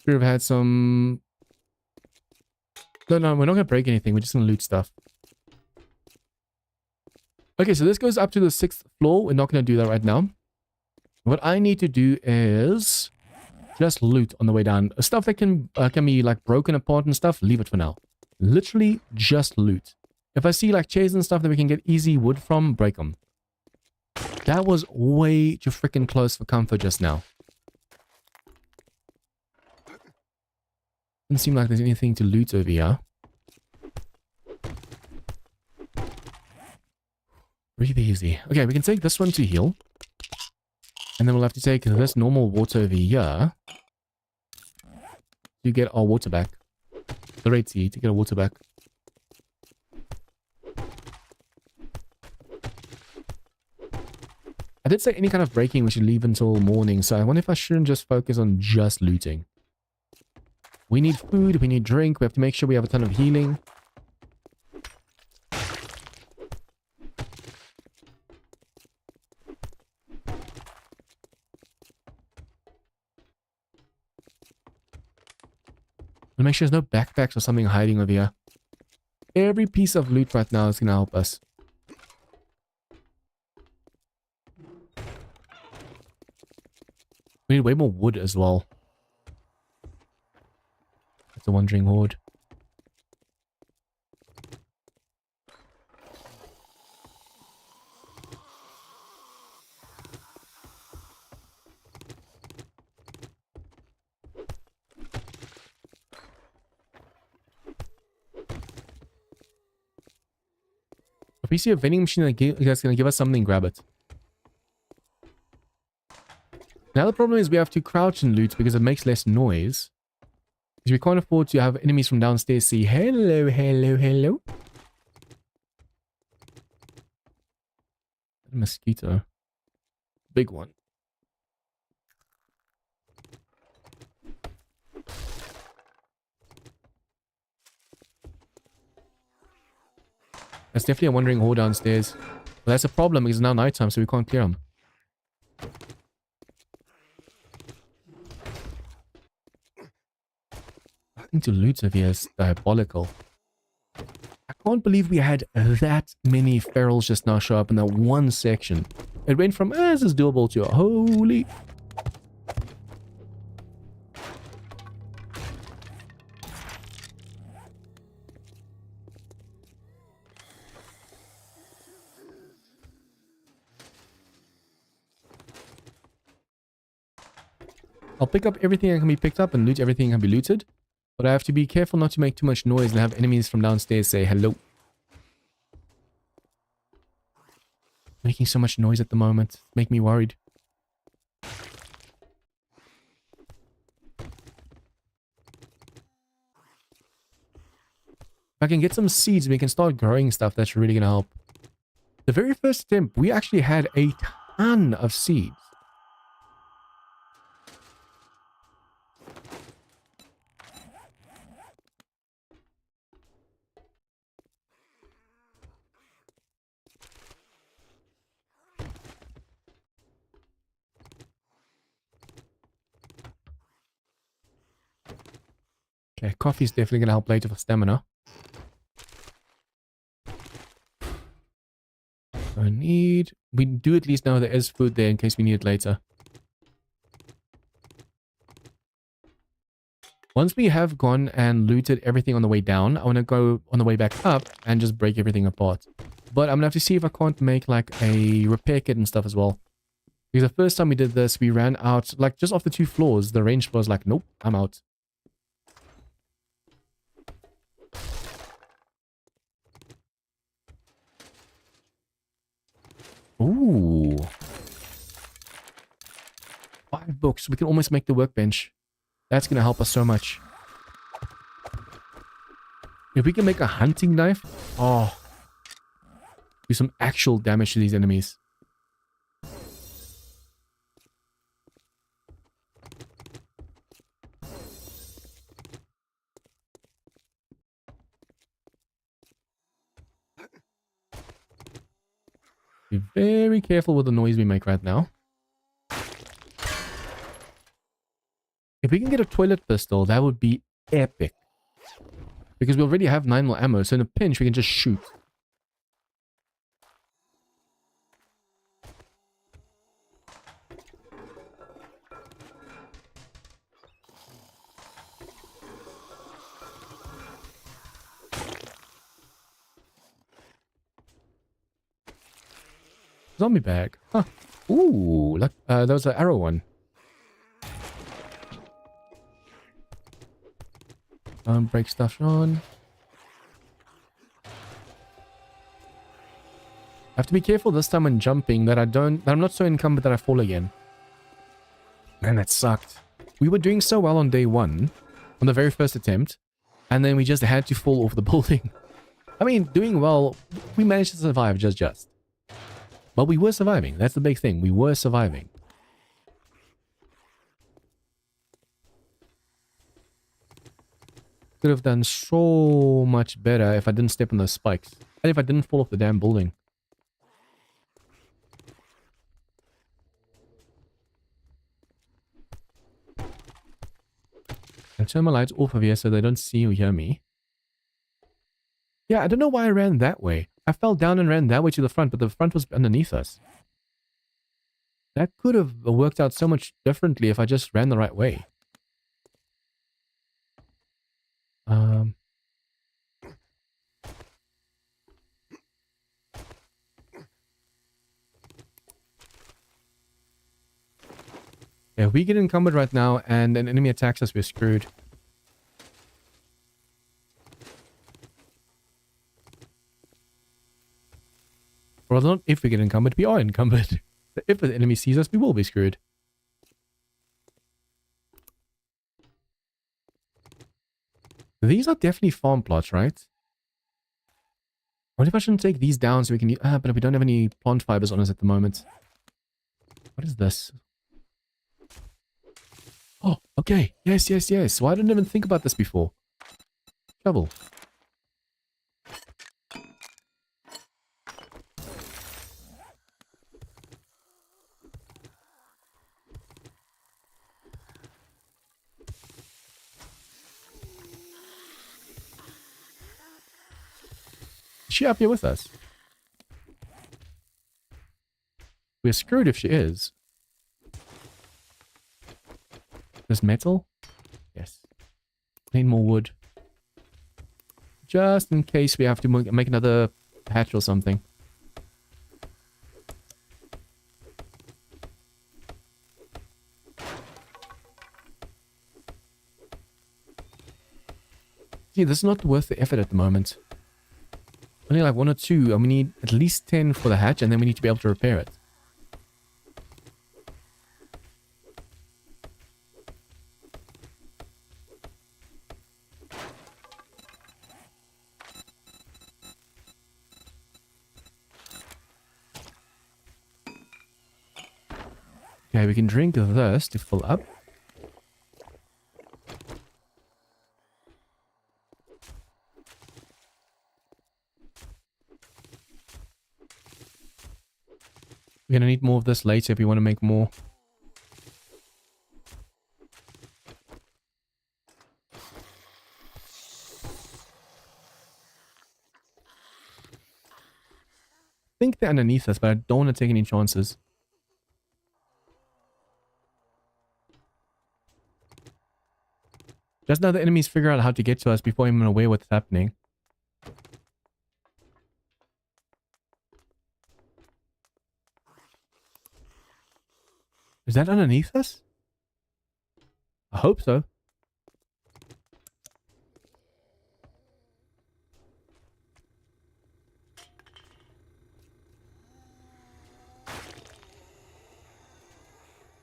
Should have had some... No, we're not going to break anything. We're just going to loot stuff. Okay, so this goes up to the 6th floor. We're not going to do that right now. What I need to do is just loot on the way down. Stuff that can be like broken apart and stuff, leave it for now. Literally just loot. If I see like chairs and stuff that we can get easy wood from, break them. That was way too freaking close for comfort just now. Doesn't seem like there's anything to loot over here. Breathe easy. Okay, we can take this one to heal. And then we'll have to take this normal water over here to get our water back. The Red Sea to get our water back. I did say any kind of breaking we should leave until morning, so I wonder if I shouldn't just focus on just looting. We need food, we need drink, we have to make sure we have a ton of healing. And make sure there's no backpacks or something hiding over here. Every piece of loot right now is going to help us. We need way more wood as well. The Wandering Horde. If we see a vending machine that's going to give us something, grab it. Now the problem is we have to crouch and loot because it makes less noise. Because we can't afford to have enemies from downstairs say, hello, hello, hello. A mosquito. Big one. There's definitely a wandering horde downstairs. But that's a problem because it's now nighttime, so we can't clear them. Nothing to loot over here is diabolical. I can't believe we had that many ferals just now show up in that one section. It went from, this is doable to, holy... I'll pick up everything that can be picked up and loot everything that can be looted. But I have to be careful not to make too much noise and have enemies from downstairs say hello. Making so much noise at the moment. Make me worried. If I can get some seeds, we can start growing stuff. That's really going to help. The very first attempt, we actually had a ton of seeds. Okay, coffee's definitely going to help later for stamina. We do at least know there is food there in case we need it later. Once we have gone and looted everything on the way down, I want to go on the way back up and just break everything apart. But I'm going to have to see if I can't make like a repair kit and stuff as well. Because the first time we did this, we ran out, like just off the 2 floors, the range was like, nope, I'm out. Ooh. 5 books. We can almost make the workbench. That's going to help us so much. If we can make a hunting knife, oh, do some actual damage to these enemies. Be very careful with the noise we make right now. If we can get a toilet pistol, that would be epic. Because we already have 9 more ammo, so in a pinch we can just shoot. Zombie bag. Huh. Ooh, look, that was an arrow one. Break stuff on. I have to be careful this time when jumping that I'm not so encumbered that I fall again. Man, that sucked. We were doing so well on day 1, on the very first attempt, and then we just had to fall off the building. I mean, doing well, we managed to survive just. But we were surviving. That's the big thing. We were surviving. Could have done so much better if I didn't step on those spikes. And if I didn't fall off the damn building. I'll turn my lights off of here so they don't see or hear me. Yeah, I don't know why I ran that way. I fell down and ran that way to the front, but the front was underneath us. That could have worked out so much differently if I just ran the right way. Yeah, if we get encumbered right now and an enemy attacks us, we're screwed. Well, not if we get encumbered, we are encumbered. If the enemy sees us, we will be screwed. These are definitely farm plots, right? What if I shouldn't take these down so we can... but we don't have any plant fibers on us at the moment. What is this? Oh, okay. Yes. Why didn't I even think about this before? Shovel. she up here with us? We're screwed if she is. This metal? Yes. Need more wood. Just in case we have to make another hatch or something. See, this is not worth the effort at the moment. Only like 1 or 2, and we need at least 10 for the hatch, and then we need to be able to repair it. Okay, we can drink this to fill up. We're gonna need more of this later if we want to make more. I think they're underneath us, but I don't want to take any chances. Just now the enemies figure out how to get to us before I'm even aware what's happening. Is that underneath us? I hope so.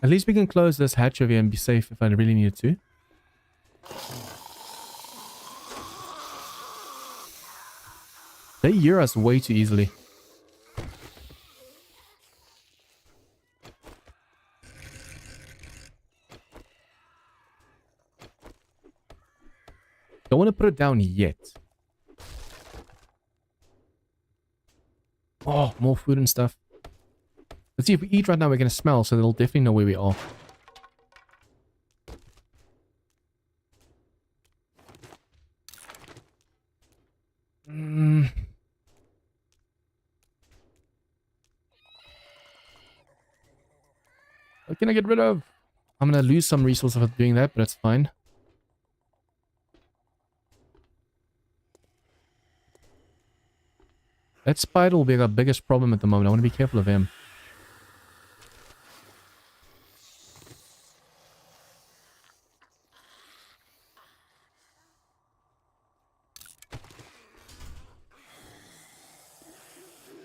At least we can close this hatch over here and be safe if I really needed to. They hear us way too easily. Don't want to put it down yet. Oh, more food and stuff. Let's see, if we eat right now, we're going to smell, so they'll definitely know where we are. What can I get rid of? I'm going to lose some resources for doing that, but it's fine. That spider will be our biggest problem at the moment. I want to be careful of him.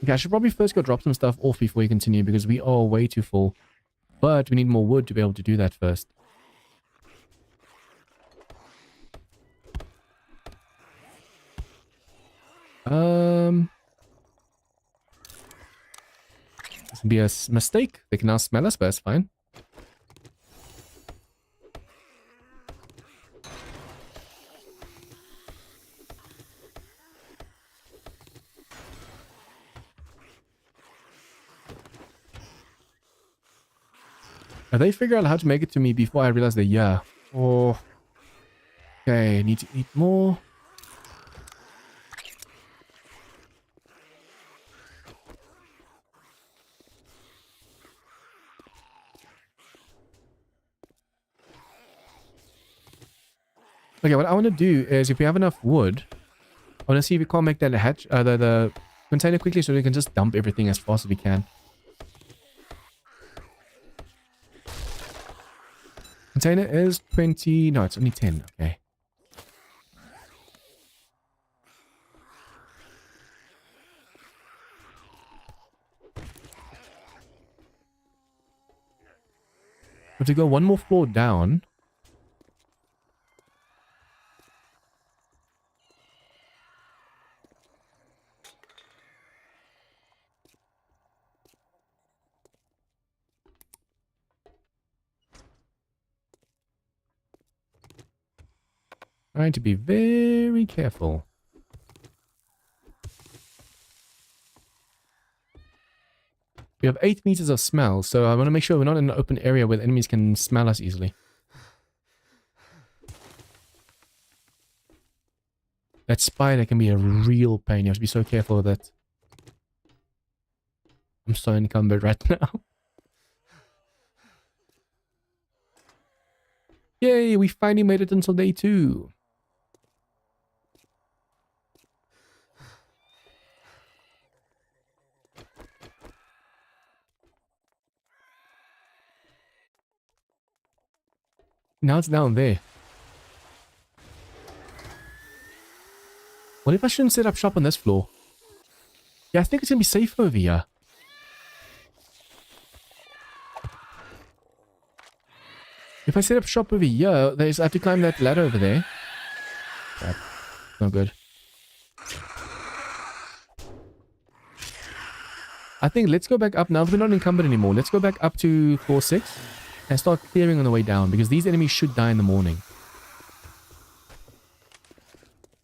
Okay, I should probably first go drop some stuff off before we continue because we are way too full. But we need more wood to be able to do that first. This would be a mistake. They can now smell us, but that's fine. They figure out how to make it to me before I realize they're yeah. Oh. Okay, need to eat more. Okay, what I want to do is if we have enough wood, I want to see if we can't make that hatch, the container quickly so we can just dump everything as fast as we can. Container is 20, no, it's only 10, okay. We have to go one more floor down. Trying to be very careful. We have 8 meters of smell, so I want to make sure we're not in an open area where the enemies can smell us easily. That spider can be a real pain. You have to be so careful with it. I'm so encumbered right now. Yay, we finally made it until day 2. Now it's down there. What if I shouldn't set up shop on this floor? Yeah, I think it's going to be safe over here. If I set up shop over here, I have to climb that ladder over there. Crap. No good. I think let's go back up now that we're not encumbered anymore. Let's go back up to floor 6 and start clearing on the way down because these enemies should die in the morning.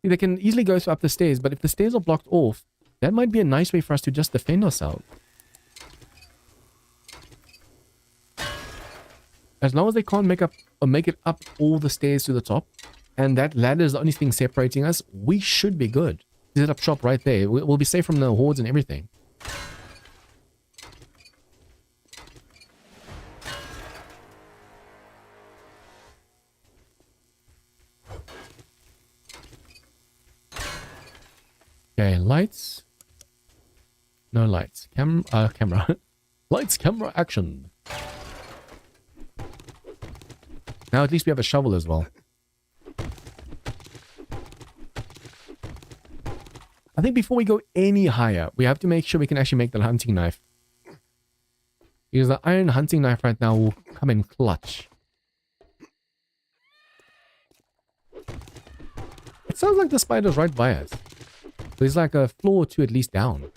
See, they can easily go up the stairs, but if the stairs are blocked off, that might be a nice way for us to just defend ourselves. As long as they can't make it up all the stairs to the top, and that ladder is the only thing separating us, we should be good. Set up shop right there. We'll be safe from the hordes and everything. Okay, lights. No lights. Camera. Lights, camera, action. Now at least we have a shovel as well. I think before we go any higher, we have to make sure we can actually make the hunting knife. Because the iron hunting knife right now will come in clutch. It sounds like the spider's right by us. There's like a floor or 2 at least down.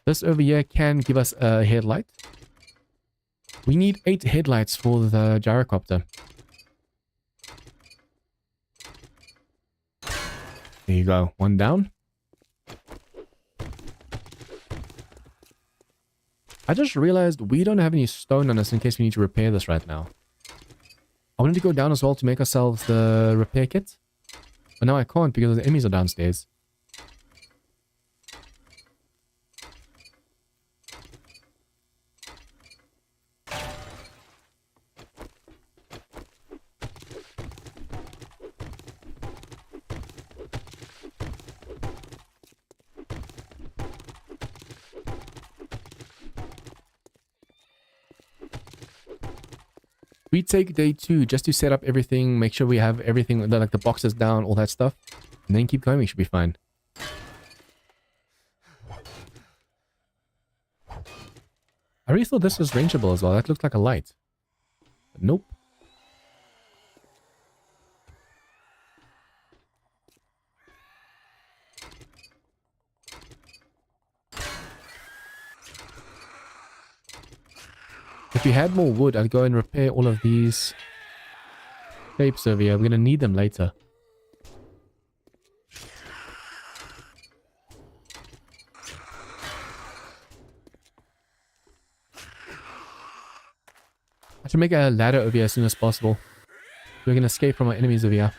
This over here can give us a headlight. We need 8 headlights for the gyrocopter. There you go. 1 down. I just realized we don't have any stone on us in case we need to repair this right now. I wanted to go down as well to make ourselves the repair kit. But now I can't because the enemies are downstairs. We take day 2 just to set up everything, make sure we have everything, like the boxes down, all that stuff. And then keep going, we should be fine. I really thought this was rangeable as well. That looked like a light. But nope. If we had more wood, I'd go and repair all of these shapes over here. We're going to need them later. I should make a ladder over here as soon as possible. We can escape from our enemies over here.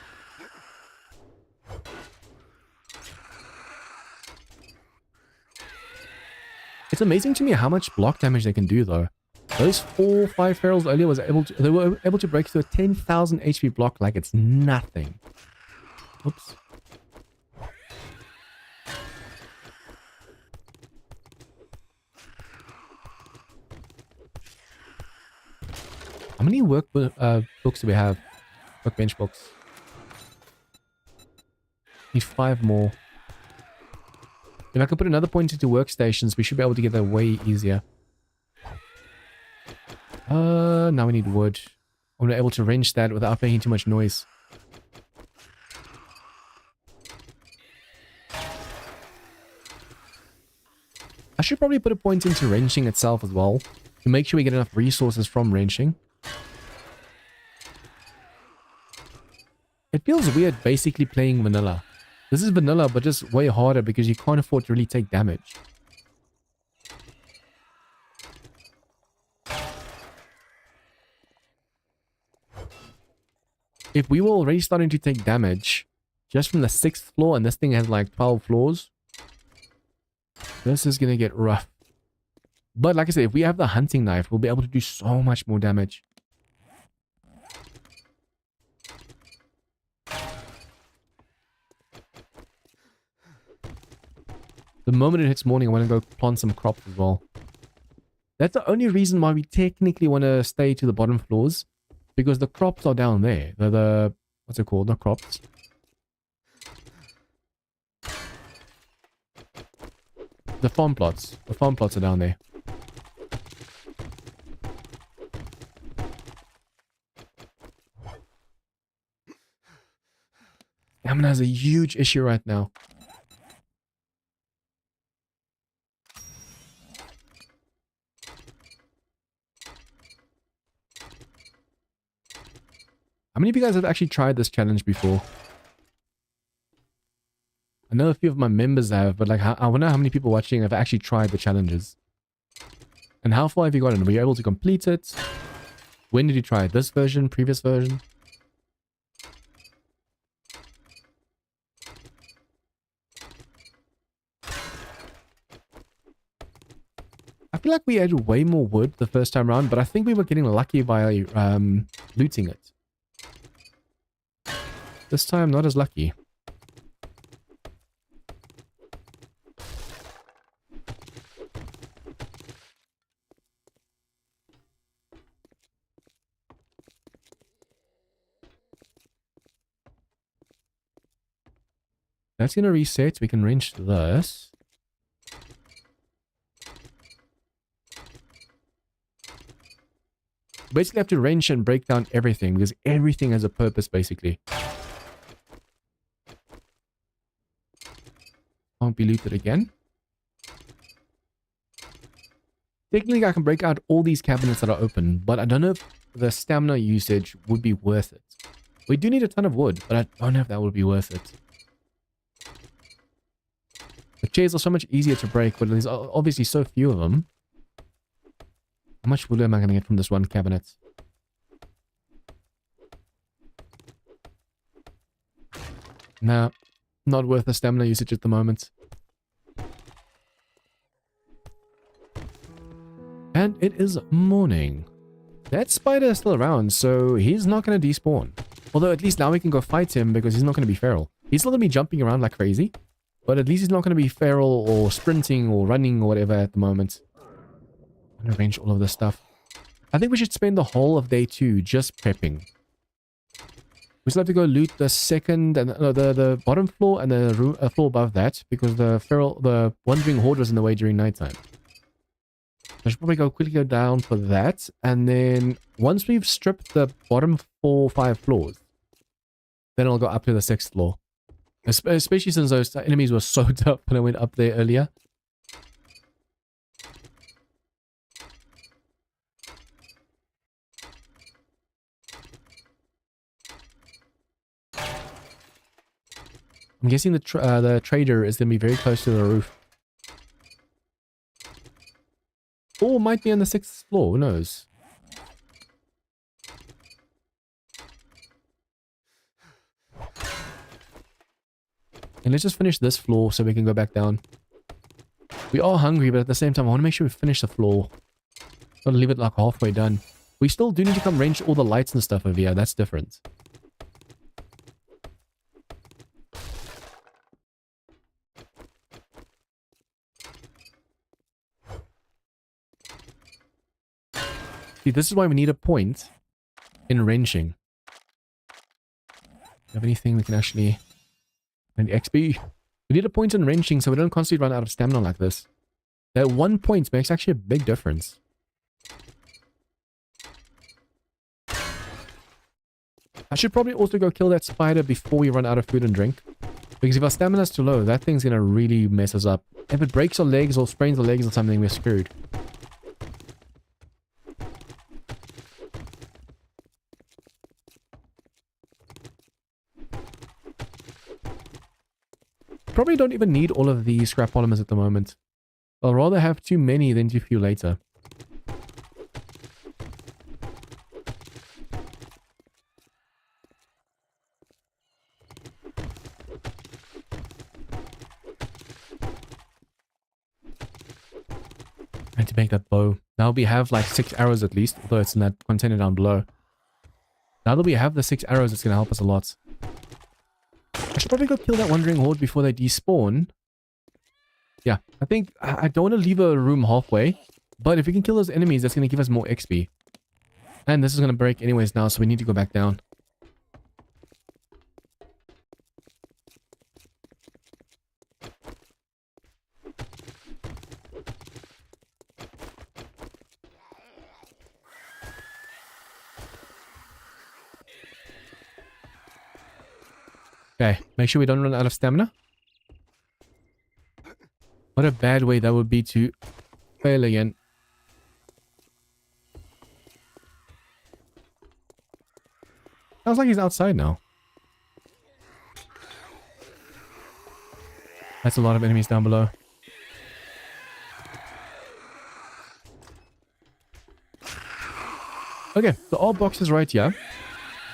It's amazing to me how much block damage they can do though. Those 4-5 ferals earlier they were able to break through a 10,000 HP block like it's nothing. Oops. How many books do we have? Workbench books. Need 5 more. If I could put another point into workstations, we should be able to get that way easier. Now we need wood. I'm not able to wrench that without making too much noise. I should probably put a point into wrenching itself as well, to make sure we get enough resources from wrenching. It feels weird basically playing vanilla. This is vanilla, but just way harder because you can't afford to really take damage. if we were already starting to take damage just from the 6th floor, and this thing has like 12 floors, this is going to get rough. But like I said, if we have the hunting knife, we'll be able to do so much more damage. The moment it hits morning, I want to go plant some crops as well. That's the only reason why we technically want to stay to the bottom floors. Because the crops are down there. The what's it called? The crops. The farm plots. The farm plots are down there. Stamina has a huge issue right now. How many of you guys have actually tried this challenge before? I know a few of my members have, but like, I wonder how many people watching have actually tried the challenges. And how far have you gotten? Were you able to complete it? When did you try it? This version? Previous version? I feel like we had way more wood the first time around, but I think we were getting lucky by looting it. This time, not as lucky. That's going to reset. We can wrench this. Basically have to wrench and break down everything because everything has a purpose basically. Can't be looted again. Technically I can break out all these cabinets that are open, but I don't know if the stamina usage would be worth it. We do need a ton of wood, but I don't know if that would be worth it. The chairs are so much easier to break, but there's obviously so few of them. How much wood am I going to get from this one cabinet? Nah, not worth the stamina usage at the moment. And it is morning. That spider is still around, so he's not going to despawn. Although at least now we can go fight him because he's not going to be feral. He's still going to be jumping around like crazy. But at least he's not going to be feral or sprinting or running or whatever at the moment. I'm going to arrange all of this stuff. I think we should spend the whole of day 2 just prepping. We still have to go loot the second and the bottom floor and the floor above that because the wandering horde was in the way during nighttime. I should probably quickly go down for that, and then once we've stripped the bottom 4-5 floors, then I'll go up to the 6th floor. Especially since those enemies were so tough when I went up there earlier. I'm guessing the trader is going to be very close to the roof. Or might be on the 6th floor, who knows? And let's just finish this floor so we can go back down. We are hungry, but at the same time, I want to make sure we finish the floor. Gotta leave it like halfway done. We still do need to come wrench all the lights and stuff over here. That's different. See, this is why we need a point in wrenching. Do you have anything we can actually... And XP. We need a point in wrenching so we don't constantly run out of stamina like this. That 1 point makes actually a big difference. I should probably also go kill that spider before we run out of food and drink. Because if our stamina is too low, that thing's going to really mess us up. If it breaks our legs or sprains our legs or something, we're screwed. Probably don't even need all of these scrap polymers at the moment. I'll rather have too many than too few later. And to make that bow. Now we have like 6 arrows at least, although it's in that container down below. Now that we have the 6 arrows, it's going to help us a lot. I should probably go kill that wandering horde before they despawn. Yeah, I think I don't want to leave a room halfway. But if we can kill those enemies, that's going to give us more XP. And this is going to break anyways now, so we need to go back down. Okay, make sure we don't run out of stamina. What a bad way that would be to fail again. Sounds like he's outside now. That's a lot of enemies down below. Okay, so all boxes right here.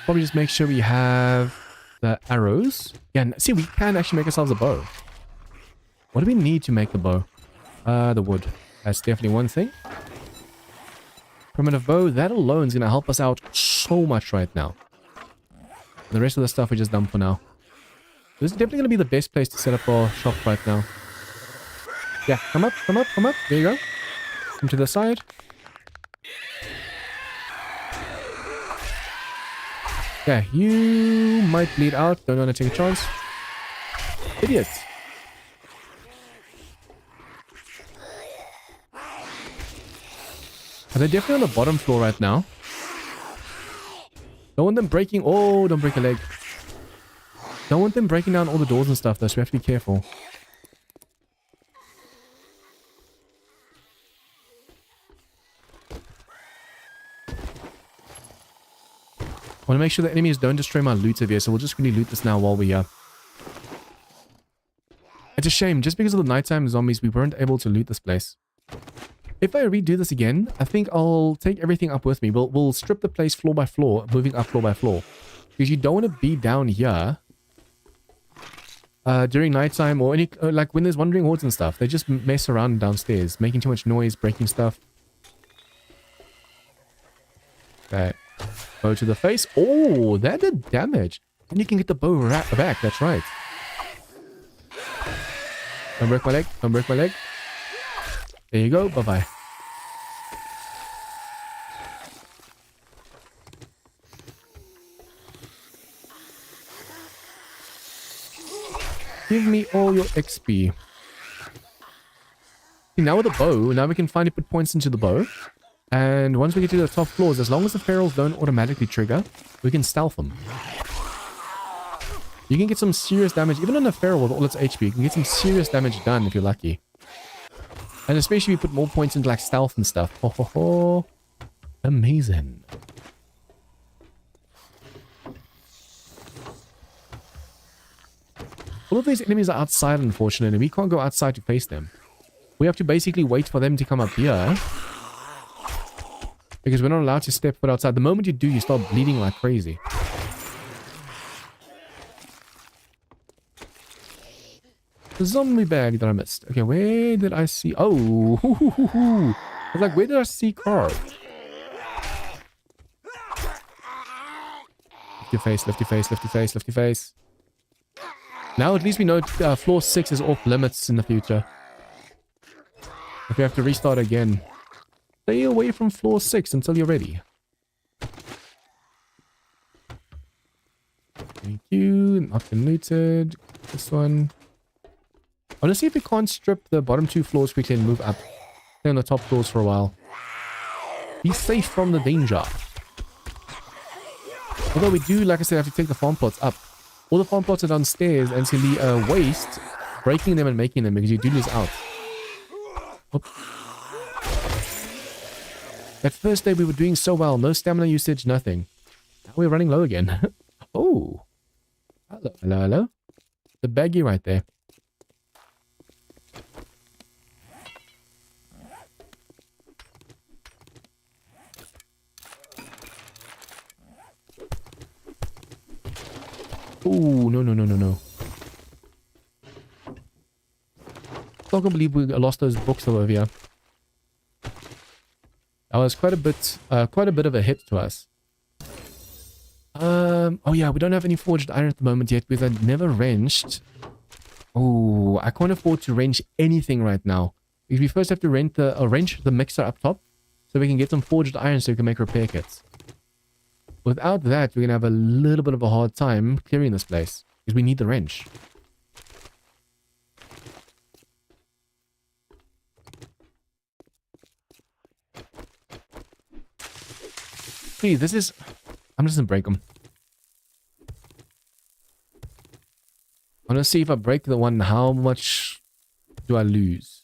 Probably just make sure we have the arrows. Yeah, see, we can actually make ourselves a bow. What do we need to make the bow? The wood. That's definitely one thing. Primitive bow, that alone is going to help us out so much right now. The rest of the stuff we just dump for now. This is definitely going to be the best place to set up our shop right now. Yeah, come up, come up, come up. There you go. Come to the side. Okay, you might bleed out. Don't want to take a chance. Idiot. Are they definitely on the bottom floor right now? Don't want them breaking... Oh, don't break a leg. Don't want them breaking down all the doors and stuff though, so we have to be careful. I want to make sure the enemies don't destroy my loot here, so we'll just really loot this now while we're here. It's a shame, just because of the nighttime zombies, we weren't able to loot this place. If I redo this again, I think I'll take everything up with me. We'll strip the place floor by floor, moving up floor by floor. Because you don't want to be down here during nighttime or any like when there's wandering hordes and stuff. They just mess around downstairs, making too much noise, breaking stuff. Okay. Bow to the face. Oh, that did damage. And you can get the bow back. That's right. Don't break my leg. Don't break my leg. There you go. Bye-bye. Give me all your XP. See, now with the bow, now we can finally put points into the bow. And once we get to the top floors, as long as the ferals don't automatically trigger, we can stealth them. You can get some serious damage, even on a feral with all its HP, you can get some serious damage done if you're lucky. And especially if you put more points into like stealth and stuff. Ho ho ho. Amazing. All of these enemies are outside, unfortunately. We can't go outside to face them. We have to basically wait for them to come up here. Because we're not allowed to step foot outside. The moment you do, you start bleeding like crazy. The zombie bag that I missed. Okay, where did I see... Oh! I was like, where did I see carved? Lift your face, lift your face, lift your face, lift your face. Now at least we know floor 6 is off limits in the future. If we have to restart again. Stay away from floor 6 until you're ready. Thank you. Not been looted. This one. I want to see if we can't strip the bottom 2 floors quickly and move up. Stay on the top floors for a while. Be safe from the danger. Although we do, like I said, have to take the farm plots up. All the farm plots are downstairs and it's going to be a waste breaking them and making them because you do lose out. Oop. That first day we were doing so well. No stamina usage, nothing. Now we're running low again. Oh. Hello, hello, hello. The baggie right there. Oh, no, no, no, no, no. I can't believe we lost those books over here. That was quite a bit of a hit to us. Oh yeah, we don't have any forged iron at the moment yet because I never wrenched. Oh, I can't afford to wrench anything right now. Because we first have to wrench the mixer up top so we can get some forged iron so we can make repair kits. Without that, we're going to have a little bit of a hard time clearing this place because we need the wrench. See, this is... I'm just going to break them. I'm going to see if I break the one, how much do I lose?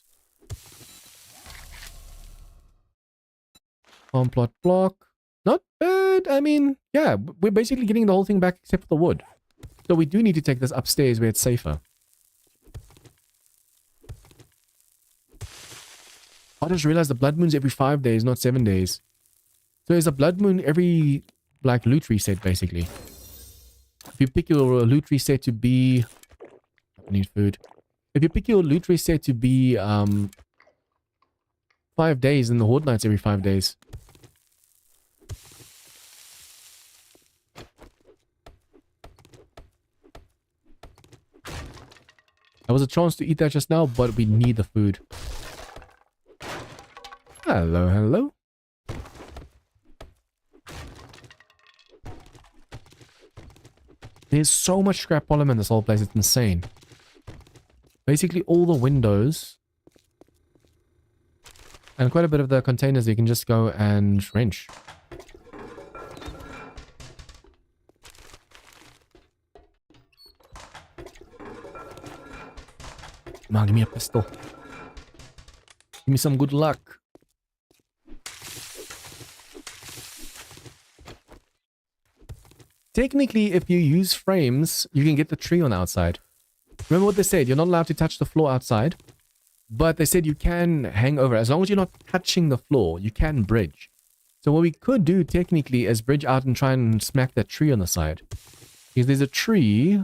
Farm plot block. Not bad. I mean, yeah, we're basically getting the whole thing back except for the wood. So we do need to take this upstairs where it's safer. I just realized the blood moon's every 5 days, not 7 days. So there's a blood moon every, like, loot reset, basically. If you pick your loot reset to be... I need food. If you pick your loot reset to be, 5 days, then the Horde Night's every 5 days. There was a chance to eat that just now, but we need the food. Hello, hello. There's so much scrap polymer in this whole place, it's insane. Basically all the windows and quite a bit of the containers you can just go and wrench. Come on, give me a pistol. Give me some good luck. Technically, if you use frames, you can get the tree on the outside. Remember what they said, you're not allowed to touch the floor outside. But they said you can hang over. As long as you're not touching the floor, you can bridge. So what we could do, technically, is bridge out and try and smack that tree on the side. Because there's a tree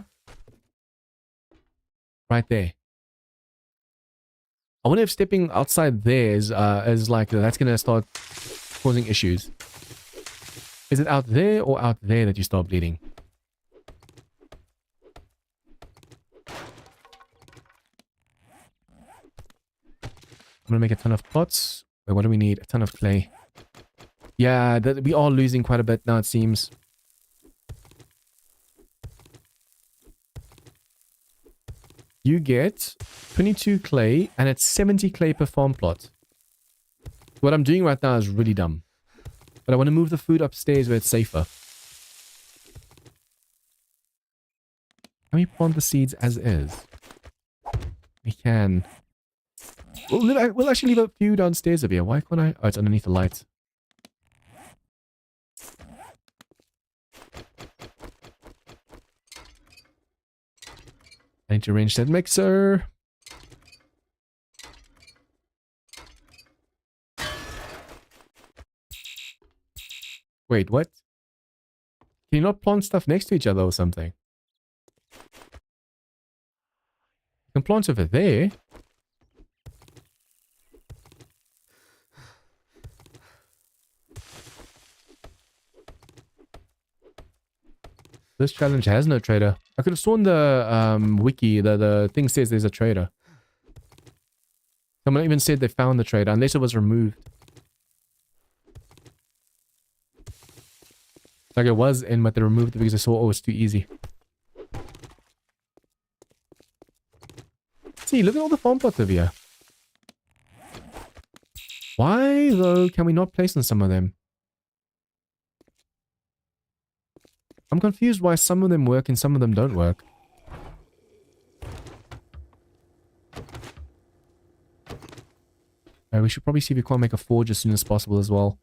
right there. I wonder if stepping outside there is like, that's going to start causing issues. Is it out there or out there that you start bleeding? I'm going to make a ton of pots. Wait, what do we need? A ton of clay. Yeah, we are losing quite a bit now, it seems. You get 22 clay, and it's 70 clay per farm plot. What I'm doing right now is really dumb. But I want to move the food upstairs where it's safer. Can we plant the seeds as is? We can. We'll actually leave a few downstairs over here. Why can't I? Oh, it's underneath the light. I need to arrange that mixer. Wait, what? Can you not plant stuff next to each other or something? You can plant over there. This challenge has no trader. I could have sworn the wiki, the thing says there's a trader. Someone even said they found the trader, unless it was removed. Like it was in, but they removed it because they saw, oh, it's too easy. See, look at all the farm plots over here. Why, though, can we not place on some of them? I'm confused why some of them work and some of them don't work. We should probably see if we can't make a forge as soon as possible as well.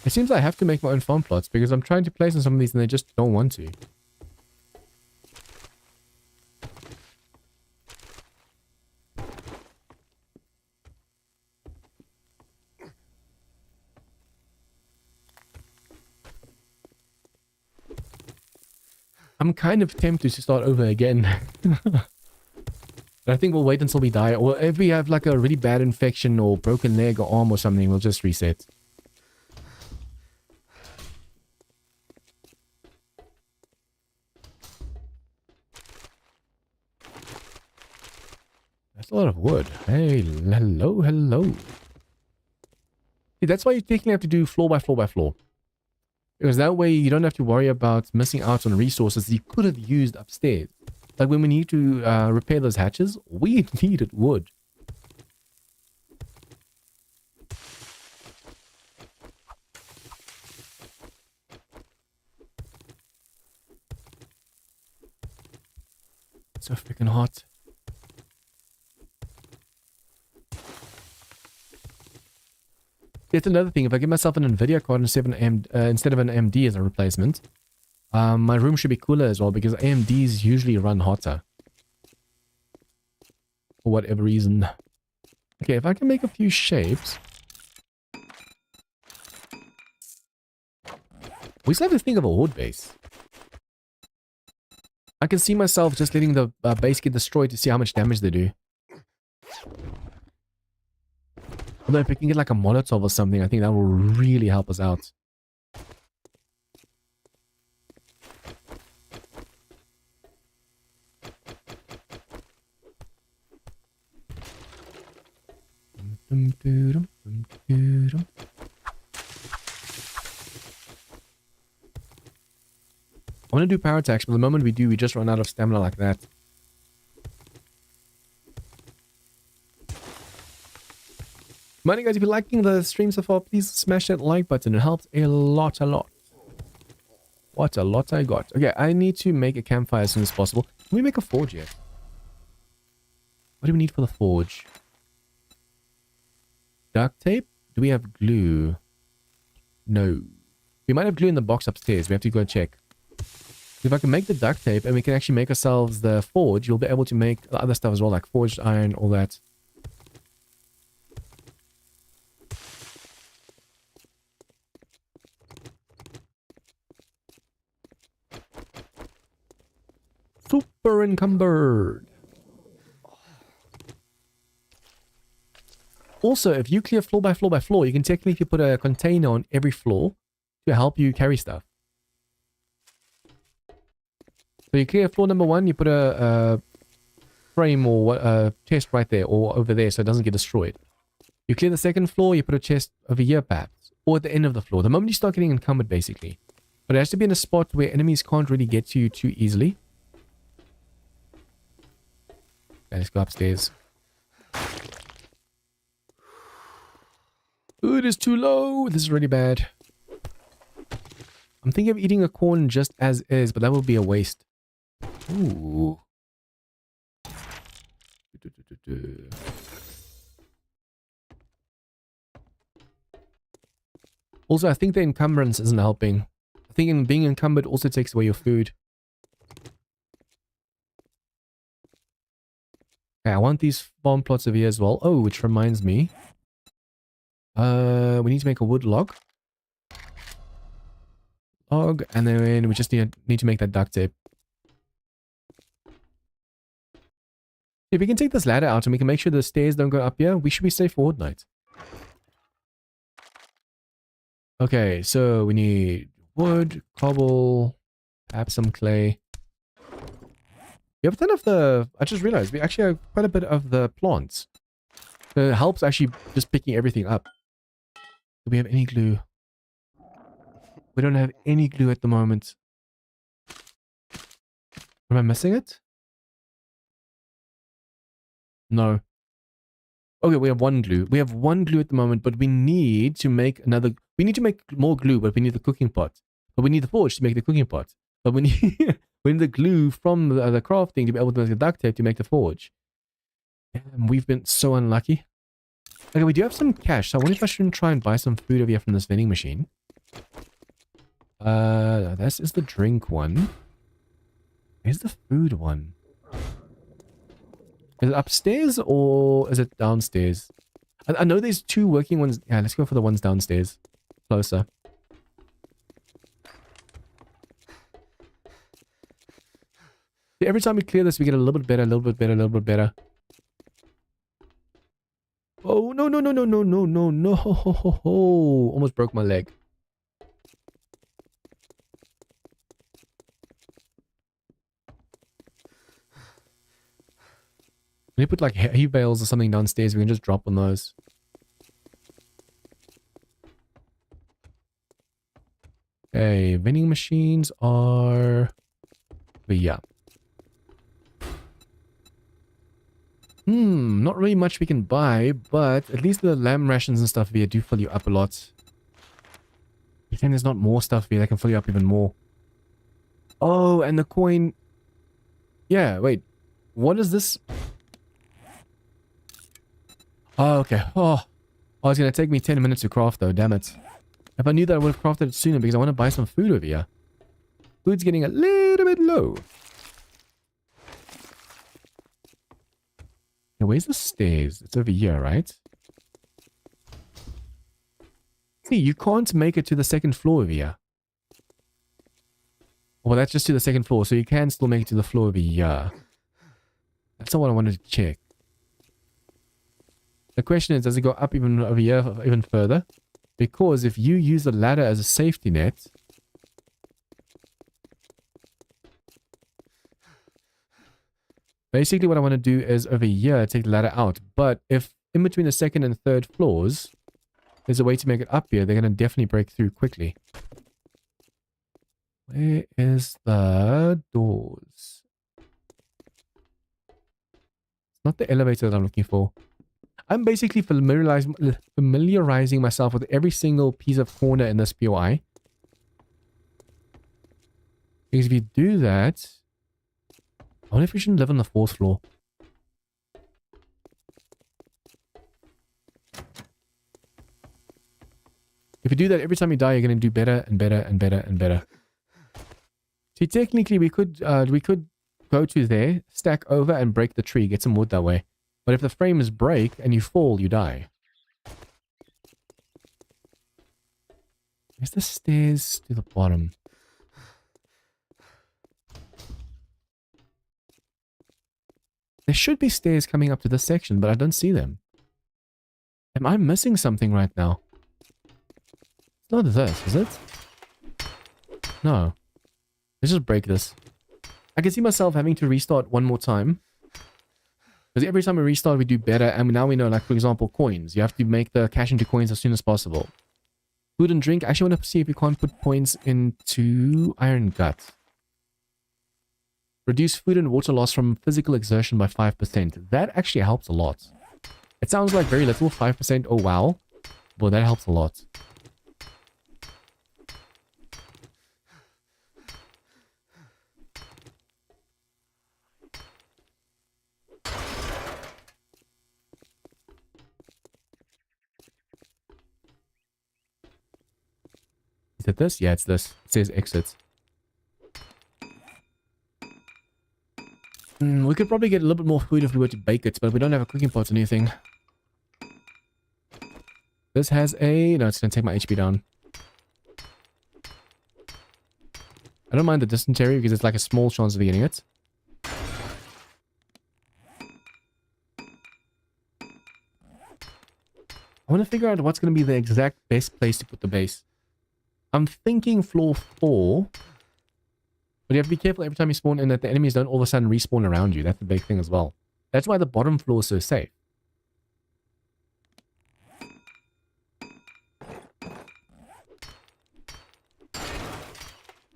It seems I have to make my own farm plots because I'm trying to place on some of these and they just don't want to. I'm kind of tempted to start over again. But I think we'll wait until we die. Or if we have like a really bad infection or broken leg or arm or something, we'll just reset. That's a lot of wood. Hey, hello, hello. See, that's why you technically have to do floor by floor by floor. Because that way you don't have to worry about missing out on resources you could have used upstairs. Like when we need to repair those hatches, we needed wood. It's so freaking hot. It's another thing. If I give myself an Nvidia card instead of an AMD as a replacement, my room should be cooler as well because AMDs usually run hotter. For whatever reason. Okay, if I can make a few shapes. We still have to think of a horde base. I can see myself just letting the base get destroyed to see how much damage they do. Although if we can get like a Molotov or something, I think that will really help us out. I want to do power attacks, but the moment we do, we just run out of stamina like that. Mind guys, if you're liking the stream so far, please smash that like button. It helps a lot, a lot. What a lot I got. Okay, I need to make a campfire as soon as possible. Can we make a forge yet? What do we need for the forge? Duct tape? Do we have glue? No. We might have glue in the box upstairs. We have to go and check. If I can make the duct tape and we can actually make ourselves the forge, you'll be able to make the other stuff as well, like forged iron, all that. Super encumbered. Also, if you clear floor by floor by floor, you can technically put a container on every floor to help you carry stuff. So you clear floor number 1, you put a frame or a chest right there or over there so it doesn't get destroyed. You clear the second floor, you put a chest over here perhaps, or at the end of the floor. The moment you start getting encumbered basically. But it has to be in a spot where enemies can't really get to you too easily. Okay, let's go upstairs. Food is too low. This is really bad. I'm thinking of eating a corn just as is, but that would be a waste. Ooh. Also, I think the encumbrance isn't helping. I think being encumbered also takes away your food. Okay, I want these farm plots over here as well. Oh, which reminds me. We need to make a wood log. And then we just need to make that duct tape. If we can take this ladder out and we can make sure the stairs don't go up here, we should be safe for night. Okay, so we need wood, cobble, perhaps some clay. We have a ton of the... I just realized we actually have quite a bit of the plants. So it helps actually just picking everything up. Do we have any glue? We don't have any glue at the moment. Am I missing it? No. Okay, we have one glue. We have one glue at the moment, but we need to make another... We need to make more glue, but we need the cooking pot. But we need the forge to make the cooking pot. But we need, we need the glue from the crafting to be able to make the duct tape to make the forge. And we've been so unlucky. Okay, we do have some cash, so I wonder if I shouldn't try and buy some food over here from this vending machine. This is the drink one. Where's the food one? Is it upstairs or is it downstairs? I know there's two working ones. Yeah, let's go for the ones downstairs. Closer. Every time we clear this, we get a little bit better, a little bit better, a little bit better. Oh, no, no, no, no, no, no, no, no. Almost broke my leg. We put like hay bales or something downstairs. We can just drop on those. Okay, vending machines are... yeah. Not really much we can buy, but at least the lamb rations and stuff here do fill you up a lot. Pretend there's not more stuff here that can fill you up even more. Oh, and the coin... yeah, wait. What is this? Oh, okay. Oh, it's going to take me 10 minutes to craft though, damn it. If I knew that, I would have crafted it sooner because I want to buy some food over here. Food's getting a little bit low. Now, where's the stairs? It's over here, right? See, you can't make it to the second floor over here. Well, that's just to the second floor, so you can still make it to the floor over here. That's not what I wanted to check. The question is, does it go up even over here, even further? Because if you use the ladder as a safety net... basically what I want to do is over here, take the ladder out. But if in between the second and third floors, there's a way to make it up here, they're going to definitely break through quickly. Where is the doors? It's not the elevator that I'm looking for. I'm basically familiarizing myself with every single piece of corner in this POI. Because if you do that... I wonder if we shouldn't live on the 4th floor. If you do that, every time you die, you're going to do better and better and better and better. See, technically, we could go to there, stack over, and break the tree, get some wood that way. But if the frames break and you fall, you die. Where's the stairs to the bottom? There should be stairs coming up to this section, but I don't see them. Am I missing something right now? It's not this, is it? No. Let's just break this. I can see myself having to restart one more time. Because every time we restart, we do better. And now we know, like, for example, coins. You have to make the cash into coins as soon as possible. Food and drink. I actually want to see if we can't put points into iron gut. Reduce food and water loss from physical exertion by 5%. That actually helps a lot. It sounds like very little, 5%. Oh, wow. But that helps a lot. Is it this? Yeah, it's this. It says exit. We could probably get a little bit more food if we were to bake it, but we don't have a cooking pot or anything. This has a... no, it's going to take my HP down. I don't mind the dysentery because it's like a small chance of getting it. I want to figure out what's going to be the exact best place to put the base. I'm thinking floor 4. But you have to be careful every time you spawn in that the enemies don't all of a sudden respawn around you. That's the big thing as well. That's why the bottom floor is so safe.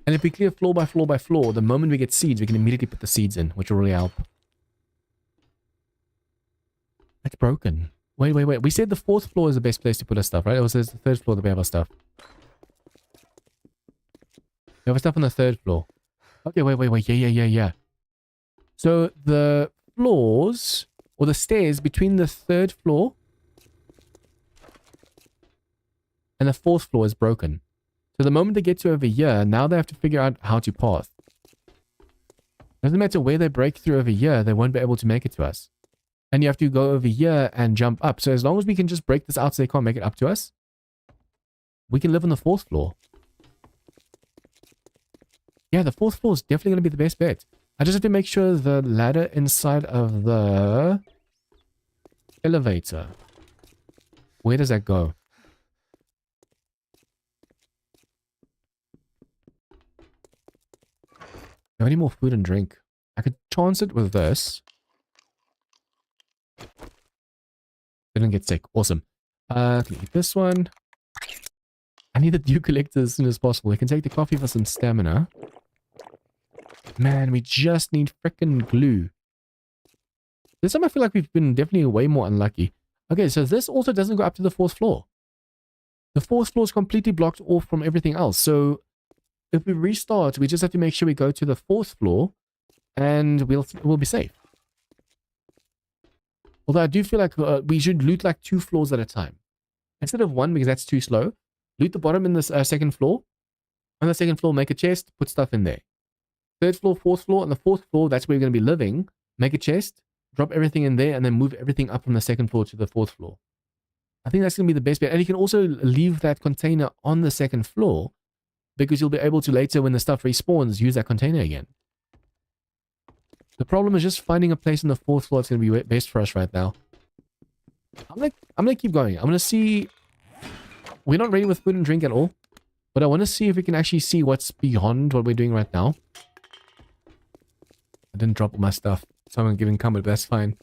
And if we clear floor by floor by floor, the moment we get seeds, we can immediately put the seeds in, which will really help. That's broken. Wait. We said the 4th floor is the best place to put our stuff, right? Or says the 3rd floor that we have our stuff. We have our stuff on the 3rd floor. Okay, wait. Yeah. So the floors, or the stairs between the 3rd floor and the 4th floor is broken. So the moment they get to over here, now they have to figure out how to path. Doesn't matter where they break through over here, they won't be able to make it to us. And you have to go over here and jump up. So as long as we can just break this out so they can't make it up to us, we can live on the 4th floor. Yeah, the 4th floor is definitely going to be the best bet. I just have to make sure the ladder inside of the elevator. Where does that go? No, I need more food and drink. I could chance it with this. Didn't get sick. Awesome. Can eat this one. I need the dew collector as soon as possible. We can take the coffee for some stamina. Man, we just need frickin' glue. This time I feel like we've been definitely way more unlucky. Okay, so this also doesn't go up to the 4th floor. The 4th floor is completely blocked off from everything else. So if we restart, we just have to make sure we go to the 4th floor and we'll be safe. Although I do feel like we should loot like 2 floors at a time. Instead of 1, because that's too slow. Loot the bottom in the 2nd floor. On the 2nd floor, make a chest, put stuff in there. 3rd floor, 4th floor, and the 4th floor, that's where you're going to be living. Make a chest, drop everything in there, and then move everything up from the 2nd floor to the 4th floor. I think that's going to be the best bet. And you can also leave that container on the 2nd floor, because you'll be able to later, when the stuff respawns, use that container again. The problem is just finding a place on the 4th floor that's going to be best for us right now. I'm gonna keep going. I'm gonna see. We're not ready with food and drink at all, but I want to see if we can actually see what's beyond what we're doing right now. I didn't drop all my stuff, so I'm giving encumbered, but that's fine.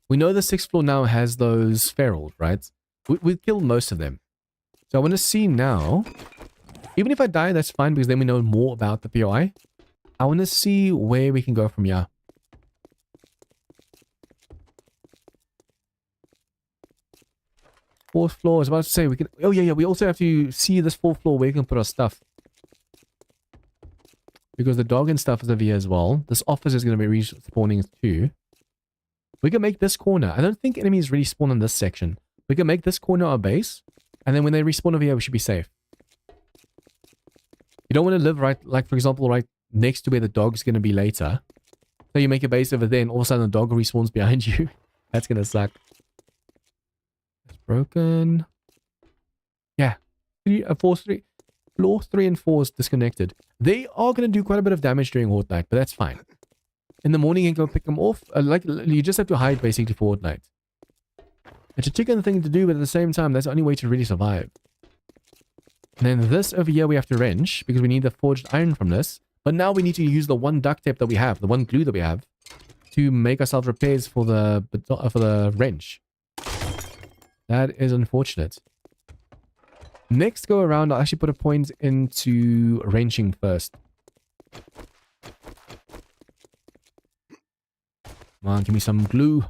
We know the 6th floor now has those ferals, right? We've killed most of them. So I want to see now. Even if I die, that's fine, because then we know more about the POI. I want to see where we can go from here. 4th floor, I was about to say we can... Oh yeah, we also have to see this 4th floor where we can put our stuff. Because the dog and stuff is over here as well. This office is going to be respawning too. We can make this corner. I don't think enemies really spawn in this section. We can make this corner our base. And then when they respawn over here, we should be safe. You don't want to live right, like for example, right next to where the dog's going to be later. So you make a base over there and all of a sudden the dog respawns behind you. That's going to suck. It's broken. Yeah. Floor 3 and 4 is disconnected. They are going to do quite a bit of damage during Horde Night, but that's fine. In the morning, you can go pick them off. You just have to hide basically for Horde Night. It's a chicken thing to do, but at the same time, that's the only way to really survive. And then this over here, we have to wrench because we need the forged iron from this. But now we need to use the one duct tape that we have, the one glue that we have, to make ourselves repairs for the wrench. That is unfortunate. Next go around, I'll actually put a point into wrenching first. Come on, give me some glue.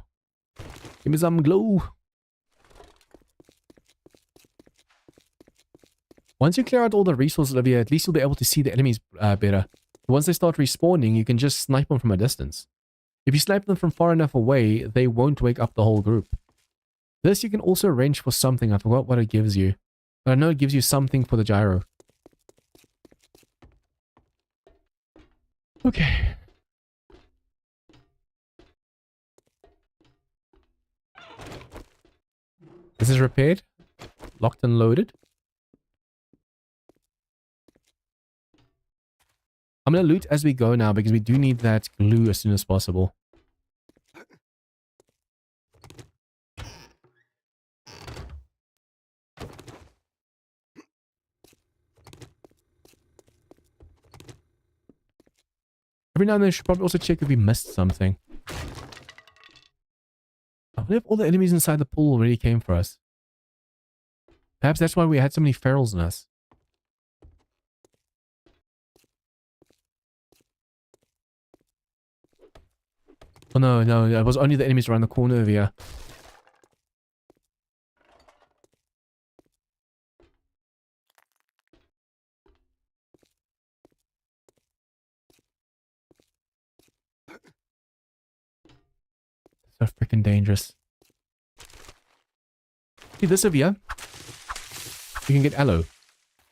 Give me some glue. Once you clear out all the resources over here, at least you'll be able to see the enemies better. Once they start respawning, you can just snipe them from a distance. If you snipe them from far enough away, they won't wake up the whole group. This you can also wrench for something. I forgot what it gives you. But I know it gives you something for the gyro. Okay. This is repaired. Locked and loaded. I'm going to loot as we go now because we do need that glue as soon as possible. Every now and then I should probably also check if we missed something. I wonder if all the enemies inside the pool already came for us. Perhaps that's why we had so many ferals in us. Oh no, it was only the enemies around the corner over here. So freaking dangerous. See this over here? You can get aloe.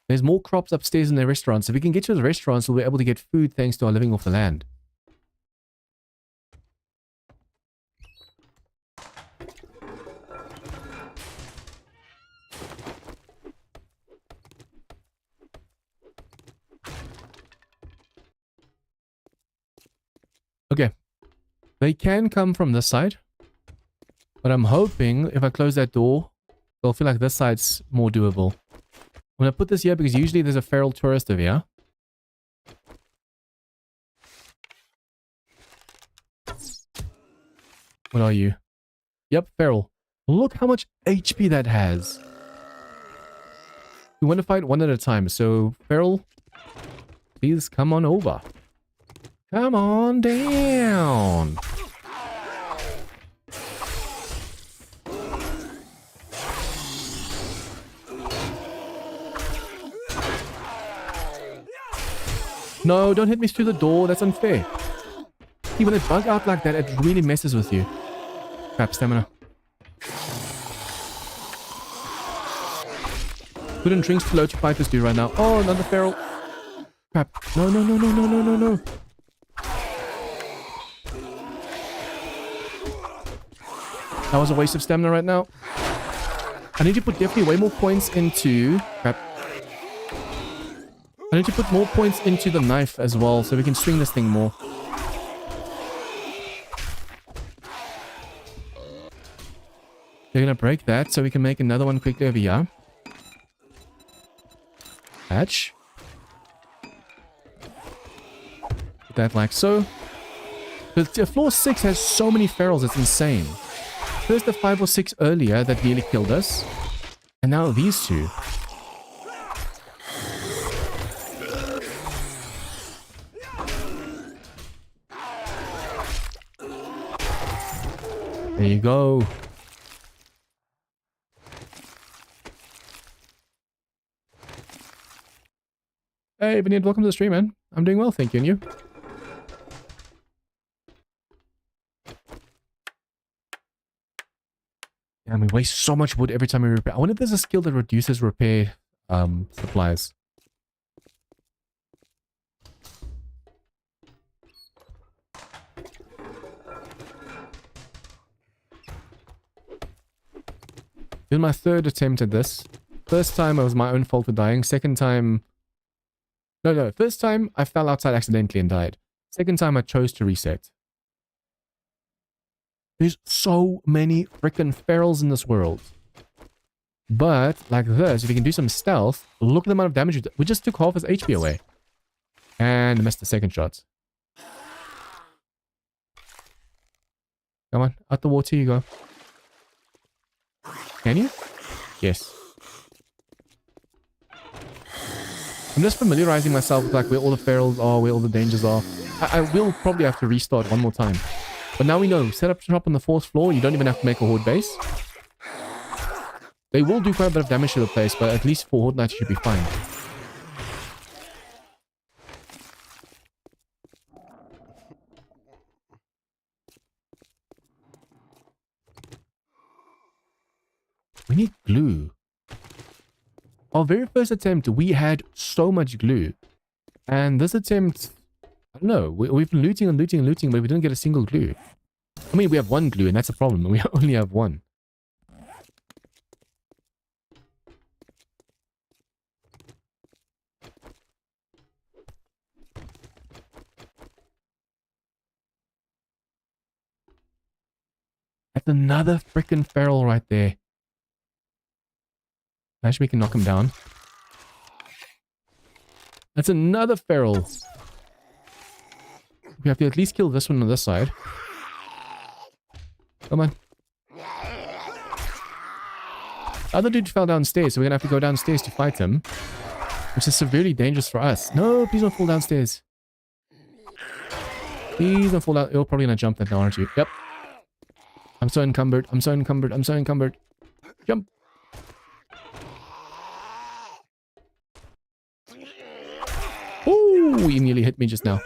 There's more crops upstairs in the restaurants. If we can get to the restaurants, we'll be able to get food thanks to our living off the land. They can come from this side. But I'm hoping if I close that door, they'll feel like this side's more doable. I'm going to put this here because usually there's a feral tourist over here. What are you? Yep, feral. Look how much HP that has. We want to fight one at a time. So, feral, please come on over. Come on down. No, don't hit me through the door. That's unfair. See, when it bug out like that, it really messes with you. Crap, stamina. Food and drinks to load your fighters do right now. Oh, another feral. Crap. No, no, no, no, no, no, no, no. That was a waste of stamina right now. I need to put definitely way more points into... Crap. I need to put more points into the knife as well so we can swing this thing more. They're gonna break that so we can make another one quickly over here. Patch. Put that like so. The floor 6 has so many ferals, it's insane. First the 5 or 6 earlier that nearly killed us. And now these two. There you go. Hey, Vinny, welcome to the stream, man. I'm doing well, thank you. And you? Yeah, we waste so much wood every time we repair. I wonder if there's a skill that reduces repair supplies. This is my third attempt at this. First time it was my own fault for dying. Second time... No. First time I fell outside accidentally and died. Second time I chose to reset. There's so many freaking ferals in this world. But, like this, if you can do some stealth, look at the amount of damage we just took half his HP away. And missed the second shot. Come on, out the water you go. Can you? Yes. I'm just familiarizing myself with like where all the ferals are, where all the dangers are. I will probably have to restart one more time. But now we know, set up shop on the 4th floor, you don't even have to make a horde base. They will do quite a bit of damage to the place, but at least for horde night you should be fine. We need glue. Our very first attempt, we had so much glue. And this attempt, I don't know, we've been looting and looting and looting, but we didn't get a single glue. I mean, we have one glue, and that's a problem. We only have one. That's another freaking feral right there. Actually, we can knock him down. That's another feral. We have to at least kill this one on this side. Come on. The other dude fell downstairs, so we're gonna have to go downstairs to fight him. Which is severely dangerous for us. No, please don't fall downstairs. Please don't fall down. You're probably gonna jump that now, aren't you? Yep. I'm so encumbered. I'm so encumbered. I'm so encumbered. Jump. Ooh, he nearly hit me just now.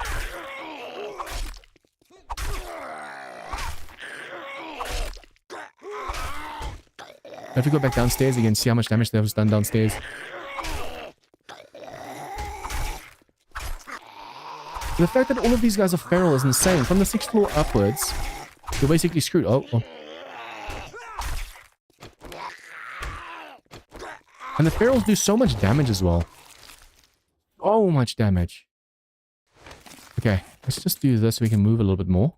I have to go back downstairs again, see how much damage that was done downstairs. The fact that all of these guys are feral is insane. From the 6th floor upwards, you're basically screwed. Oh. And the ferals do so much damage as well. So much damage. Okay, let's just do this so we can move a little bit more.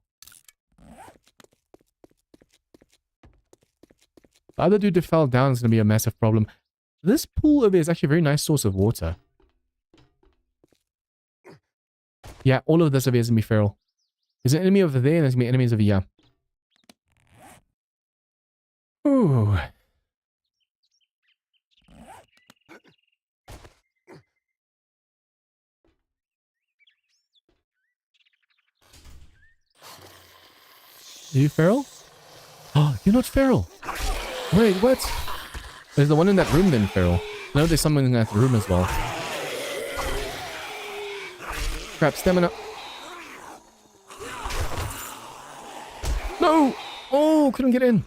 The other dude that fell down is going to be a massive problem. This pool over here is actually a very nice source of water. Yeah, all of this over here is going to be feral. There's an enemy over there and there's going to be enemies over here. Ooh. Are you feral? Oh, you're not feral. Wait, what? There's the one in that room then, feral. No, there's someone in that room as well. Crap, stamina. No! Oh, couldn't get in.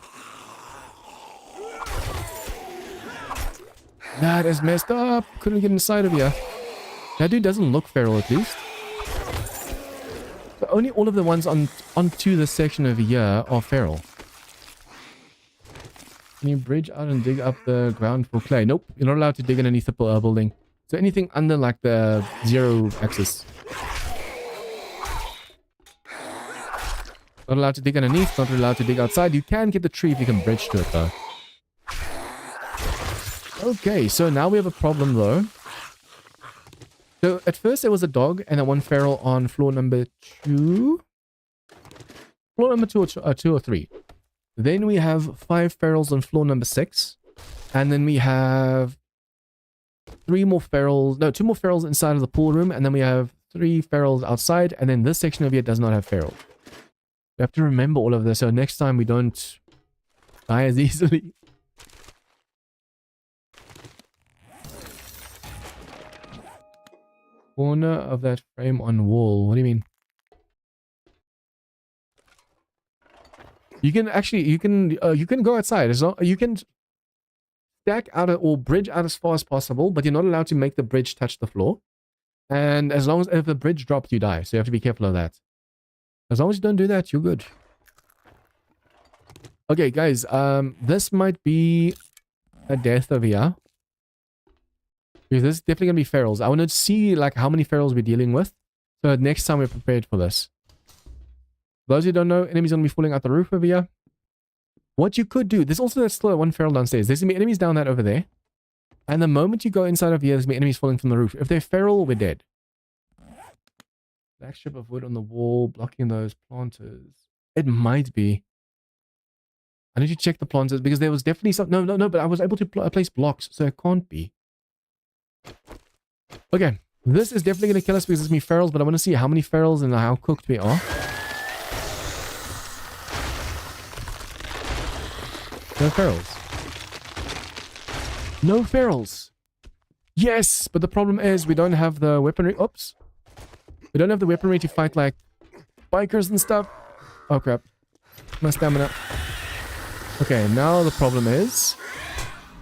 That is messed up. Couldn't get inside of here. That dude doesn't look feral at least. But only all of the ones onto this section over here are feral. Can you bridge out and dig up the ground for clay? Nope, you're not allowed to dig underneath the building. So anything under like the 0 axis. Not allowed to dig underneath, not allowed to dig outside. You can get the tree if you can bridge to it though. Okay, so now we have a problem though. So at first there was a dog and a one feral on floor number 2. Floor number 2 or 3. Then we have 5 ferals on floor number 6. And then we have 2 more ferals inside of the pool room. And then we have 3 ferals outside. And then this section over here does not have ferals. We have to remember all of this so next time we don't die as easily. Corner of that frame on wall. What do you mean? You can go outside as long you can stack out or bridge out as far as possible, but you're not allowed to make the bridge touch the floor. And as long as if the bridge drops, you die. So you have to be careful of that. As long as you don't do that, you're good. Okay, guys. This might be a death over here. Because this is definitely going to be ferals. I want to see like how many ferals we're dealing with. So next time we're prepared for this. For those who don't know, enemies going to be falling out the roof over here. What you could do, there's also still one feral downstairs. There's going to be enemies down that over there. And the moment you go inside of here, there's going to be enemies falling from the roof. If they're feral, we're dead. Black strip of wood on the wall, blocking those planters. It might be. I need to check the planters because there was definitely some... No, but I was able to place blocks, so it can't be. Okay, this is definitely going to kill us because it's me ferals, but I want to see how many ferals and how cooked we are. No ferals. No ferals. Yes, but the problem is we don't have the weaponry. Oops. We don't have the weaponry to fight like bikers and stuff. Oh crap. My stamina. Okay, now the problem is...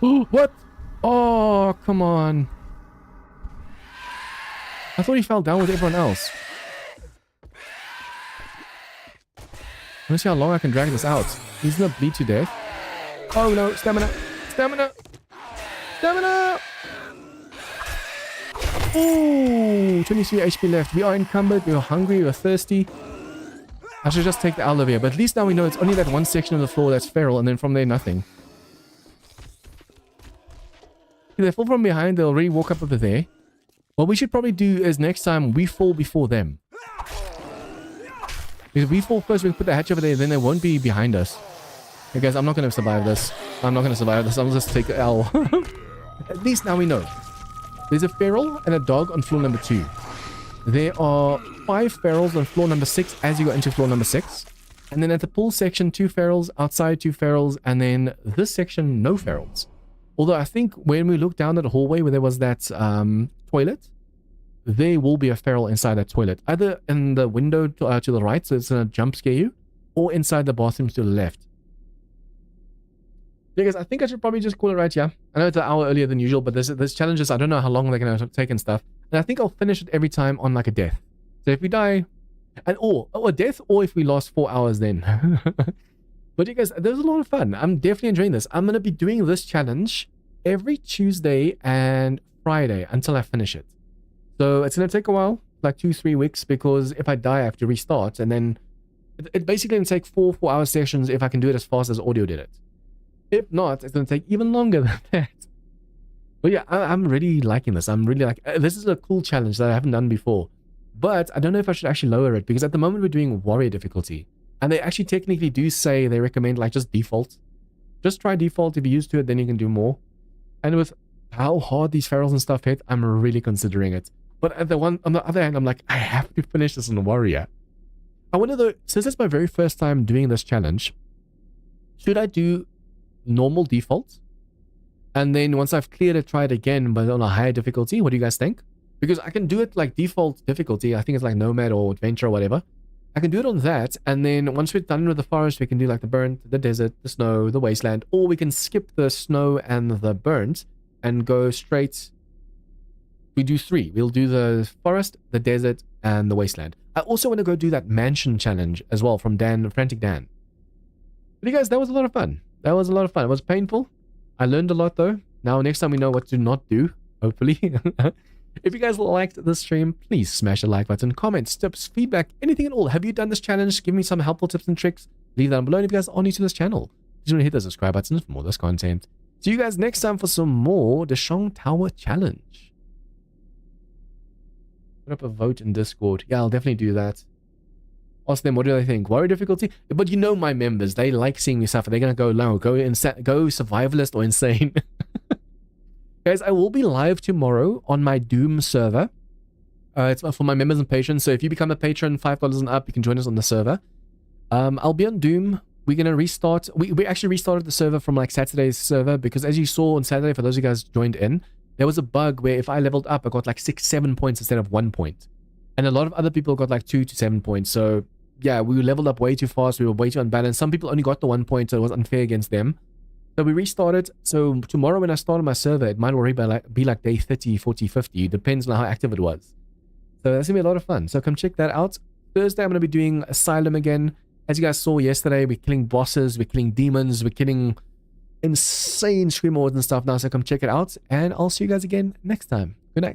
Oh, what? Oh, come on. I thought he fell down with everyone else. Let's see how long I can drag this out. He's gonna bleed to death. Oh no, stamina! Stamina! Stamina! Ooh, 23 HP left. We are encumbered, we are hungry, we are thirsty. I should just take the olive here, but at least now we know it's only that one section of the floor that's feral, and then from there, nothing. If they fall from behind, they'll already walk up over there. What we should probably do is next time we fall before them. Because if we fall first, we can put the hatch over there, then they won't be behind us. Hey guys, I'm not going to survive this. I'm not going to survive this. I'll just take the L. At least now we know. There's a feral and a dog on floor number 2. There are 5 ferals on floor number 6 as you go into floor number 6. And then at the pool section, 2 ferals, outside 2 ferals, and then this section, no ferals. Although I think when we look down at the hallway where there was that toilet, there will be a feral inside that toilet. Either in the window to the right, so it's going to jump scare you, or inside the bathroom to the left. Yeah, guys, I think I should probably just call it right here. I know it's an hour earlier than usual, but there's challenges. I don't know how long they're going to take and stuff. And I think I'll finish it every time on like a death. So if we die, or a death, or if we last 4 hours then. But you guys, there's a lot of fun. I'm definitely enjoying this. I'm going to be doing this challenge every Tuesday and Friday until I finish it. So it's going to take a while, like 2-3 weeks, because if I die, I have to restart. And then it basically can take 4 hour sessions if I can do it as fast as audio did it. If not, it's going to take even longer than that. But yeah, I'm really liking this. I'm really this is a cool challenge that I haven't done before. But I don't know if I should actually lower it, because at the moment we're doing warrior difficulty. And they actually technically do say they recommend like just default. Just try default. If you're used to it, then you can do more. And with how hard these ferals and stuff hit, I'm really considering it. But on the other hand, I'm like, I have to finish this on warrior. I wonder though, since it's my very first time doing this challenge, should I do normal default? And then once I've cleared it, try it again, but on a higher difficulty? What do you guys think? Because I can do it like default difficulty. I think it's like nomad or adventure or whatever. I can do it on that, and then once we're done with the forest, we can do like the burnt, the desert, the snow, the wasteland, or we can skip the snow and the burnt and go straight. We do 3. We'll do the forest, the desert, and the wasteland. I also want to go do that mansion challenge as well from Frantic Dan. But you guys, that was a lot of fun. That was a lot of fun. It was painful. I learned a lot though. Now next time we know what to not do, hopefully. If you guys liked this stream, please smash the like button, comments, tips, feedback, anything at all. Have you done this challenge? Give me some helpful tips and tricks. Leave that down below. And if you guys are new to this channel, just want to hit the subscribe button for more of this content. See you guys next time for some more Dishong Tower Challenge. Put up a vote in Discord. Yeah, I'll definitely do that. Ask them, what do they think? Warrior difficulty? But you know my members, they like seeing me suffer. They're going to go low, go survivalist or insane. Guys, I will be live tomorrow on my Doom server. It's for my members and patrons, so if you become a patron, $5 and up, you can join us on the server. I'll be on Doom. We're going to restart. We actually restarted the server from like Saturday's server, because as you saw on Saturday, for those of you guys joined in, there was a bug where if I leveled up, I got like 6-7 points instead of 1 point. And a lot of other people got like 2 to 7 points. So yeah, we leveled up way too fast. We were way too unbalanced. Some people only got the 1 point, so it was unfair against them. So we restarted. So tomorrow when I start on my server, it might already be like day 30, 40, 50. Depends on how active it was. So that's going to be a lot of fun. So come check that out. Thursday, I'm going to be doing Asylum again. As you guys saw yesterday, we're killing bosses, we're killing demons, we're killing insane scream lords and stuff now. So come check it out. And I'll see you guys again next time. Good night.